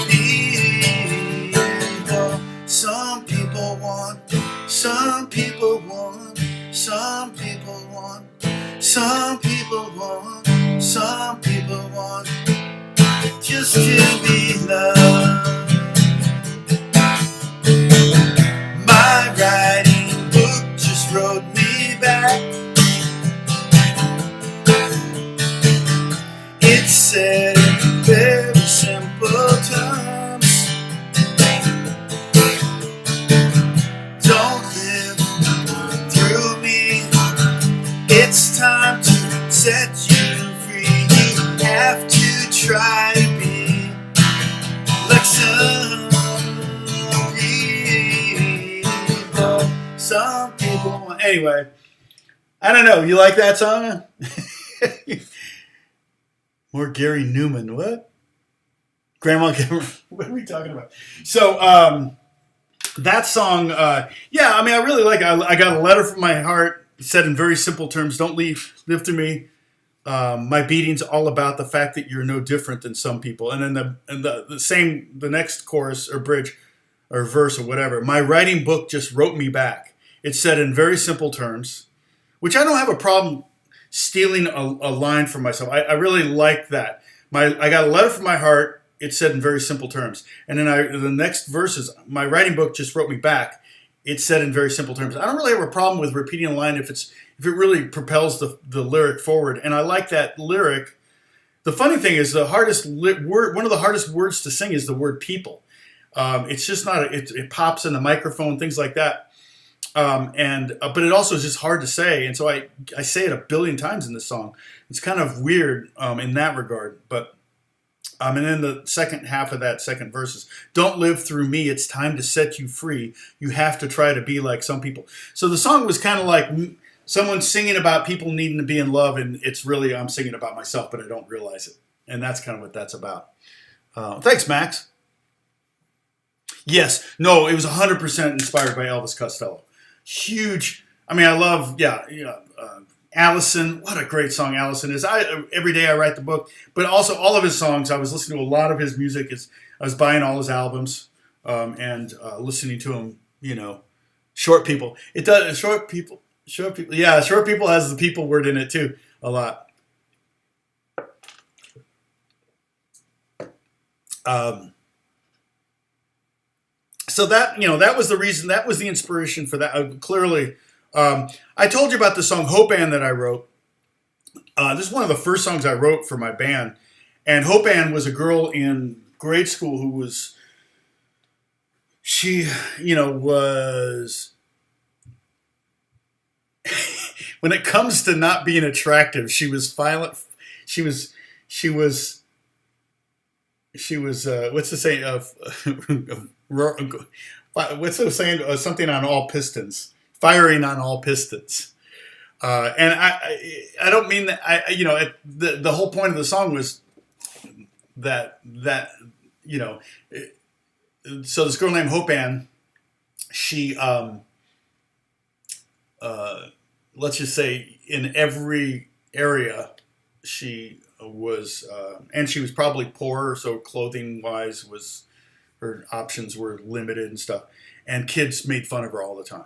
people. Some people want, some people want, some people want, some people want, some people want just to be loved. My writing book just wrote me back. It said in very simple terms, don't live through me. It's time to set you free. You have to try to be like some people. Some people want. Anyway, I don't know. You like that song? More Gary Newman. What? Grandma Cameron. What are we talking about? So, that song, yeah, I mean, I really like it. I got a letter from my heart, said in very simple terms, don't live through me. My beating's all about the fact that you're no different than some people. And then the next chorus or bridge or verse or whatever, my writing book just wrote me back. It said in very simple terms, which I don't have a problem stealing a line from myself. I really like that. I got a letter from my heart. It said in very simple terms. And then the next verses, my writing book just wrote me back. It said in very simple terms. I don't really have a problem with repeating a line if it really propels the lyric forward. And I like that lyric. The funny thing is the hardest word, one of the hardest words to sing is the word people. It's just not, it pops in the microphone, things like that. But it also is just hard to say. And so I say it a billion times in this song. It's kind of weird in that regard. But and then the second half of that second verse is, don't live through me. It's time to set you free. You have to try to be like some people. So the song was kind of like someone's singing about people needing to be in love, and it's really I'm singing about myself, but I don't realize it. And that's kind of what that's about. Thanks, Max. Yes, no, it was 100% inspired by Elvis Costello. Huge. I mean, I love, Allison. What a great song Allison is. Every day I write the book, but also all of his songs. I was listening to a lot of his music. I was buying all his albums and listening to him. Short People. It does Short People. Short People. Yeah, Short People has the people word in it too a lot. So that was the reason. That was the inspiration for that. Clearly, I told you about the song Hope Ann that I wrote. This is one of the first songs I wrote for my band. And Hope Ann was a girl in grade school who was, was, when it comes to not being attractive, she was violent. She was, what's the saying of, what's the saying? Something on all pistons, firing on all pistons. And I don't mean that. The whole point of the song was that So this girl named Hope Ann, she let's just say in every area she was, and she was probably poor, so clothing wise her options were limited and stuff. And kids made fun of her all the time.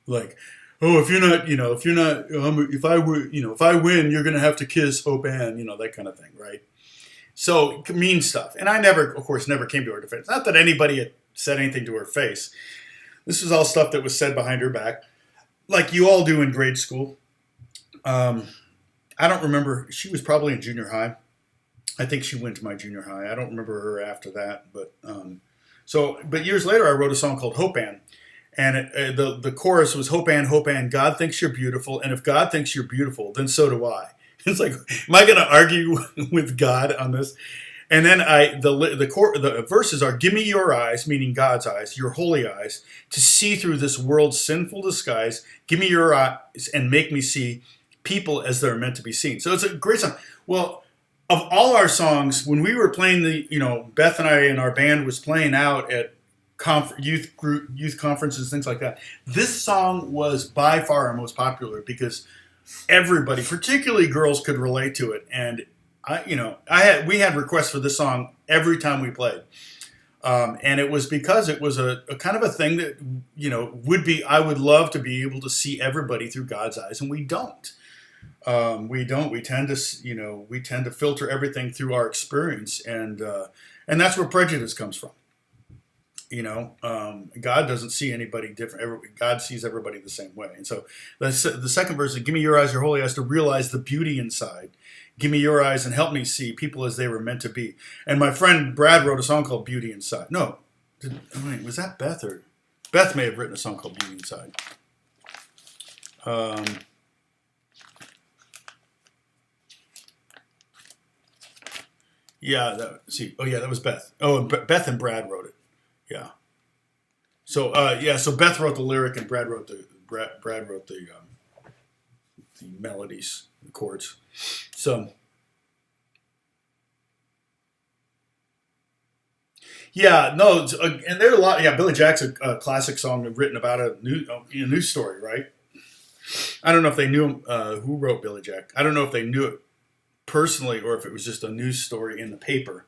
Like, oh, if I win, you're going to have to kiss Hope Ann, that kind of thing, right? So mean stuff. And I of course, never came to her defense. Not that anybody had said anything to her face. This was all stuff that was said behind her back, like you all do in grade school. I don't remember. She was probably in junior high. I think she went to my junior high. I don't remember her after that. But years later, I wrote a song called Hope Ann. And the chorus was, Hope Ann, God thinks you're beautiful. And if God thinks you're beautiful, then so do I. It's like, am I going to argue with God on this? And then the verses are, give me your eyes, meaning God's eyes, your holy eyes, to see through this world's sinful disguise. Give me your eyes and make me see people as they're meant to be seen. So it's a great song. Well, of all our songs, when we were playing Beth and I and our band was playing out at youth conferences, things like that, this song was by far our most popular because everybody, particularly girls, could relate to it. And we had requests for this song every time we played. And it was because it was a kind of a thing that, I would love to be able to see everybody through God's eyes, and we don't. We tend to filter everything through our experience, and that's where prejudice comes from. God doesn't see anybody different. God sees everybody the same way. And so the second verse is, give me your eyes, your holy eyes, to realize the beauty inside. Give me your eyes and help me see people as they were meant to be. And my friend Brad wrote a song called Beauty Inside. No, was that Beth? Or Beth may have written a song called Beauty Inside. That was Beth. Oh, and Beth and Brad wrote it. Yeah. So Beth wrote the lyric and Brad wrote the melodies, the chords. So and there are a lot. Yeah, Billy Jack's a classic song written about a news story, right? I don't know if they knew who wrote Billy Jack. I don't know if they knew it personally or if it was just a news story in the paper.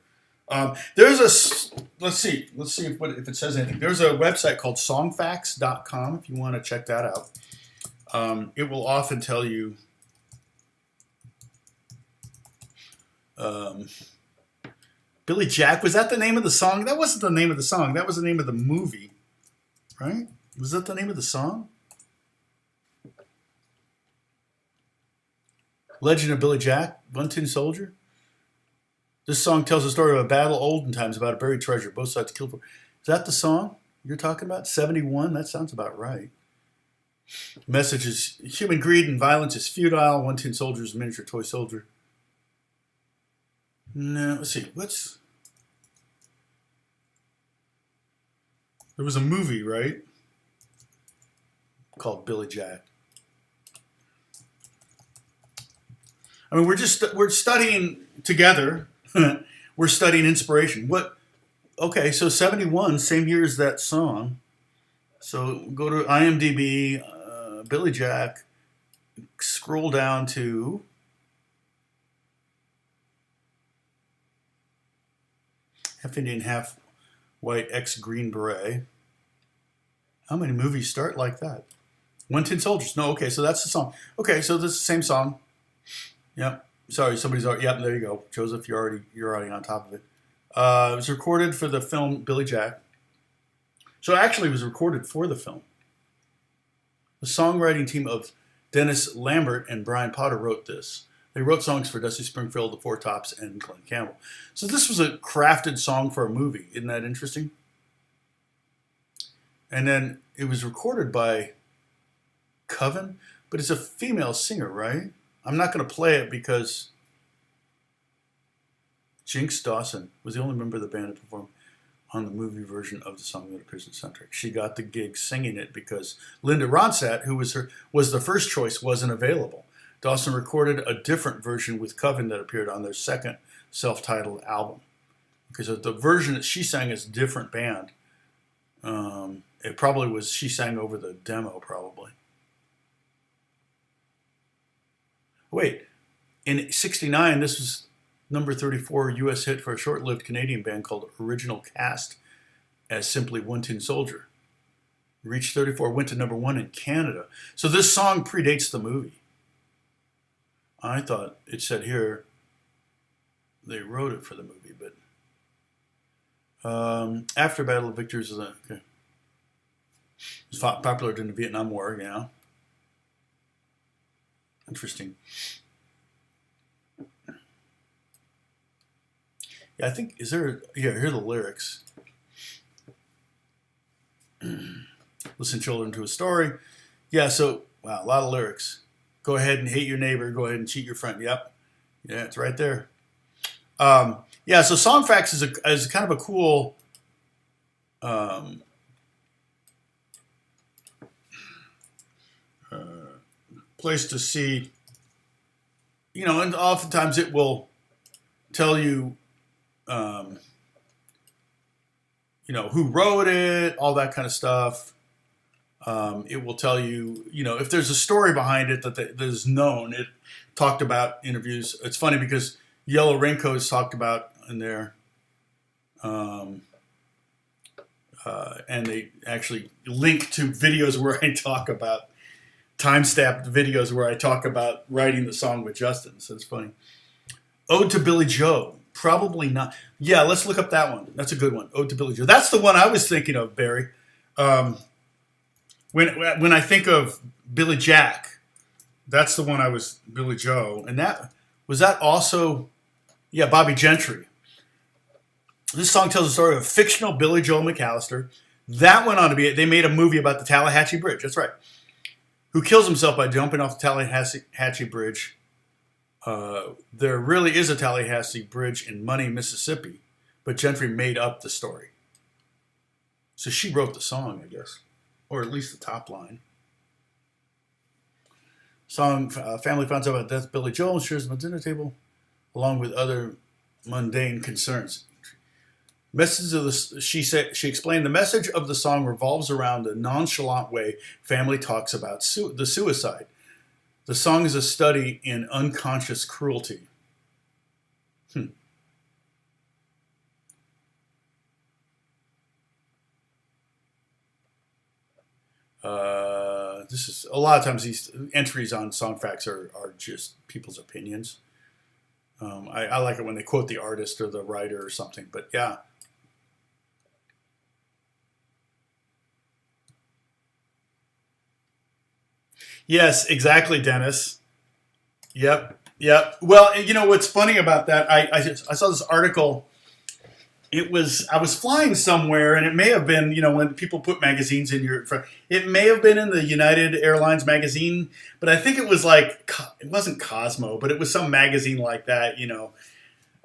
Let's see if it says anything. There's a website called songfacts.com if you want to check that out. It will often tell you Billy Jack. Was that the name of the song? That wasn't the name of the song. That was the name of the movie, right? Was that the name of the song? Legend of Billy Jack, One Tin Soldier. This song tells a story of a battle olden times about a buried treasure. Both sides killed for. Is that the song you're talking about? 71? That sounds about right. Message is, human greed and violence is futile. One Tin Soldier is a miniature toy soldier. No, let's see. There was a movie, right? Called Billy Jack. I mean, we're studying together. We're studying inspiration. What? Okay, so 71, same year as that song. So go to IMDb, Billy Jack, scroll down to half Indian, half white, ex Green Beret. How many movies start like that? One Tin Soldiers. No, okay, so that's the song. Okay, so this is the same song. Yep. Sorry, somebody's already. Yep, there you go, Joseph. You're already on top of it. It was recorded for the film Billy Jack. So actually, it was recorded for the film. The songwriting team of Dennis Lambert and Brian Potter wrote this. They wrote songs for Dusty Springfield, The Four Tops, and Glenn Campbell. So this was a crafted song for a movie. Isn't that interesting? And then it was recorded by Coven, but it's a female singer, right? I'm not going to play it because Jinx Dawson was the only member of the band to perform on the movie version of the song that appears in the soundtrack. She got the gig singing it because Linda Ronstadt, who was the first choice, wasn't available. Dawson recorded a different version with Coven that appeared on their second self-titled album. Because the version that she sang is a different band. It probably was, she sang over the demo, probably. Wait, in '69, this was number 34 U.S. hit for a short-lived Canadian band called Original Cast as simply One Tin Soldier. Reached 34, went to number 1 in Canada. So this song predates the movie. I thought it said here they wrote it for the movie, but after Battle of Victors, okay. It was popular during the Vietnam War, you know. Interesting. Yeah, I think, is there, yeah, here are the lyrics. Listen, children, to a story. Yeah, so, wow, a lot of lyrics. Go ahead and hate your neighbor. Go ahead and cheat your friend. Yep. Yeah, it's right there. Yeah, so Songfacts is kind of a cool place to see, you know, and oftentimes it will tell you, you know, who wrote it, all that kind of stuff. It will tell you, you know, if there's a story behind it that is known. It talked about interviews. It's funny because Yellow Raincoats talked about in there, and they actually link to videos where I talk about time-stamped videos where I talk about writing the song with Justin. So it's funny. Ode to Billy Joe. Probably not. Yeah, let's look up that one. That's a good one. Ode to Billy Joe. That's the one I was thinking of, Barry. When I think of Billy Jack, that's the one I was, Billy Joe. And that also, yeah, Bobby Gentry. This song tells the story of fictional Billy Joe McAllister. That went on to be, they made a movie about the Tallahatchie Bridge. That's right. Who kills himself by jumping off the Tallahatchie Bridge. There really is a Tallahatchie Bridge in Money, Mississippi, but Gentry made up the story. So she wrote the song, I guess, or at least the top line. Song, family finds out about death. Billy Joel shares my dinner table, along with other mundane concerns. Message of the, she explained the message of the song revolves around the nonchalant way family talks about the suicide. The song is a study in unconscious cruelty. This is a lot of times these entries on Songfacts are just people's opinions. I like it when they quote the artist or the writer or something, but yeah. Yes, exactly, Dennis. Yep. Well, you know what's funny about that? I saw this article. I was flying somewhere, and it may have been, you know, when people put magazines in your, it may have been in the United Airlines magazine, but I think it was like, it wasn't Cosmo, but it was some magazine like that, you know.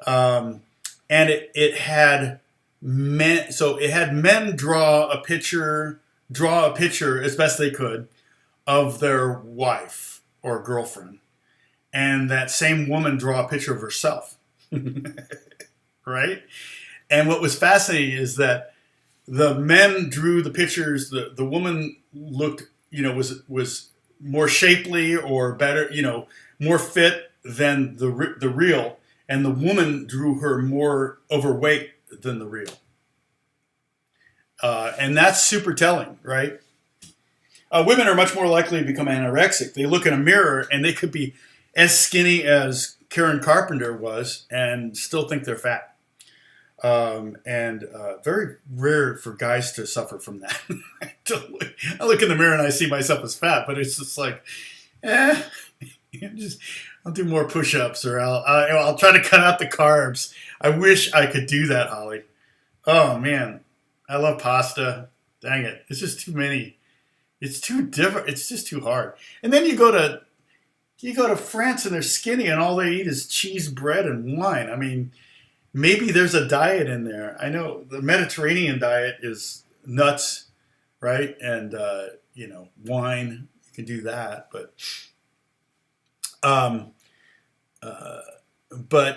And it had men, so it had men draw a picture as best they could of their wife or girlfriend. and that same woman draw a picture of herself, right? And what was fascinating is that the men drew the pictures. The woman looked, was more shapely or better, more fit than the real, and the woman drew her more overweight than the real. And that's super telling, right? Women are much more likely to become anorexic. They look in a mirror and they could be as skinny as Karen Carpenter was and still think they're fat. And very rare for guys to suffer from that. I look in the mirror and I see myself as fat, but it's just like, I'll do more push-ups, or I'll try to cut out the carbs. I wish I could do that, Holly. Oh man, I love pasta. Dang it, it's just too many. It's too different. It's just too hard. And then you go to France and they're skinny and all they eat is cheese, bread, and wine. I mean, maybe there's a diet in there. I know the Mediterranean diet is nuts, right? And wine. You can do that, but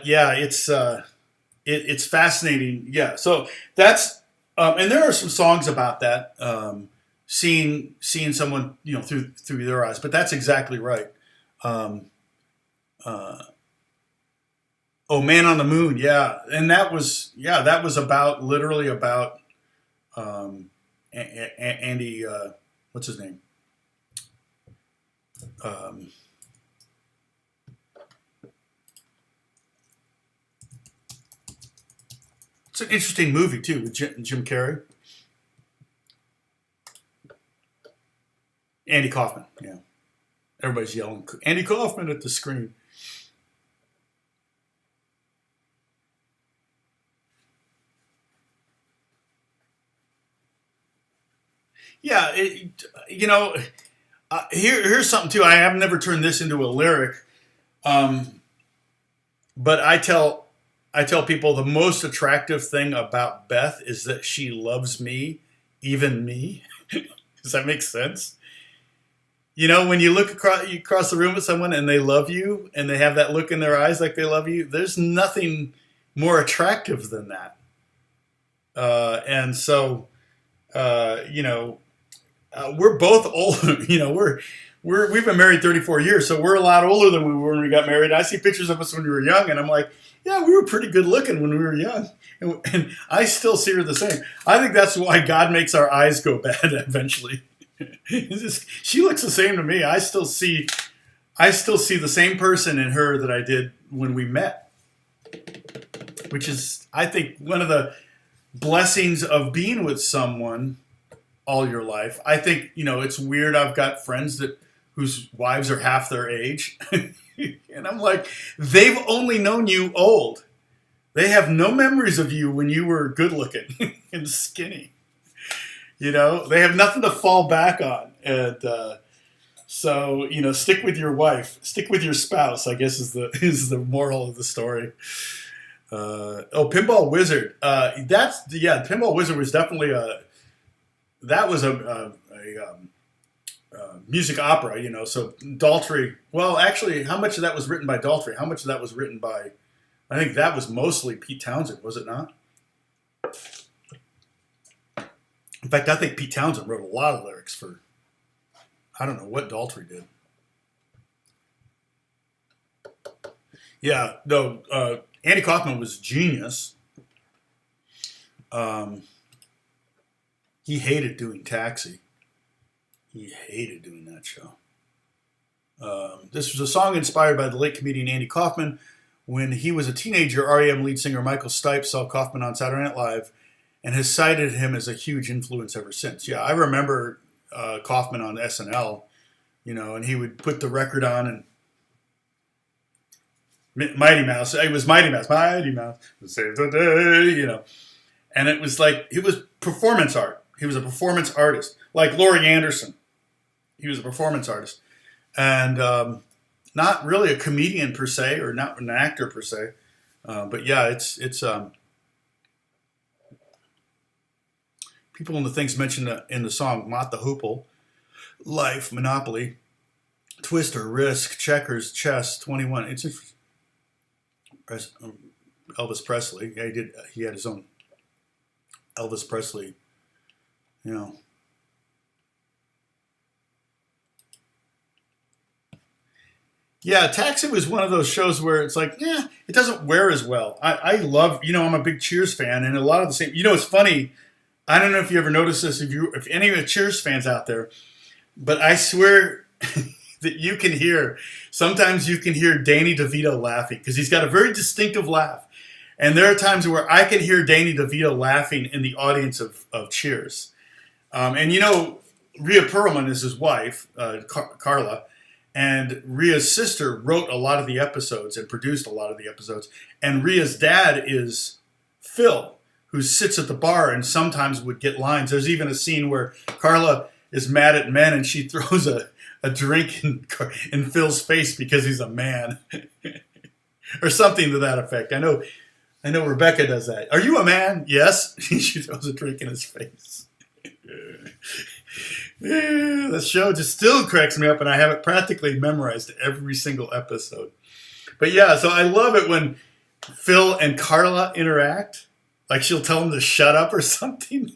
yeah, it's fascinating. Yeah, so that's and there are some songs about that. Seeing someone through their eyes, but that's exactly right. Oh, Man on the Moon, yeah, and that was literally about Andy. What's his name? It's an interesting movie too with Jim Carrey. Andy Kaufman, yeah. Everybody's yelling Andy Kaufman at the screen. Yeah, here's something too. I have never turned this into a lyric, but I tell people the most attractive thing about Beth is that she loves me, even me. Does that make sense? When you look across the room at someone and they love you and they have that look in their eyes like they love you, there's nothing more attractive than that. And so, we're both older. We've been married 34 years, so we're a lot older than we were when we got married. I see pictures of us when we were young, and I'm like, yeah, we were pretty good looking when we were young. And I still see her the same. I think that's why God makes our eyes go bad eventually. She looks the same to me. I still see the same person in her that I did when we met, which is, I think, one of the blessings of being with someone all your life. I think, it's weird. I've got friends whose wives are half their age. And I'm like, they've only known you old. They have no memories of you when you were good looking and skinny. They have nothing to fall back on. And so, stick with your wife, stick with your spouse, I guess is the moral of the story. Pinball Wizard. Pinball Wizard was definitely a music opera, so Daltrey, well, actually, how much of that was written by Daltrey? How much of that was written by, I think that was mostly Pete Townsend, was it not? In fact, I think Pete Townsend wrote a lot of lyrics for, I don't know what Daltrey did. Yeah, no, Andy Kaufman was genius. He hated doing Taxi. He hated doing that show. This was a song inspired by the late comedian Andy Kaufman. When he was a teenager, R.E.M. lead singer Michael Stipe saw Kaufman on Saturday Night Live and has cited him as a huge influence ever since. Yeah, I remember Kaufman on SNL, and he would put the record on and Mighty Mouse. It was Mighty Mouse, save the day, And it was like, it was performance art. He was a performance artist, like Laurie Anderson. He was a performance artist, and not really a comedian per se, or not an actor per se. But yeah, it's people in the things mentioned in the song Mott the Hoople, Life, Monopoly, Twister, Risk, Checkers, Chess, 21. It's Elvis Presley. Yeah, he had his own Elvis Presley, you know. Yeah, Taxi was one of those shows where it's like, yeah, it doesn't wear as well. I love, I'm a big Cheers fan, and a lot of the same. It's funny. I don't know if you ever noticed this, if any of the Cheers fans out there, but I swear that sometimes you can hear Danny DeVito laughing because he's got a very distinctive laugh. And there are times where I can hear Danny DeVito laughing in the audience of Cheers. And Rhea Perlman is his wife, Carla. And Rhea's sister wrote a lot of the episodes and produced a lot of the episodes. And Rhea's dad is Phil, who sits at the bar and sometimes would get lines. There's even a scene where Carla is mad at men and she throws a drink in Phil's face because he's a man. Or something to that effect. I know Rebecca does that. Are you a man? Yes. She throws a drink in his face. The show just still cracks me up, and I have it practically memorized every single episode. But yeah, so I love it when Phil and Carla interact. Like she'll tell him to shut up or something.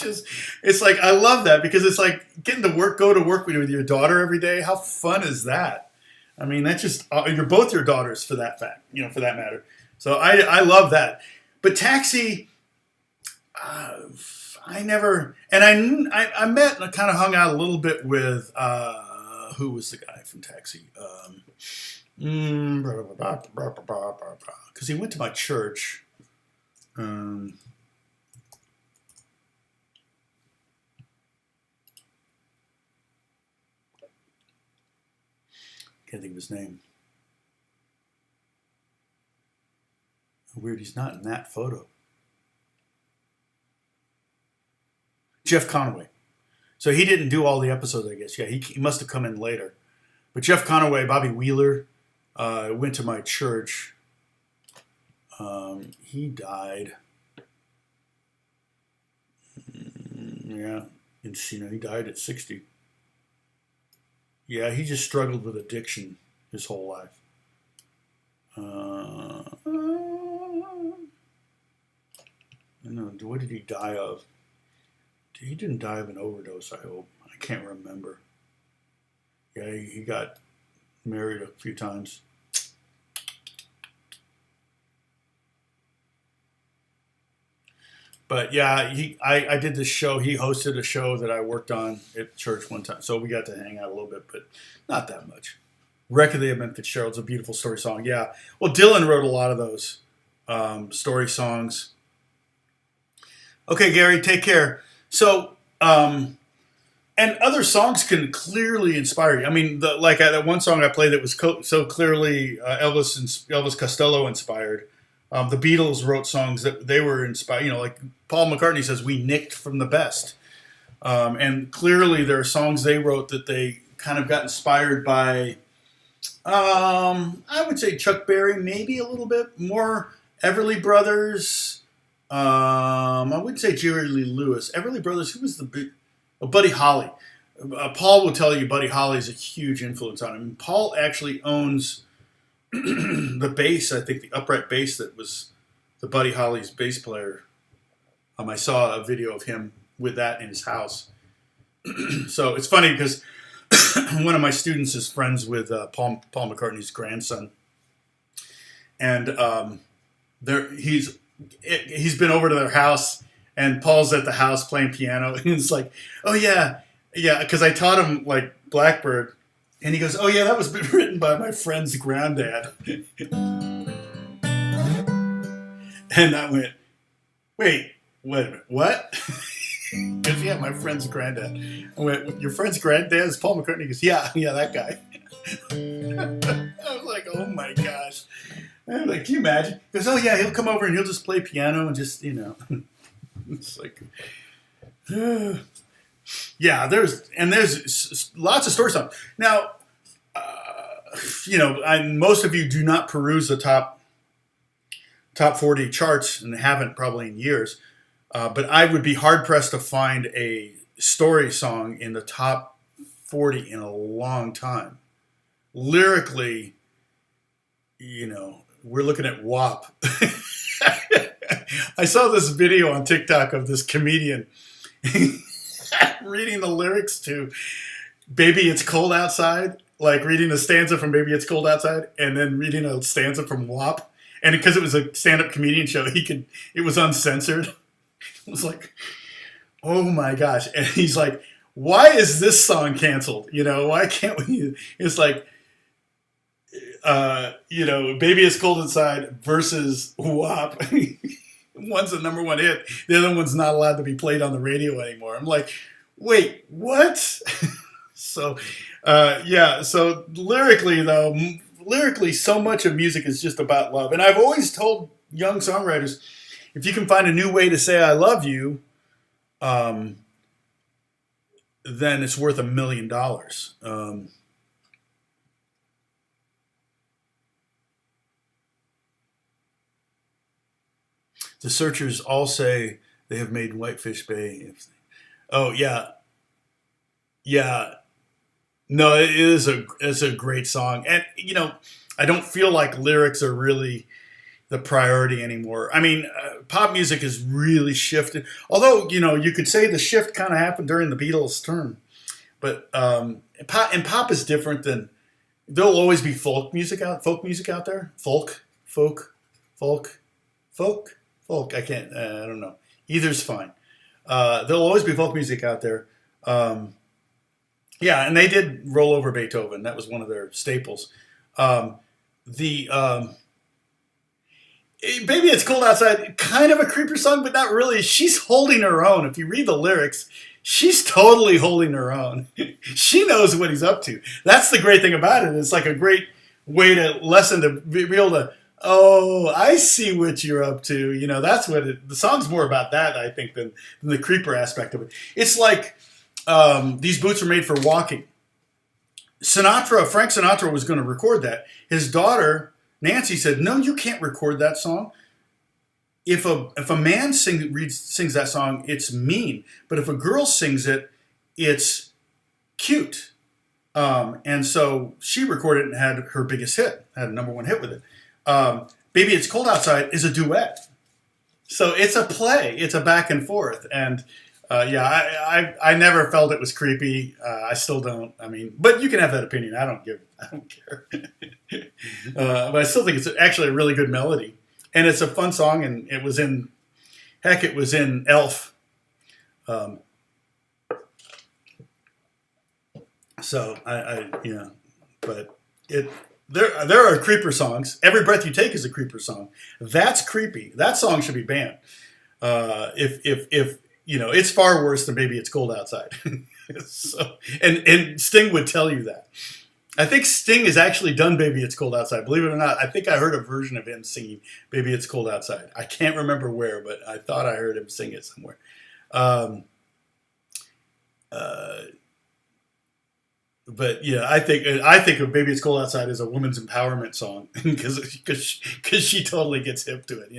It's like, I love that because it's like getting to go to work with your daughter every day. How fun is that? I mean, that's just, you're both your daughters for that fact, for that matter. So I love that. But Taxi, I never, and I met and I kind of hung out a little bit with, who was the guy from Taxi? Because he went to my church. Can't think of his name. Weird, he's not in that photo. Jeff Conaway. So he didn't do all the episodes, I guess. Yeah, he must have come in later. But Jeff Conaway, Bobby Wheeler, went to my church. He died. Yeah, he died at 60. Yeah, he just struggled with addiction his whole life. What did he die of? He didn't die of an overdose, I hope. I can't remember. Yeah, he got married a few times. But yeah, I did this show. He hosted a show that I worked on at church one time. So we got to hang out a little bit, but not that much. Wreck of the Edmund Fitzgerald's a beautiful story song. Yeah. Well, Dylan wrote a lot of those story songs. Okay, Gary, take care. So, and other songs can clearly inspire you. I mean, that one song I played that was so clearly Elvis Costello inspired. The Beatles wrote songs that they were inspired. Like Paul McCartney says, we nicked from the best. And clearly there are songs they wrote that they kind of got inspired by, I would say Chuck Berry, maybe a little bit more. Everly Brothers. I wouldn't say Jerry Lee Lewis. Everly Brothers, who was the big... Buddy Holly. Paul will tell you Buddy Holly is a huge influence on him. Paul actually owns the bass, I think the upright bass that was the Buddy Holly's bass player. I saw a video of him with that in his house. So it's funny because one of my students is friends with Paul McCartney's grandson. And he's been over to their house, and Paul's at the house playing piano, and it's like, oh yeah, because I taught him like Blackbird, and he goes, oh yeah, that was written by my friend's granddad. And I went, wait a minute, what? Because yeah, my friend's granddad. I went, your friend's granddad is Paul McCartney? He goes, yeah, that guy. I was like, oh my gosh. I'm like, can you imagine? He goes, oh yeah, he'll come over and he'll just play piano and just, it's like, yeah, there's lots of story songs. Now, most of you do not peruse the top 40 charts and haven't probably in years, but I would be hard pressed to find a story song in the top 40 in a long time. Lyrically, we're looking at WAP. I saw this video on TikTok of this comedian reading the lyrics to Baby It's Cold Outside, like reading a stanza from Baby It's Cold Outside and then reading a stanza from WAP. And because it was a stand-up comedian show, it was uncensored. It was like, oh my gosh. And he's like, why is this song canceled? Why can't we? It's like, Baby It's Cold Inside versus WAP. One's the #1 hit. The other one's not allowed to be played on the radio anymore. I'm like, wait, what? So lyrically, so much of music is just about love. And I've always told young songwriters, if you can find a new way to say I love you, then it's worth $1 million. The searchers all say they have made Whitefish Bay. Oh, yeah. Yeah. No, it's a great song. And, I don't feel like lyrics are really the priority anymore. I mean, pop music has really shifted. Although, you could say the shift kind of happened during the Beatles' term. But pop is different than... There'll always be folk music out there. Folk. I can't, I don't know. Either's fine. There'll always be folk music out there. Yeah, and they did roll over Beethoven. That was one of their staples. Baby It's Cold Outside, kind of a creeper song, but not really. She's holding her own. If you read the lyrics, she's totally holding her own. She knows what he's up to. That's the great thing about it. It's like a great way to be able to, oh, I see what you're up to. That's what the song's more about that, I think, than the creeper aspect of it. It's like These Boots Are Made for Walking. Frank Sinatra was going to record that. His daughter, Nancy, said, no, you can't record that song. If a man sings that song, it's mean. But if a girl sings it, it's cute. And so she recorded it and had her biggest hit, had a #1 hit with it. Baby It's Cold Outside is a duet. So it's a play. It's a back and forth. And I never felt it was creepy. I still don't. I mean, but you can have that opinion. I don't care. But I still think it's actually a really good melody. And it's a fun song, and it was in Elf. But there are creeper songs. Every Breath You Take is a creeper song. That's creepy. That song should be banned. If it's far worse than Baby It's Cold Outside. So, and Sting would tell you that. I think Sting has actually done Baby It's Cold Outside. Believe it or not, I think I heard a version of him singing Baby It's Cold Outside. I can't remember where, but I thought I heard him sing it somewhere. But yeah, I think of Baby It's Cold Outside as a woman's empowerment song because she totally gets hip to it,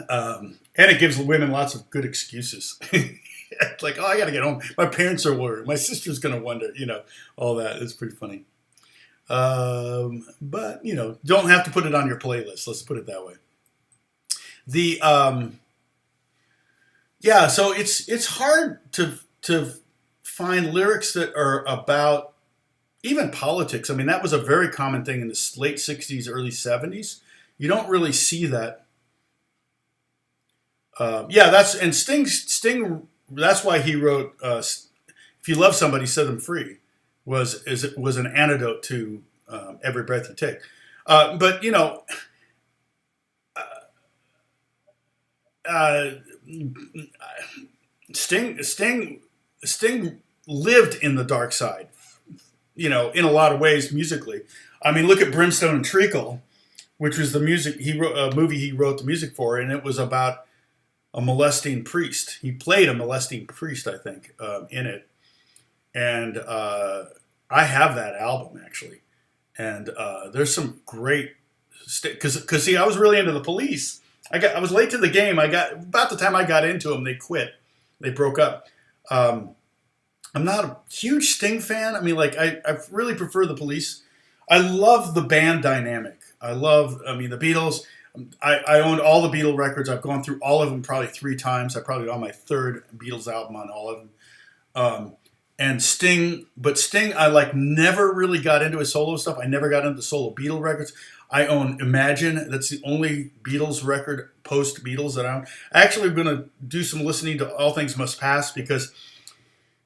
And it gives women lots of good excuses. It's like, oh, I got to get home. My parents are worried. My sister's going to wonder, all that. It's pretty funny. But, don't have to put it on your playlist. Let's put it that way. So it's hard to find lyrics that are about even politics. I mean, that was a very common thing in the late 60s, early 70s. You don't really see that. Sting. That's why he wrote "If You Love Somebody, Set Them Free." Was an antidote to "Every Breath You Take." But Sting lived in the dark side. In a lot of ways musically. I mean, look at Brimstone and Treacle, which was the music a movie he wrote the music for, and it was about a molesting priest. He played a molesting priest, I think, in it. And I have that album, actually. And there's some great... Because, see, I was really into the Police. I was late to the game. About the time I got into them, they quit. They broke up. I'm not a huge Sting fan. I mean, like, I really prefer the Police. I love the band dynamic. I mean, the Beatles. I owned all the Beatle records. I've gone through all of them probably 3 times. I probably on my third Beatles album on all of them. And Sting, but Sting, I like never really got into his solo stuff. I never got into the solo Beatle records. I own Imagine. That's the only Beatles record post Beatles that I own. I actually am going to do some listening to All Things Must Pass because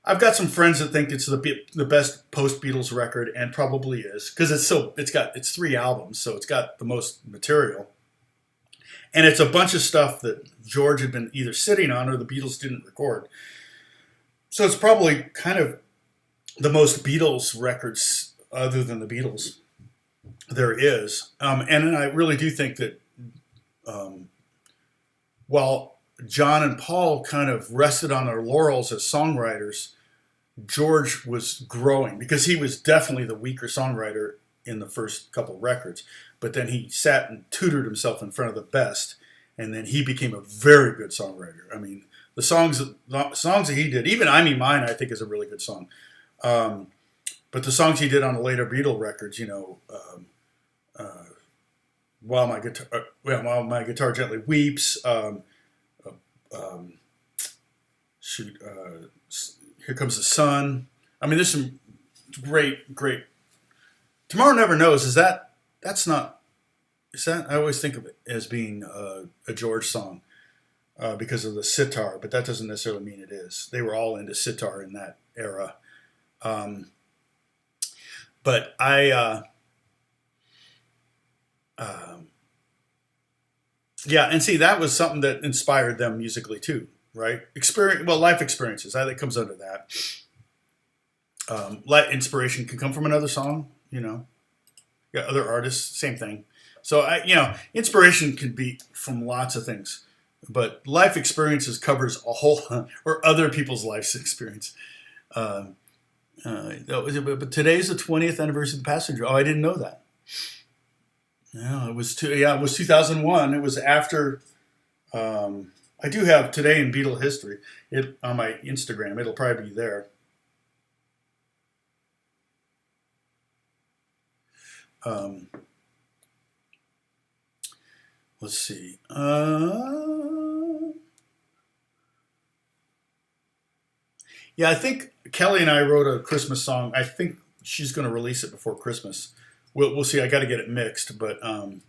I've got some friends that think it's the best post Beatles record, and probably is because it's 3 albums, so it's got the most material, and it's a bunch of stuff that George had been either sitting on or the Beatles didn't record. So it's probably kind of the most Beatles records other than the Beatles there is, and I really do think that while John and Paul kind of rested on their laurels as songwriters, George was growing because he was definitely the weaker songwriter in the first couple records. But then he sat and tutored himself in front of the best, and then he became a very good songwriter. I mean, the songs that he did, even "I Mean Mine," I think is a really good song. But the songs he did on the later Beatle records, while my guitar gently weeps. Here Comes the Sun. I mean, there's some great. Tomorrow Never Knows. That's not? Is that? I always think of it as being a George song because of the sitar, but that doesn't necessarily mean it is. They were all into sitar in that era. But yeah, and see, that was something that inspired them musically too, right? Life experiences. I think comes under that. Inspiration can come from another song, Yeah, other artists, same thing. So inspiration can be from lots of things, but life experiences covers a whole or other people's life experience. But today's the 20th anniversary of the Passenger. Oh, I didn't know that. Yeah, it was 2001. It was after. I do have Today in Beatle History on my Instagram. It'll probably be there. Let's see. Yeah, I think Kelly and I wrote a Christmas song. I think she's going to release it before Christmas. We'll see. I got to get it mixed, but I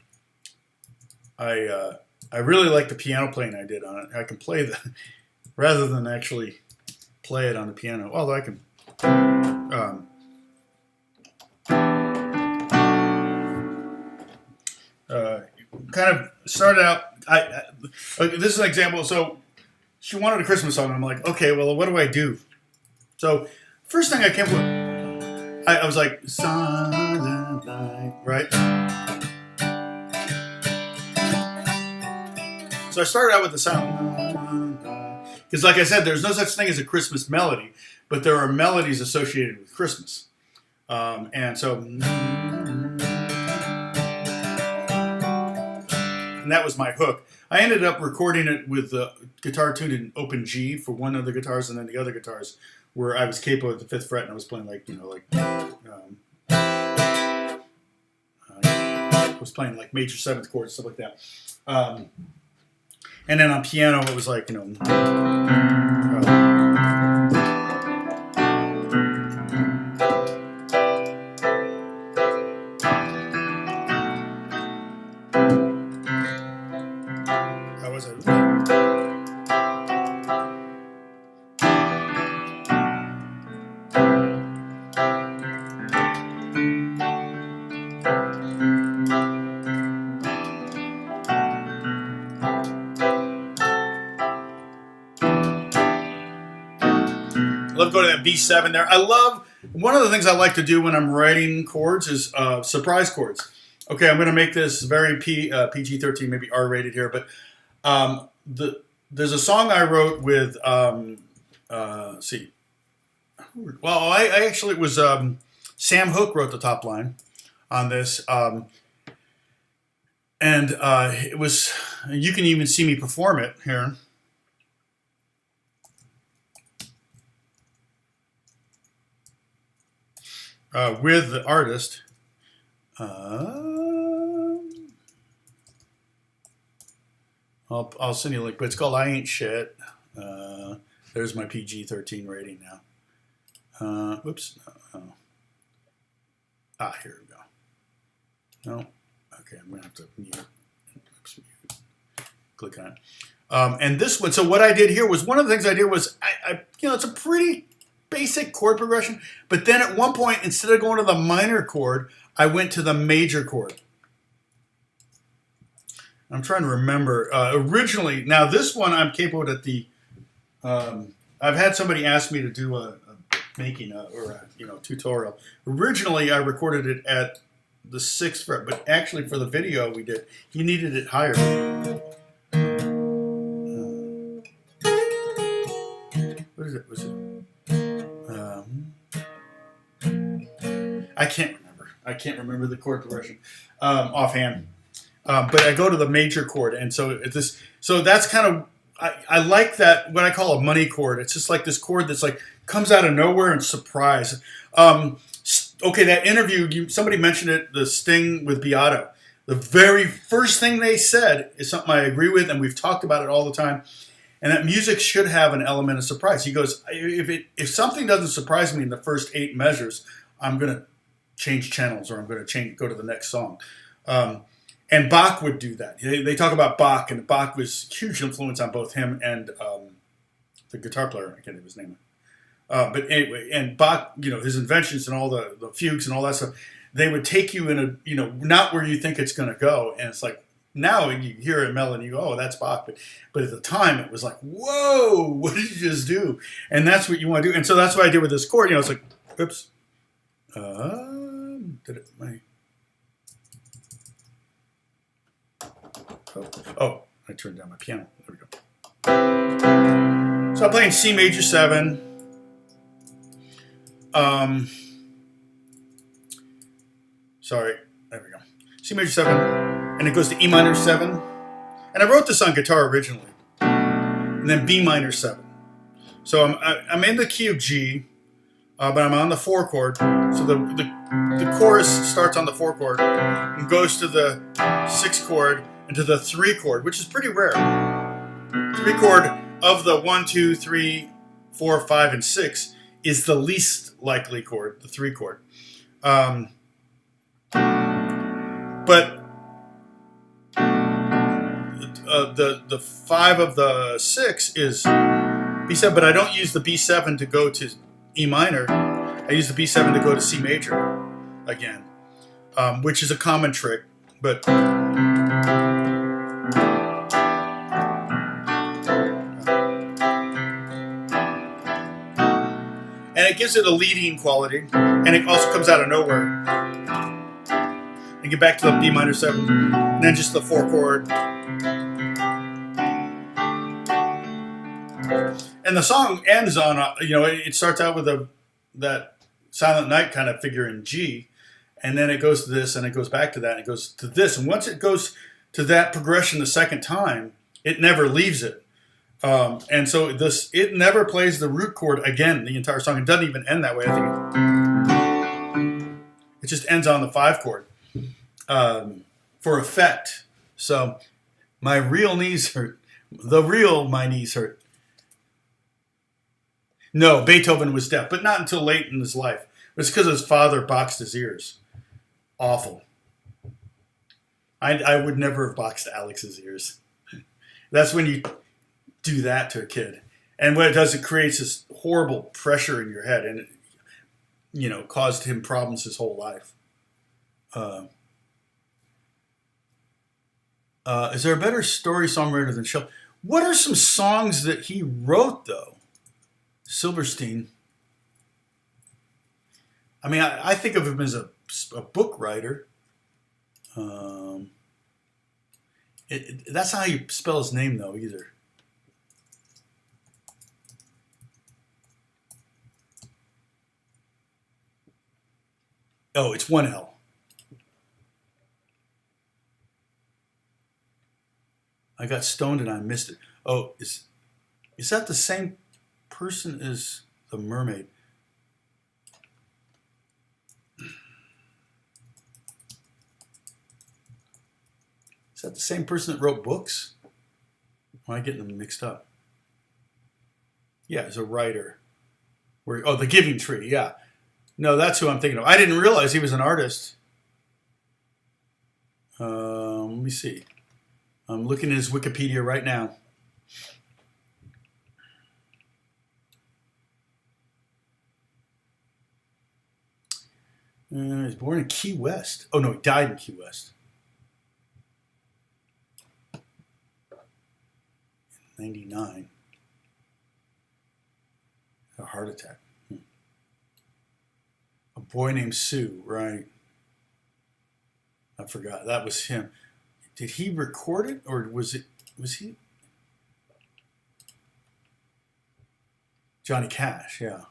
really like the piano playing I did on it. I can play rather than actually play it on the piano. Although I can. Kind of started out. This is an example. So she wanted a Christmas song, and I'm like, okay, well, what do I do? So first thing I came with, I was like, Silent Night, right? So I started out with the sound. Because like I said, there's no such thing as a Christmas melody, but there are melodies associated with Christmas. And so, and that was my hook. I ended up recording it with the guitar tuned in open G for one of the guitars, and then the other guitars where I was capo at the 5th fret, and I was playing I was playing like major 7th chords, stuff like that. And then on piano, it was like, how was it? Love going to that B7 there. I love, one of the things I like to do when I'm writing chords is surprise chords. Okay, I'm going to make this very PG-13, maybe R-rated here, but there's a song I wrote with, let's see. Well, I actually, it was Sam Hook wrote the top line on this. And it was, you can even see me perform it here. with the artist. I'll send you a link, but it's called I Ain't Shit. There's my PG-13 rating now. Oops. Here we go. No. Okay, I'm going to have to mute. Oops, mute. Click on it. And this one, so what I did here was, one of the things I did was, it's a pretty basic chord progression, but then at one point, instead of going to the minor chord, I went to the major chord. I'm trying to remember. Originally, now this one I'm capable at the, I've had somebody ask me to do a tutorial. Originally, I recorded it at the 6th fret, but actually for the video we did, he needed it higher. What is it? Was it? I can't remember the chord progression offhand. But I go to the major chord, and so that's kind of, I like that, what I call a money chord. It's just like this chord that's like comes out of nowhere and surprise. Okay, that interview, somebody mentioned it, the Sting with Beato. The very first thing they said is something I agree with, and we've talked about it all the time. And that music should have an element of surprise. He goes, if something doesn't surprise me in the first 8 measures, I'm going to change channels, or I'm going to go to the next song. And Bach would do that. They talk about Bach, and Bach was a huge influence on both him and the guitar player. I can't think of his name. But anyway, and Bach, his inventions and all the fugues and all that stuff, they would take you in a, not where you think it's going to go. And it's like, now you hear a melody, you go, oh, that's Bach. But at the time, it was like, whoa, what did you just do? And that's what you want to do. And so that's what I did with this chord. It's like, oops. I turned down my piano. There we go. So I'm playing C major 7. Sorry. There we go. C major 7. And it goes to E minor 7. And I wrote this on guitar originally. And then B minor 7. So I'm in the key of G, but I'm on the 4 chord. So the chorus starts on the 4 chord and goes to the 6 chord and to the 3 chord, which is pretty rare. 3 chord of the 1, 2, 3, 4, 5, and 6 is the least likely chord, the 3 chord. But the 5 of the 6 is B7, but I don't use the B7 to go to E minor. I use the B7 to go to C major again, which is a common trick, but and it gives it a leading quality, and it also comes out of nowhere. And get back to the B minor 7, and then just the 4 chord. And the song ends on, it starts out with that Silent Night kind of figure in G, and then it goes to this, and it goes back to that, and it goes to this. And once it goes to that progression the second time, it never leaves it. And so it never plays the root chord again the entire song. It doesn't even end that way. I think it just ends on the 5 chord for effect. So my real knees hurt. My knees hurt. No, Beethoven was deaf, but not until late in his life. It was because his father boxed his ears. Awful. I would never have boxed Alex's ears. That's when you do that to a kid. And what it does, it creates this horrible pressure in your head, and it, caused him problems his whole life. Is there a better story songwriter than Shell? What are some songs that he wrote, though? Silverstein. I mean, I think of him as a book writer. That's not how you spell his name, though, either. Oh, it's 1 L. I got stoned and I missed it. Oh, is that the same person as the mermaid? Is that the same person that wrote books? Am I getting them mixed up? Yeah, he's a writer. The Giving Tree, yeah. No, that's who I'm thinking of. I didn't realize he was an artist. Let me see. I'm looking at his Wikipedia right now. He was born in Key West. Oh, no, he died in Key West. 99. A heart attack. A boy named Sue, right. I forgot. That was him. Did he record it, or was he? Johnny Cash, yeah.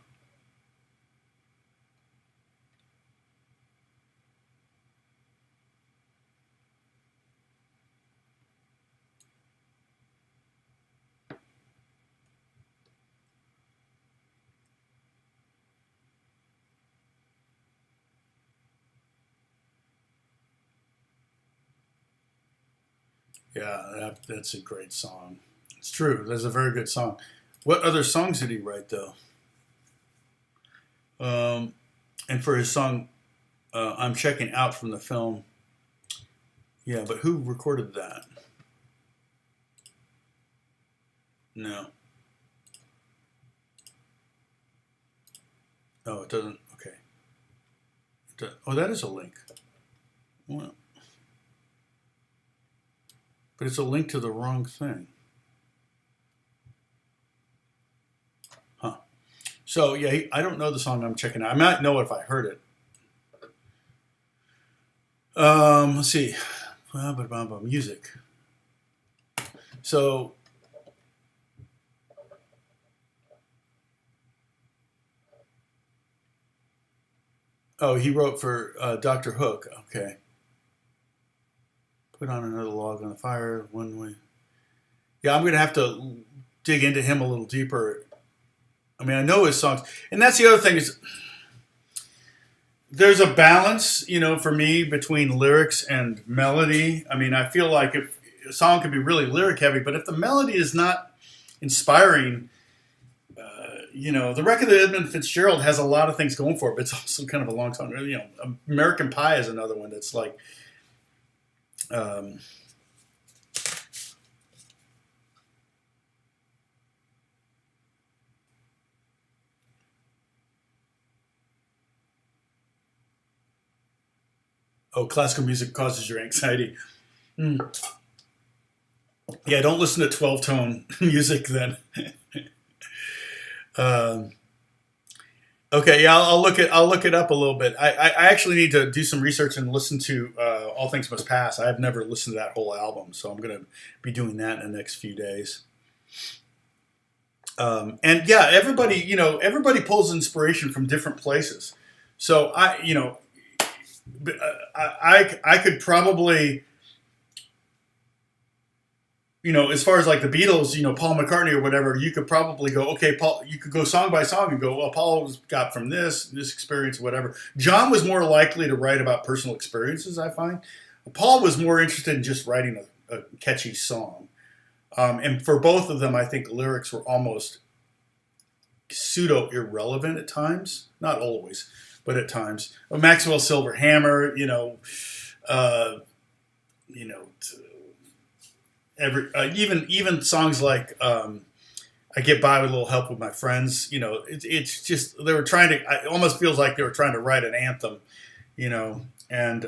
Yeah, that's a great song. It's true. That's a very good song. What other songs did he write, though? And for his song, I'm Checking Out from the film. Yeah, but who recorded that? No. Oh, it doesn't. Okay. Oh, that is a link. Well, but it's a link to the wrong thing. Huh. So, yeah, I don't know the song I'm checking out. I might know if I heard it. Let's see. Music. So, he wrote for Dr. Hook. Okay. Put on another log on the fire, one way. Yeah, I'm going to have to dig into him a little deeper. I mean, I know his songs. And that's the other thing is there's a balance, for me between lyrics and melody. I mean, I feel like if a song can be really lyric heavy, but if the melody is not inspiring, the record of Edmund Fitzgerald has a lot of things going for it, but it's also kind of a long song. American Pie is another one that's like, classical music causes your anxiety. Yeah, don't listen to 12-tone music then. Okay, yeah, I'll look it up a little bit. I actually need to do some research and listen to All Things Must Pass. I've never listened to that whole album, so I'm going to be doing that in the next few days. And yeah, everybody pulls inspiration from different places. So I could probably, as far as like the Beatles, Paul McCartney or whatever, you could probably go, okay, Paul, you could go song by song and go, well, Paul got from this experience, whatever. John was more likely to write about personal experiences, I find. Paul was more interested in just writing a catchy song. And for both of them, I think lyrics were almost pseudo-irrelevant at times. Not always, but at times. Maxwell Silver Hammer, even songs like I Get By With a Little Help With My Friends, it's just, they were trying to, it almost feels like they were trying to write an anthem, and,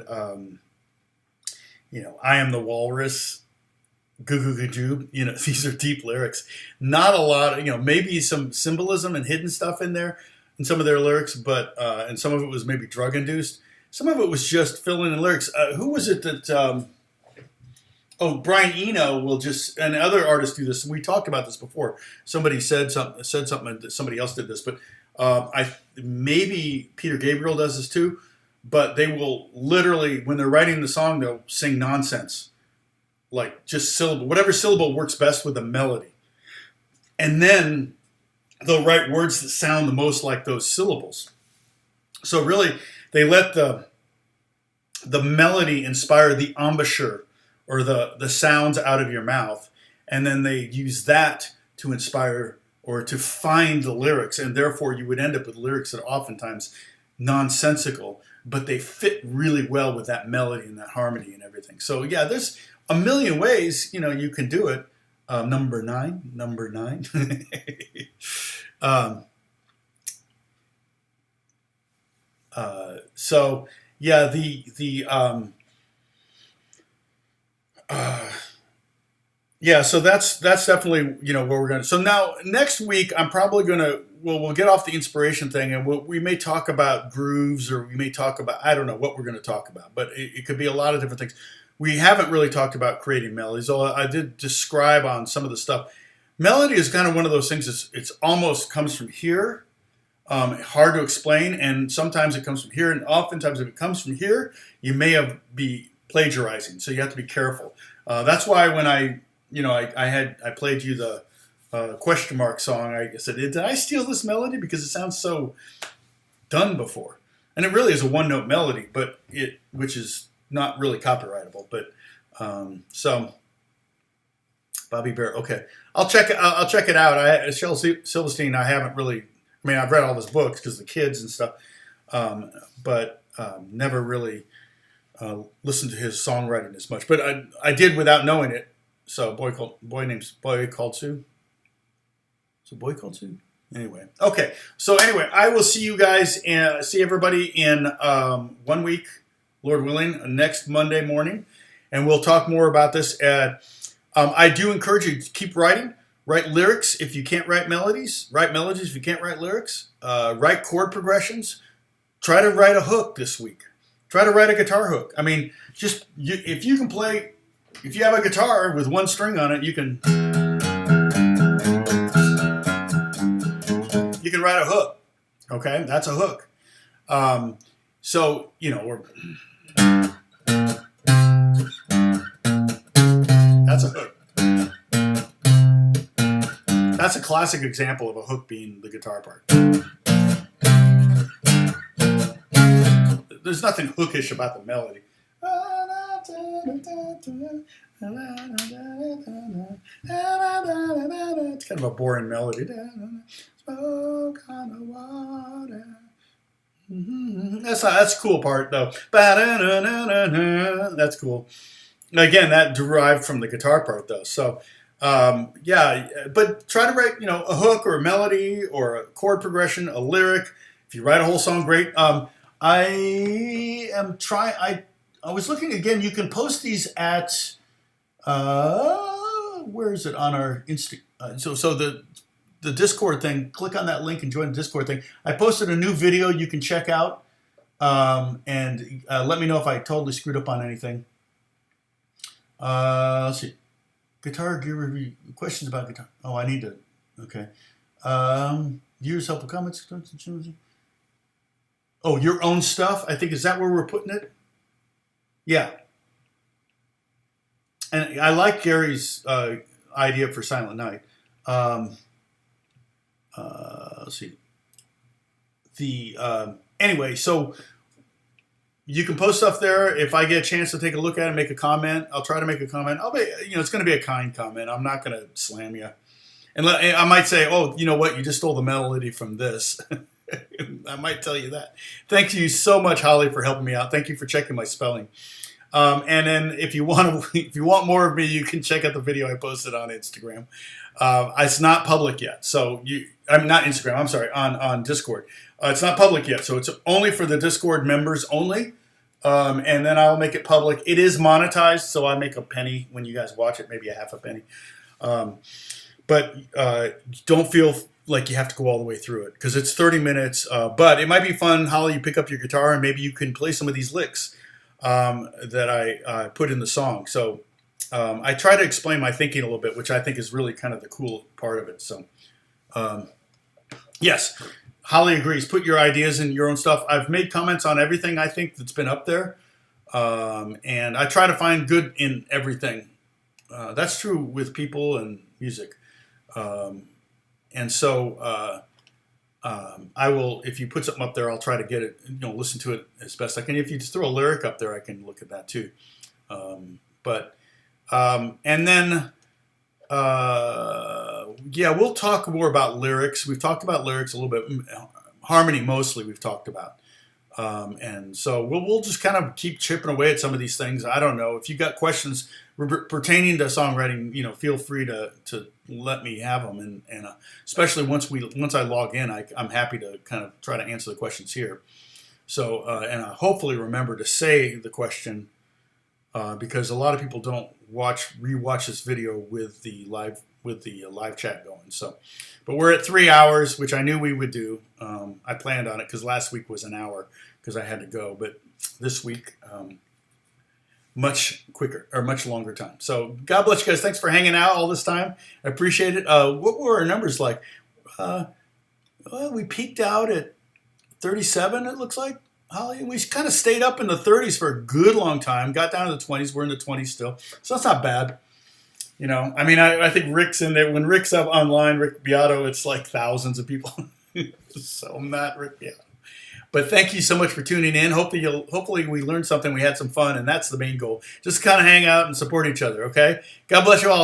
I Am the Walrus, Goo Goo Goo Joob, these are deep lyrics. Not a lot of, maybe some symbolism and hidden stuff in there in some of their lyrics, but, and some of it was maybe drug induced. Some of it was just filling in lyrics. Who was it that, Brian Eno will just, and other artists do this. We talked about this before. Somebody said something that somebody else did this, but maybe Peter Gabriel does this too. But they will literally, when they're writing the song, they'll sing nonsense, like just syllable, whatever syllable works best with the melody, and then they'll write words that sound the most like those syllables. So really, they let the melody inspire the embouchure, or the sounds out of your mouth, and then they use that to inspire or to find the lyrics, and therefore you would end up with lyrics that are oftentimes nonsensical, but they fit really well with that melody and that harmony and everything. So yeah, there's a million ways, you know, you can do it. Number nine. So yeah, yeah, so that's definitely, you know, where we're going to. So now next week, I'm probably going to, we'll get off the inspiration thing, and we may talk about grooves, or we may talk about, I don't know what we're going to talk about, but it could be a lot of different things. We haven't really talked about creating melodies, although I did describe on some of the stuff. Melody is kind of one of those things, it's almost comes from here, hard to explain, and sometimes it comes from here, and oftentimes if it comes from here, you may be plagiarizing, so you have to be careful. That's why when I played you the question mark song, I said, did I steal this melody? Because it sounds so done before. And it really is a one-note melody, but which is not really copyrightable. But so Bobby Bear, okay. I'll check it out. Shel Silverstein, I haven't really, I mean, I've read all his books because of the kids and stuff, but never really listened to his songwriting as much. But I did without knowing it. So Boy Called Sue. So Boy Called Sue? Anyway. Okay. So anyway, I will see you guys and see everybody in 1 week, Lord willing, next Monday morning. And we'll talk more about this. I do encourage you to keep writing. Write lyrics if you can't write melodies. Write melodies if you can't write lyrics. Write chord progressions. Try to write a hook this week. Try to write a guitar hook. I mean, if you can play... If you have a guitar with one string on it, you can write a hook. Okay, that's a hook. So you know, that's a hook. That's a classic example of a hook being the guitar part. There's nothing hookish about the melody. It's kind of a boring melody. That's the cool part though. That's cool. Again, that derived from the guitar part though. So yeah, but try to write, you know, a hook or a melody or a chord progression, a lyric. If you write a whole song, great. I was looking again. You can post these at where is it on our Insta? So the Discord thing. Click on that link and join the Discord thing. I posted a new video you can check out, and let me know if I totally screwed up on anything. Let's see. Guitar gear review. Questions about guitar. Oh, I need to. Okay. Viewers helpful comments. Oh, your own stuff. I think is that where we're putting it. Yeah. And I like Gary's idea for Silent Night. Let's see. Anyway, so you can post stuff there. If I get a chance to take a look at it, make a comment, I'll try to make a comment. It's going to be a kind comment. I'm not going to slam you. And I might say, oh, you know what? You just stole the melody from this. I might tell you that. Thank you so much, Holly, for helping me out. Thank you for checking my spelling. And then if you want more of me, you can check out the video I posted on Instagram. It's not public yet, so I'm not Instagram. I'm sorry, on Discord. It's not public yet, so it's only for the Discord members only. And then I'll make it public. It is monetized, so I make a penny when you guys watch it, maybe a half a penny. But don't feel like you have to go all the way through it because it's 30 minutes. But it might be fun, Holly. You pick up your guitar and maybe you can play some of these licks that I put in the song. So I try to explain my thinking a little bit, which I think is really kind of the cool part of it. So yes, Holly agrees. Put your ideas in your own stuff. I've made comments on everything I think that's been up there. And I try to find good in everything. That's true with people and music. And so I will, if you put something up there, I'll try to get it, listen to it as best I can. If you just throw a lyric up there, I can look at that too. But And then, yeah, we'll talk more about lyrics. We've talked about lyrics a little bit. Harmony mostly we've talked about. And so we'll just kind of keep chipping away at some of these things. I don't know. If you got questions pertaining to songwriting, feel free to let me have them. And especially once I log in, I'm happy to kind of try to answer the questions here. So, and I hopefully remember to say the question, because a lot of people don't rewatch this video with the live chat going. So, but we're at 3 hours, which I knew we would do. I planned on it because last week was an hour because I had to go, but this week much quicker or much longer time. So God bless you guys. Thanks for hanging out all this time. I appreciate it. What were our numbers like? Well, we peaked out at 37. It looks like. Holly, we kind of stayed up in the 30s for a good long time. Got down to the 20s. We're in the 20s still, so that's not bad. I mean, I think Rick's in there. When Rick's up online, Rick Beato, it's like thousands of people. So I'm not Rick Beato. But thank you so much for tuning in. Hopefully we learned something. We had some fun, and that's the main goal. Just kind of hang out and support each other, okay? God bless you all.